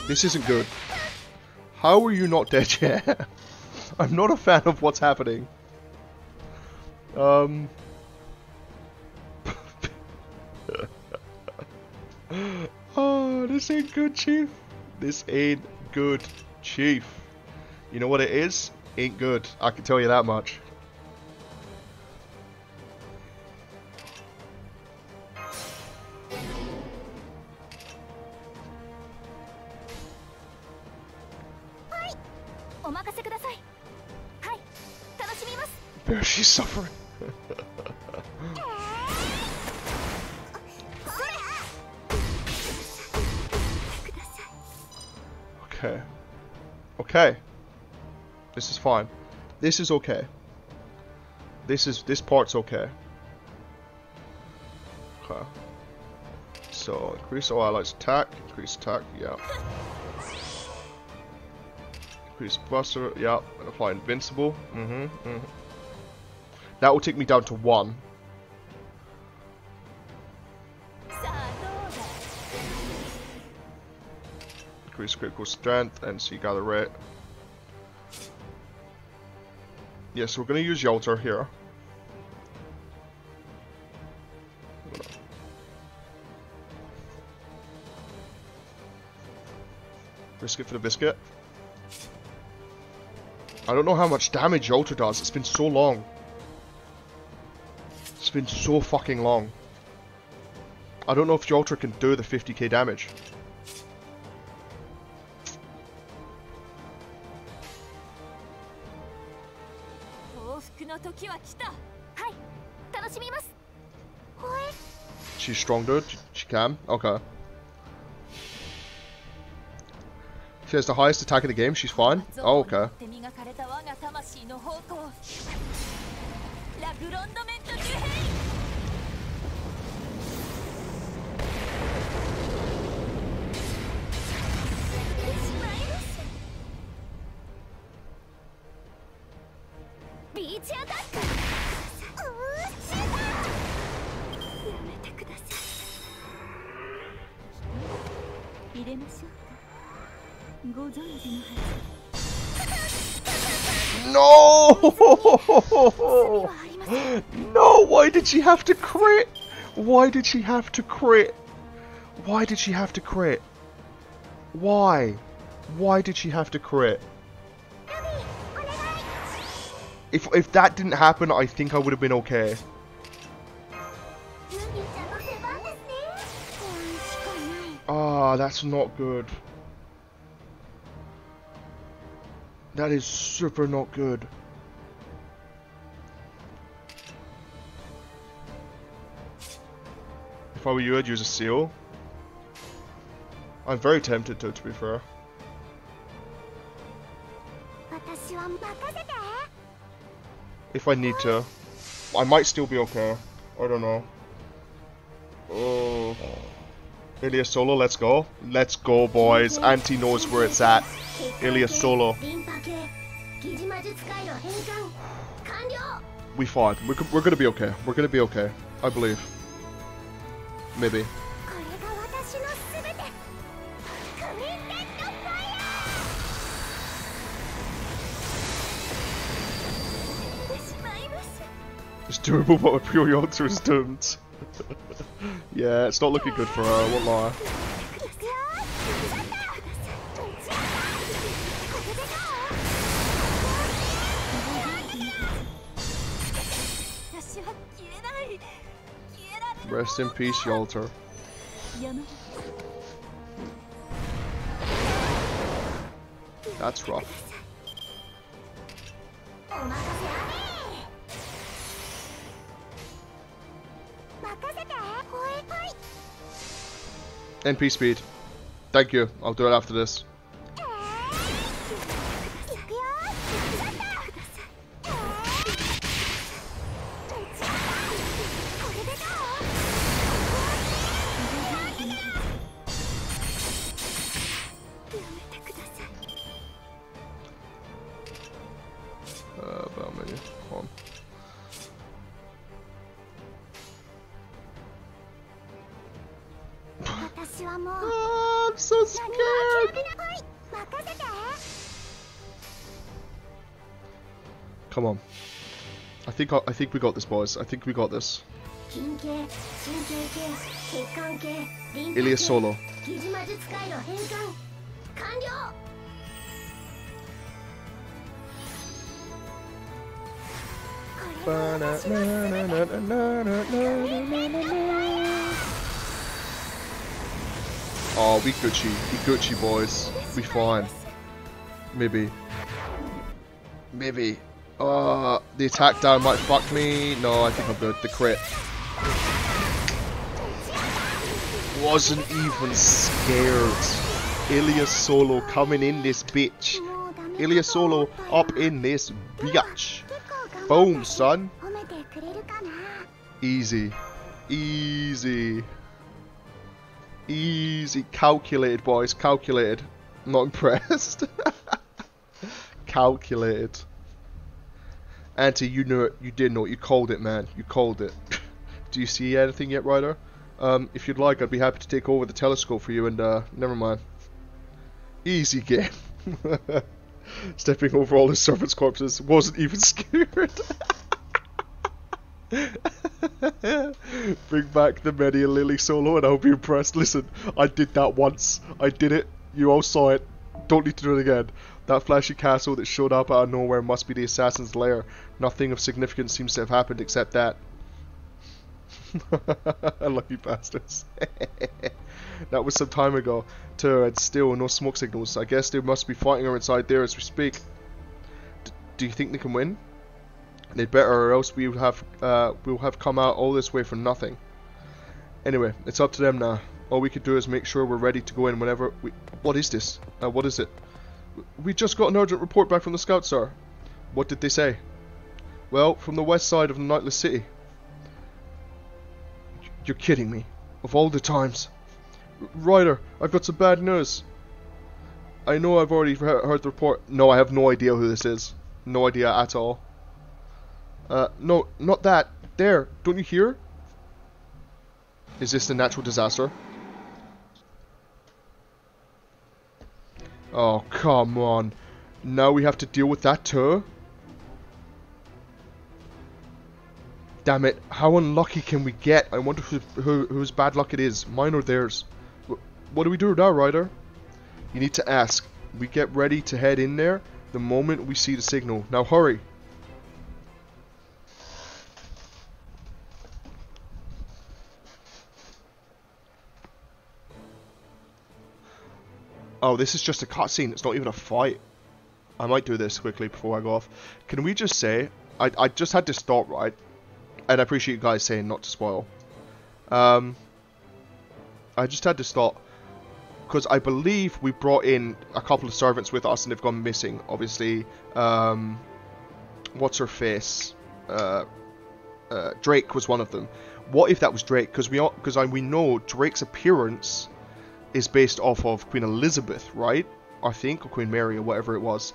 Speaker 1: This isn't good. How are you not dead yet? I'm not a fan of what's happening. Oh, this ain't good, Chief. This ain't good, Chief. You know what it is? Ain't good. I can tell you that much. Bear, she's suffering. Okay. Okay. This is fine. This is okay. This part's okay. Okay. So increase all allies attack, increase attack, yeah. Increase buster, yeah, and apply invincible. That will take me down to 1. Increase critical strength and see gather rate. Yes, so we're going to use Yolter here. Biscuit for the biscuit. I don't know how much damage Yolter does. It's been so long. It's been so fucking long. I don't know if Yolter can do the 50k damage. She's strong, dude. She can. Okay. She has the highest attack in the game. She's fine. Oh, okay. No! No! Why did she have to crit? Why did she have to crit? Why did she have to crit? Why? Why did she have to crit? If that didn't happen, I think I would have been okay. Ah, that's not good. That is super not good. If I were you, I'd use a seal. I'm very tempted to be fair. If I need to. I might still be okay. I don't know. Oh. Ilias Solo, let's go. Let's go, boys. Auntie knows where it's at. Ilias Solo. We fought. We're gonna be okay. We're gonna be okay. I believe. Maybe. It's doable, but with pure Yonzu is doomed. Yeah, it's not looking good for her, I won't lie. Rest in peace, Yalter. That's rough. NP speed. Thank you. I'll do it after this. Menu. Come on. Oh, I'm so scared. Come on. I think we got this, boys. I think we got this. Ilias Solo. Oh, we Gucci boys. We fine. Maybe. Maybe. The attack down might fuck me. No, I think I'm good. The crit. Wasn't even scared. Ilias Solo coming in this bitch. Ilias Solo up in this bitch. Boom, son. Easy. Easy. Easy. Calculated, boys. Calculated. I'm not impressed. Calculated. Auntie, you knew it. You did know it. You called it, man. You called it. Do you see anything yet, Ryder? If you'd like, I'd be happy to take over the telescope for you and, never mind. Easy game. Stepping over all his servants' corpses. Wasn't even scared. Bring back the Many Lily Solo and I'll be impressed. Listen, I did that once. I did it. You all saw it. Don't need to do it again. That flashy castle that showed up out of nowhere must be the assassin's lair. Nothing of significance seems to have happened except that. Lucky bastards. That was some time ago. Turret still no smoke signals. I guess they must be fighting her inside there as we speak. Do you think they can win? They'd better, or else we'll have come out all this way for nothing. Anyway, it's up to them now. All we could do is make sure we're ready to go in whenever we... What is this? What is it? We just got an urgent report back from the scouts, sir. What did they say? Well, from the west side of the Nightless city. You're kidding me. Of all the times. Ryder, I've got some bad news. I know I've already heard the report. No, I have no idea who this is. No idea at all. No, not that. There, don't you hear? Is this a natural disaster? Oh, come on. Now we have to deal with that too? Damn it, how unlucky can we get? I wonder whose bad luck it is, mine or theirs. What do we do now, Ryder? You need to ask. We get ready to head in there the moment we see the signal. Now hurry. Oh, this is just a cutscene. It's not even a fight. I might do this quickly before I go off. Can we just say, I just had to stop, right? And I appreciate you guys saying not to spoil. I just had to stop. Because I believe we brought in a couple of servants with us and they've gone missing. Obviously, what's her face? Drake was one of them. What if that was Drake? Because we know Drake's appearance is based off of Queen Elizabeth, right? I think, or Queen Mary, or whatever it was.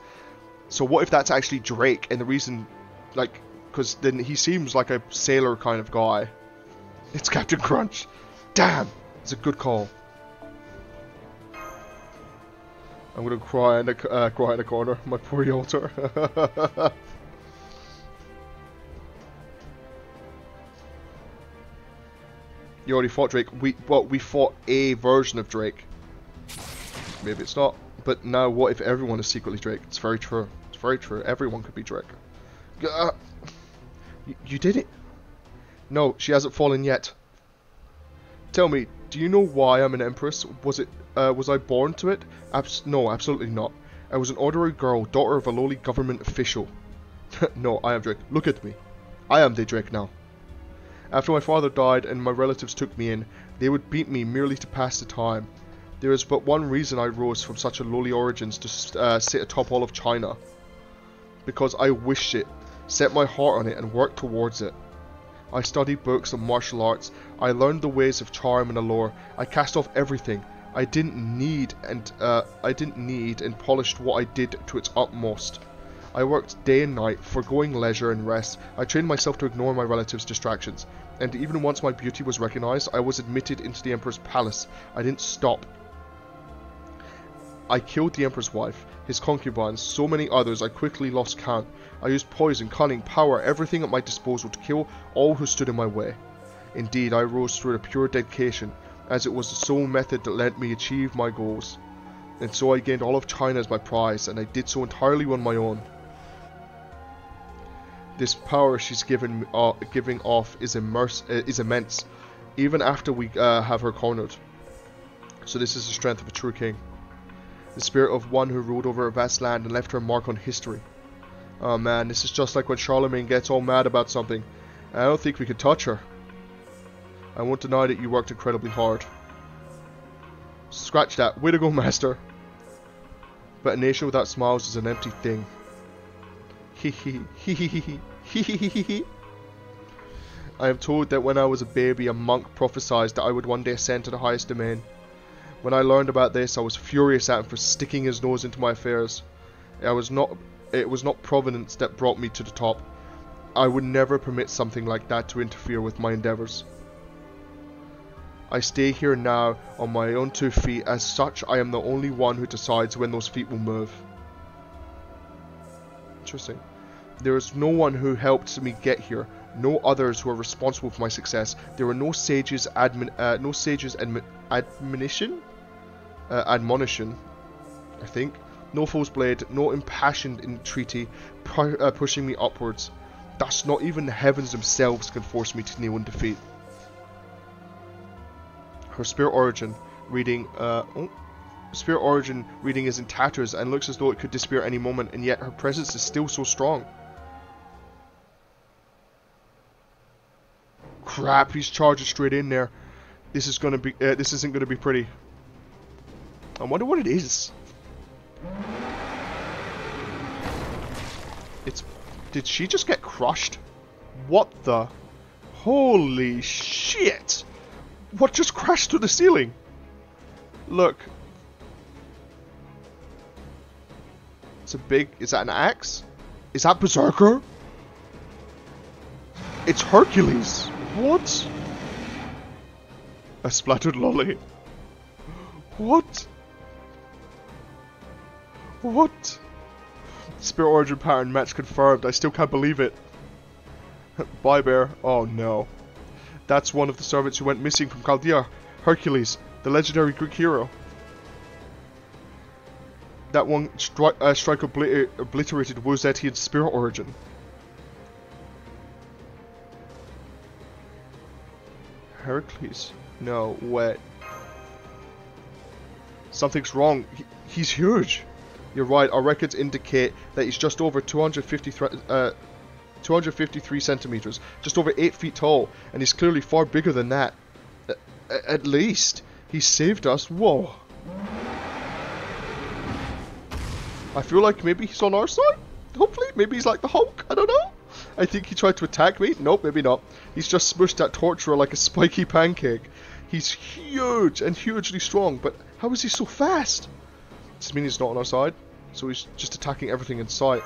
Speaker 1: So what if that's actually Drake? And the reason, like, because then he seems like a sailor kind of guy. It's Captain Crunch. Damn, it's a good call. I'm gonna cry in the corner. My poor Yalter. You already fought Drake. We fought a version of Drake. Maybe it's not. But now, what if everyone is secretly Drake? It's very true. It's very true. Everyone could be Drake. You did it? No, she hasn't fallen yet. Tell me, do you know why I'm an empress? Was I born to it? No, absolutely not. I was an ordinary girl, daughter of a lowly government official. No, I am Drake. Look at me. I am the Drake now. After my father died and my relatives took me in, they would beat me merely to pass the time. There is but one reason I rose from such a lowly origins to sit atop all of China. Because I wished it, set my heart on it and worked towards it. I studied books and martial arts, I learned the ways of charm and allure, I cast off everything. I didn't need and polished what I did to its utmost. I worked day and night, forgoing leisure and rest. I trained myself to ignore my relatives' distractions, and even once my beauty was recognized, I was admitted into the Emperor's palace. I didn't stop. I killed the Emperor's wife, his concubines, so many others I quickly lost count. I used poison, cunning, power, everything at my disposal to kill all who stood in my way. Indeed, I rose through a pure dedication, as it was the sole method that let me achieve my goals. And so I gained all of China as my prize, and I did so entirely on my own. This power she's giving off is immense, even after we have her cornered. So this is the strength of a true king. The spirit of one who ruled over a vast land and left her mark on history. Oh man, this is just like when Charlemagne gets all mad about something. I don't think we can touch her. I won't deny that you worked incredibly hard. Scratch that. Way to go, master. But a nation without smiles is an empty thing. I am told that when I was a baby, a monk prophesied that I would one day ascend to the highest domain. When I learned about this, I was furious at him for sticking his nose into my affairs. It was not providence that brought me to the top. I would never permit something like that to interfere with my endeavours. I stay here now on my own 2 feet. As such, I am the only one who decides when those feet will move. Interesting. There is no one who helped me get here. No others who are responsible for my success. There are no sages admonition, I think. No foe's blade, no impassioned entreaty pushing me upwards. Thus, not even the heavens themselves can force me to kneel in defeat. Her spirit origin reading is in tatters and looks as though it could disappear any moment, and yet her presence is still so strong. Crap, he's charging straight in there. This isn't gonna be pretty. I wonder what it is. Did she just get crushed? What the? Holy shit! What just crashed through the ceiling? Look. It's a big... Is that an axe? Is that Berserker? It's Hercules. What? A splattered lolly. What? What? Spirit origin pattern match confirmed. I still can't believe it. Bye, Bear. Oh no. That's one of the servants who went missing from Chaldea. Hercules, the legendary Greek hero. That one strike obliterated Wozetian's spirit origin. Heracles? No, wait. Something's wrong. He's huge. You're right, our records indicate that he's just over 253 centimeters, just over 8 feet tall, and he's clearly far bigger than that. At least. He saved us. Whoa. I feel like maybe he's on our side? Hopefully, maybe he's like the Hulk, I don't know. I think he tried to attack me. Nope, maybe not. He's just smushed that torturer like a spiky pancake. He's huge and hugely strong, but how is he so fast? Does this mean he's not on our side? So he's just attacking everything in sight.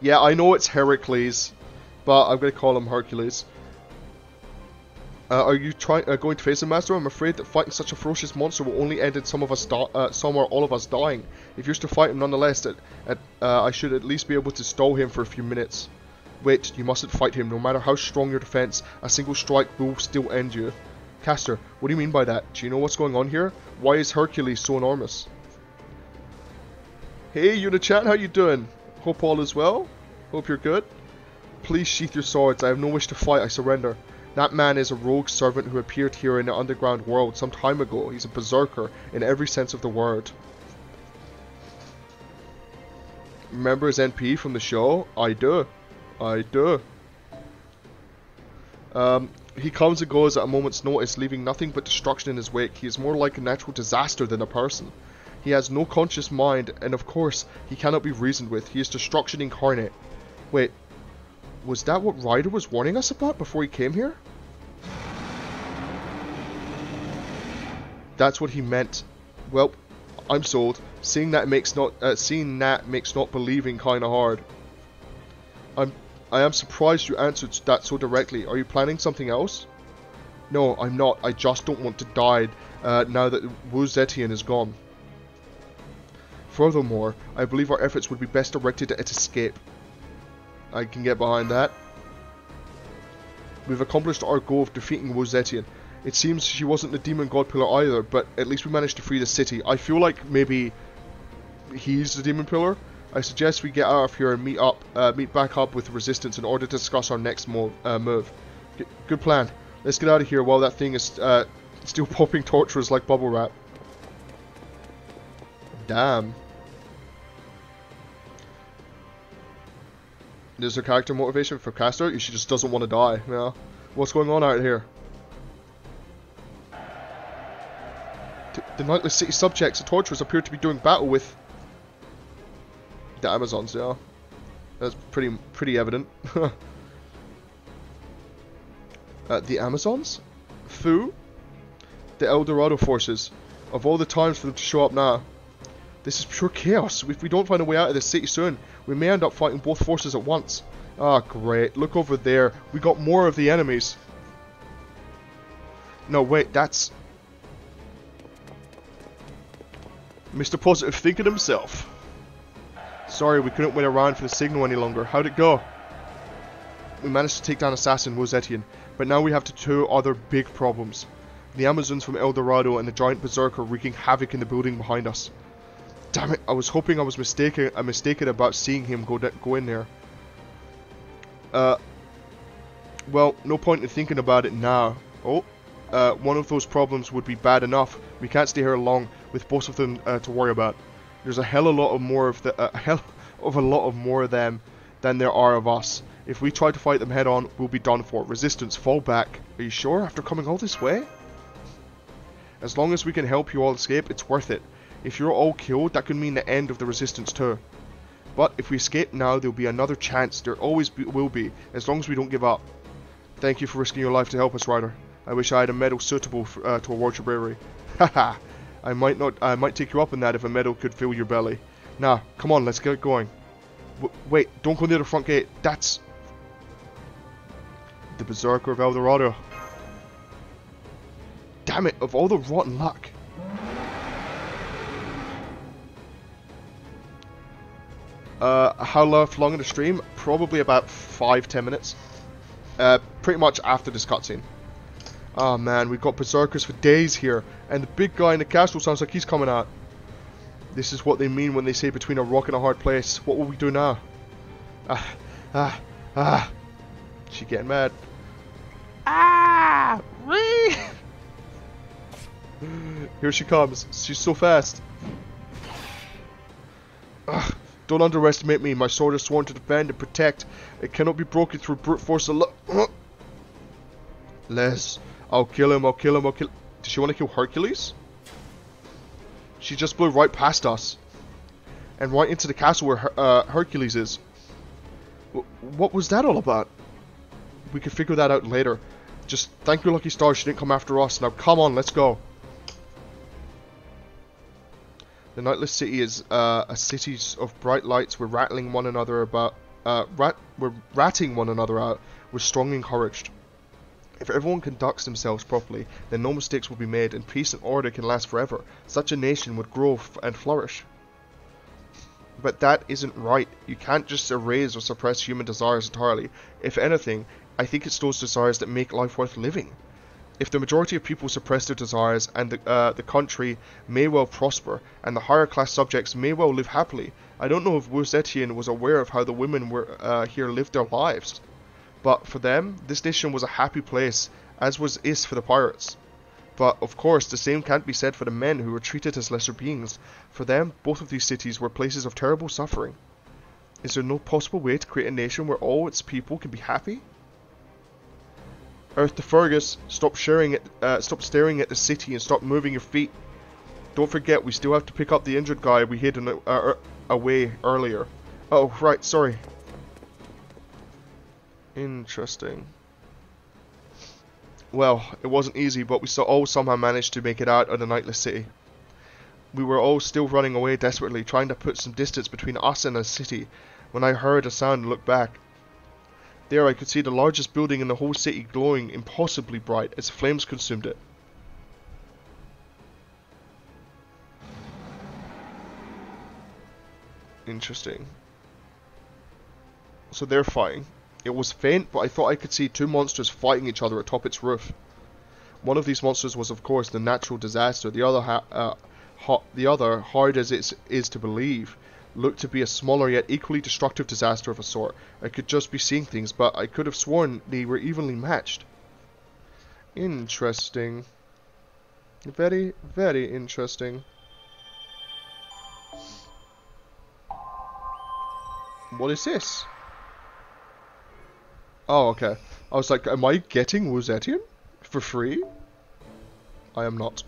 Speaker 1: Yeah, I know it's Heracles, but I'm going to call him Hercules. Are you going to face him, Master? I'm afraid that fighting such a ferocious monster will only end in some or all of us dying. If you're to fight him nonetheless, I should at least be able to stall him for a few minutes. Wait, you mustn't fight him. No matter how strong your defense, a single strike will still end you. Caster, what do you mean by that? Do you know what's going on here? Why is Hercules so enormous? Hey, Unichat, how you doing? Hope all is well? Hope you're good? Please sheath your swords. I have no wish to fight. I surrender. That man is a rogue servant who appeared here in the underground world some time ago. He's a berserker in every sense of the word. Remember his NP from the show? I do. I do. He comes and goes at a moment's notice, leaving nothing but destruction in his wake. He is more like a natural disaster than a person. He has no conscious mind, and of course, he cannot be reasoned with. He is destruction incarnate. Wait, was that what Ryder was warning us about before he came here? That's what he meant. Well, I'm sold. Seeing that makes not believing kinda hard. I am surprised you answered that so directly. Are you planning something else? No, I'm not. I just don't want to die now that Wu Zetian is gone. Furthermore, I believe our efforts would be best directed at its escape. I can get behind that. We've accomplished our goal of defeating Wu Zetian. It seems she wasn't the demon god pillar either, but at least we managed to free the city. I feel like maybe he's the demon pillar. I suggest we get out of here and meet back up with the resistance in order to discuss our next move. Good plan. Let's get out of here while that thing is still popping torturers like bubble wrap. Damn. There's her character motivation for Caster. She just doesn't want to die. Yeah. What's going on out here? The Nightless City subjects and torturers appear to be doing battle with the Amazons, yeah. That's pretty evident. The Amazons? Fu? The El Dorado forces. Of all the times for them to show up now. This is pure chaos. If we don't find a way out of this city soon, we may end up fighting both forces at once. Ah, great. Look over there. We got more of the enemies. No, wait, that's Mr. Positive thinking himself. Sorry, we couldn't wait around for the signal any longer. How'd it go? We managed to take down Assassin Wu Zetian, but now we have two other big problems. The Amazons from El Dorado and the giant berserker wreaking havoc in the building behind us. Damn it, I was hoping I was mistaken about seeing him go in there. Well, no point in thinking about it now. Oh, one of those problems would be bad enough. We can't stay here long with both of them to worry about. There's a hell of a lot more of them than there are of us. If we try to fight them head on, we'll be done for. Resistance, fall back. Are you sure? After coming all this way? As long as we can help you all escape, it's worth it. If you're all killed, that could mean the end of the resistance too. But if we escape now, there'll be another chance. There always will be, as long as we don't give up. Thank you for risking your life to help us, Ryder. I wish I had a medal suitable to award your bravery. Haha. I might take you up on that if a medal could fill your belly. Now, come on, let's get going. Wait, don't go near the front gate. That's the Berserker of El Dorado. Damn it, of all the rotten luck. How long in the stream? Probably about 5-10 minutes. Pretty much after this cutscene. Oh man, we've got berserkers for days here, and the big guy in the castle sounds like he's coming out. This is what they mean when they say between a rock and a hard place. What will we do now? She getting mad. Here she comes. She's so fast. Ugh. Don't underestimate me. My sword is sworn to defend and protect. It cannot be broken through brute force alone. Les, I'll kill him. I'll kill him. I'll kill. Does she want to kill Hercules? She just blew right past us, and right into the castle where Hercules is. What was that all about? We could figure that out later. Just thank your lucky stars she didn't come after us. Now come on, let's go. The Nightless City is a city of bright lights. We're rattling one another about. We're ratting one another out. We're strongly encouraged. If everyone conducts themselves properly, then no mistakes will be made, and peace and order can last forever. Such a nation would grow and flourish. But that isn't right. You can't just erase or suppress human desires entirely. If anything, I think it's those desires that make life worth living. If the majority of people suppress their desires, and the country may well prosper, and the higher class subjects may well live happily. I don't know if Etienne was aware of how the women were here lived their lives. But for them, this nation was a happy place, as was Is for the pirates. But, of course, the same can't be said for the men who were treated as lesser beings. For them, both of these cities were places of terrible suffering. Is there no possible way to create a nation where all its people can be happy? Earth to Fergus, stop staring at the city and stop moving your feet. Don't forget, we still have to pick up the injured guy we hid away earlier. Oh, right, sorry. Interesting. Well, it wasn't easy, but we all somehow managed to make it out of the Nightless City. We were all still running away desperately, trying to put some distance between us and the city, when I heard a sound and looked back. There I could see the largest building in the whole city glowing impossibly bright as flames consumed it. Interesting. So they're fighting. It was faint, but I thought I could see two monsters fighting each other atop its roof. One of these monsters was, of course, the natural disaster. The other, hard as it is to believe, looked to be a smaller yet equally destructive disaster of a sort. I could just be seeing things, but I could have sworn they were evenly matched. Interesting. Very, very interesting. What is this? Oh, okay. I was like, am I getting Etienne for free? I am not.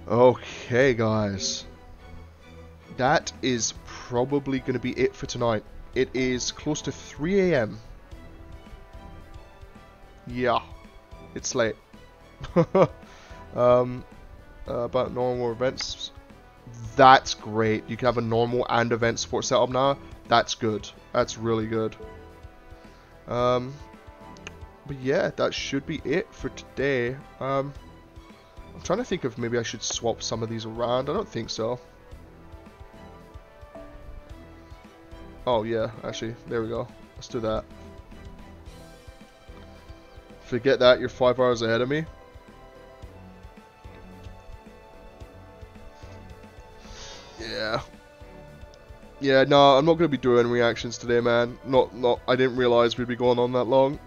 Speaker 1: Okay, guys. That is probably going to be it for tonight. It is close to 3 AM. Yeah. It's late. About normal events. That's great. You can have a normal and event support setup now. That's good. That's really good. But yeah, that should be it for today. I'm trying to think if maybe I should swap some of these around. I don't think so. Oh yeah, actually, there we go. Let's do that. Forget that, you're 5 hours ahead of me. Yeah. Yeah, no, I'm not going to be doing reactions today, man. I didn't realize we'd be going on that long.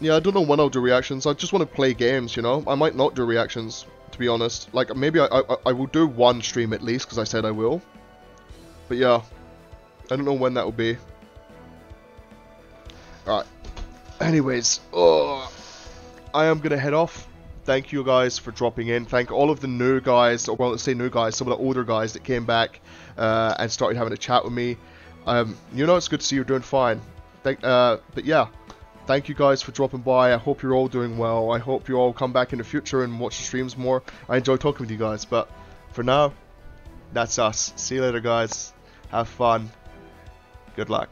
Speaker 1: Yeah, I don't know when I'll do reactions. I just want to play games, you know? I might not do reactions, to be honest. Like, maybe I will do one stream at least, because I said I will. But yeah, I don't know when that will be. Alright. Anyways, I am going to head off. Thank you guys for dropping in. Thank all of the new guys, or well, let's say new guys, some of the older guys that came back and started having a chat with me. You know, it's good to see you're doing fine. But yeah, thank you guys for dropping by. I hope you're all doing well. I hope you all come back in the future and watch the streams more. I enjoy talking with you guys. But for now, that's us. See you later, guys. Have fun. Good luck.